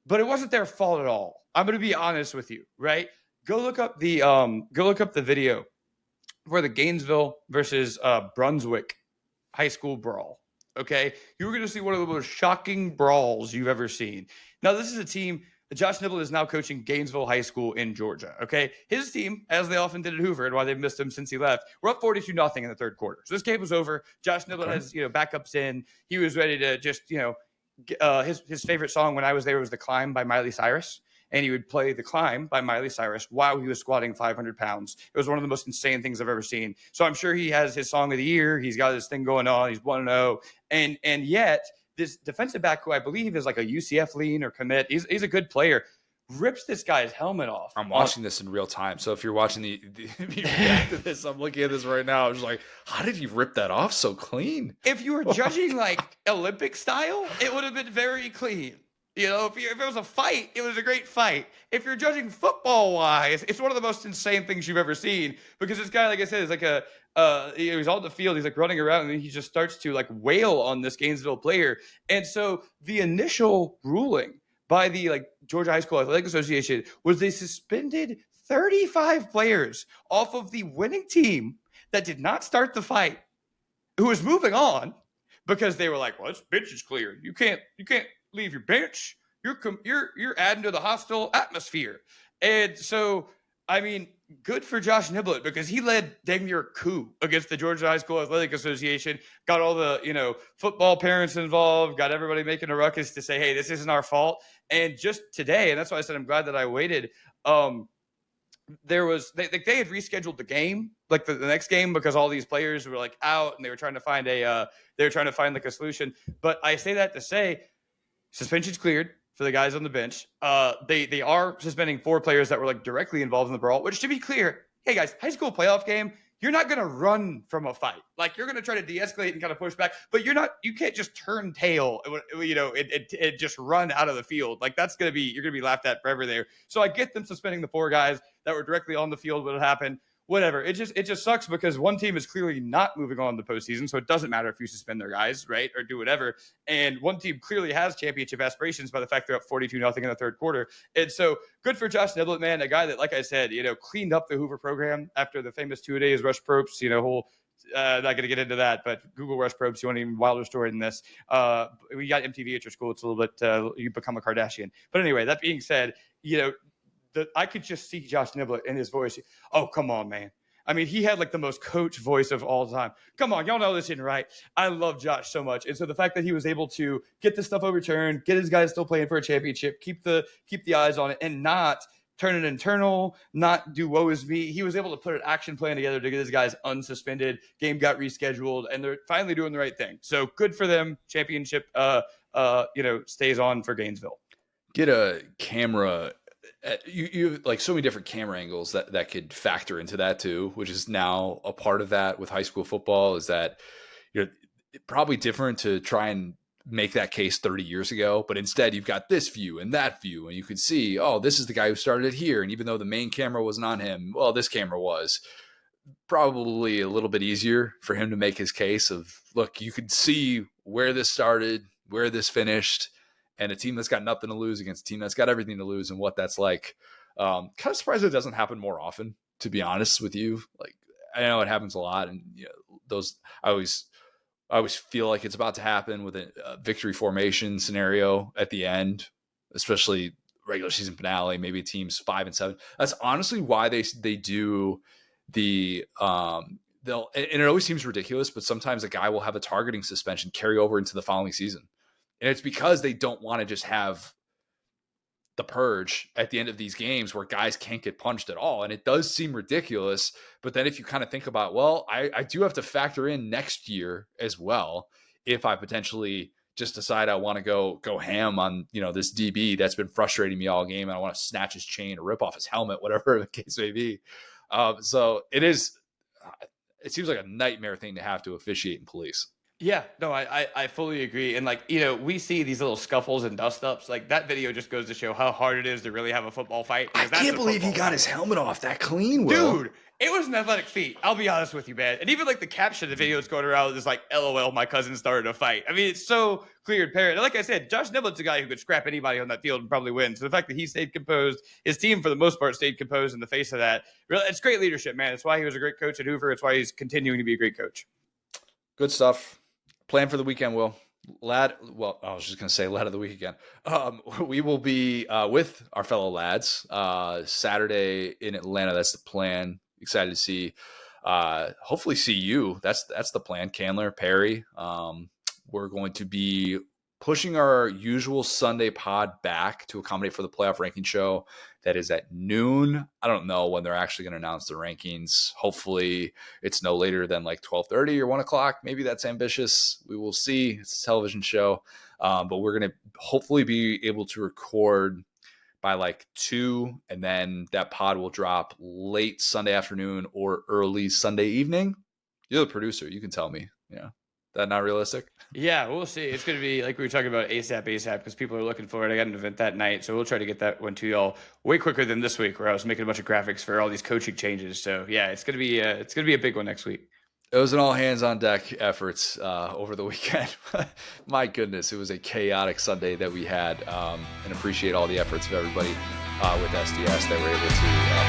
but it wasn't their fault at all. I'm going to be honest with you, right? Go look up the video for the Gainesville versus Brunswick high school brawl. Okay, you're going to see one of the most shocking brawls you've ever seen. Now, this is a team. Josh Niblett is now coaching Gainesville High School in Georgia, okay? His team, as they often did at Hoover and why they've missed him since he left, we're up 42-0 in the third quarter. So this game was over. Josh Niblett has, backups in. He was ready to just, his favorite song when I was there was The Climb by Miley Cyrus. And he would play The Climb by Miley Cyrus while he was squatting 500 pounds. It was one of the most insane things I've ever seen. So I'm sure he has his song of the year. He's got his thing going on. He's 1-0. And yet this defensive back, who I believe is like a UCF lean or commit, he's a good player, rips this guy's helmet off. I'm watching this in real time. So if you're watching if you react to this, I'm looking at this right now. I'm just like, how did he rip that off so clean? If you were judging Olympic style, it would have been very clean. If it was a fight, it was a great fight. If you're judging football-wise, it's one of the most insane things you've ever seen because this guy, like I said, is like he's on the field, he's running around, and he just starts to wail on this Gainesville player. And so the initial ruling by the Georgia High School Athletic Association was they suspended 35 players off of the winning team that did not start the fight, who was moving on because they were like, well, this bench is cleared. You can't leave your bench. You're adding to the hostile atmosphere. And so, I mean, good for Josh Niblett because he led dang near a coup against the Georgia High School Athletic Association, got all the, football parents involved, got everybody making a ruckus to say, hey, this isn't our fault. And just today, and that's why I said I'm glad that I waited, they had rescheduled the game, the next game, because all these players were out and they were trying to find a solution. But I say that to say suspension's cleared for the guys on the bench. They are suspending 4 players that were directly involved in the brawl, which, to be clear, hey guys, high school playoff game, you're not going to run from a fight. You're going to try to de-escalate and kind of push back, but you can't just turn tail, and just run out of the field. You're going to be laughed at forever there. So I get them suspending the 4 guys that were directly on the field when it happened. Whatever. It just sucks because one team is clearly not moving on to the postseason, so it doesn't matter if you suspend their guys, right, or do whatever. And one team clearly has championship aspirations by the fact they're up 42-0 in the third quarter. And so good for Josh Niblett, man, a guy that, like I said, cleaned up the Hoover program after the famous 2-a-days Rush Probst, whole Not going to get into that, but Google Rush probes, you want an even wilder story than this. We got MTV at your school. It's a little bit, you become a Kardashian. But anyway, that being said, I could just see Josh Niblett in his voice. Oh, come on, man. I mean, he had like the most coach voice of all time. Come on, y'all know this isn't right. I love Josh so much. And so the fact that he was able to get this stuff overturned, get his guys still playing for a championship, keep the eyes on it, and not turn it internal, not do woe is me. He was able to put an action plan together to get his guys unsuspended. Game got rescheduled, and they're finally doing the right thing. So good for them. Championship, stays on for Gainesville. Get a camera. You have like so many different camera angles that could factor into that too, which is now a part of that with high school football. Is that probably different to try and make that case 30 years ago, but instead you've got this view and that view, and you could see, oh, this is the guy who started it here, and even though the main camera wasn't on him, well, this camera was. Probably a little bit easier for him to make his case of, look, you could see where this started, where this finished, and a team that's got nothing to lose against a team that's got everything to lose, and what that's like. Kind of surprised it doesn't happen more often, to be honest with you. Like, I know it happens a lot, and those I always feel like it's about to happen with a victory formation scenario at the end, especially regular season finale, maybe teams 5-7. That's honestly why they do the and it always seems ridiculous, but sometimes a guy will have a targeting suspension carry over into the following season. And it's because they don't want to just have the purge at the end of these games where guys can't get punched at all. And it does seem ridiculous. But then if you kind of think about, well, I do have to factor in next year as well, if I potentially just decide I want to go ham on, this DB that's been frustrating me all game, and I want to snatch his chain or rip off his helmet, whatever the case may be. So it seems like a nightmare thing to have to officiate in police. Yeah, no, I fully agree. And we see these little scuffles and dust ups. Like, that video just goes to show how hard it is to really have a football fight. I can't believe he got his helmet off that clean, Will. Dude, it was an athletic feat. I'll be honest with you, man. And even the caption of the video is going around is like, LOL, my cousin started a fight. I mean, it's so clear and apparent. And like I said, Josh Niblett's a guy who could scrap anybody on that field and probably win. So the fact that he stayed composed, his team for the most part stayed composed in the face of that, really, it's great leadership, man. It's why he was a great coach at Hoover. It's why he's continuing to be a great coach. Good stuff. Plan for the weekend, Will. I was just going to say lad of the week again. We will be with our fellow lads Saturday in Atlanta. That's the plan. Excited to see, hopefully see you. That's the plan. Candler, Perry. We're going to be pushing our usual Sunday pod back to accommodate for the playoff ranking show. That is at noon. I don't know when they're actually going to announce the rankings. Hopefully it's no later than 12:30 or 1 o'clock. Maybe that's ambitious. We will see. It's a television show. But we're going to hopefully be able to record by 2, and then that pod will drop late Sunday afternoon or early Sunday evening. You're the producer. You can tell me. Yeah. That not realistic? Yeah, we'll see. It's going to be like we were talking about ASAP because people are looking for it. I got an event that night, so we'll try to get that one to y'all way quicker than this week, where I was making a bunch of graphics for all these coaching changes. So yeah, it's going to be a big one next week. It was an all hands on deck efforts over the weekend. My goodness, it was a chaotic Sunday that we had, and appreciate all the efforts of everybody with SDS that were able to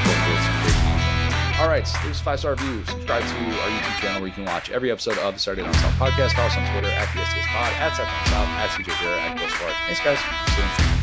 put forth some great content. All right, there's a 5-star review. Subscribe to our YouTube channel where you can watch every episode of the Saturday Down South podcast. Follow us on Twitter at the SDS Pod, at South Down South, at CJ Guerra, at Ghost Bart. Thanks, guys. See you soon.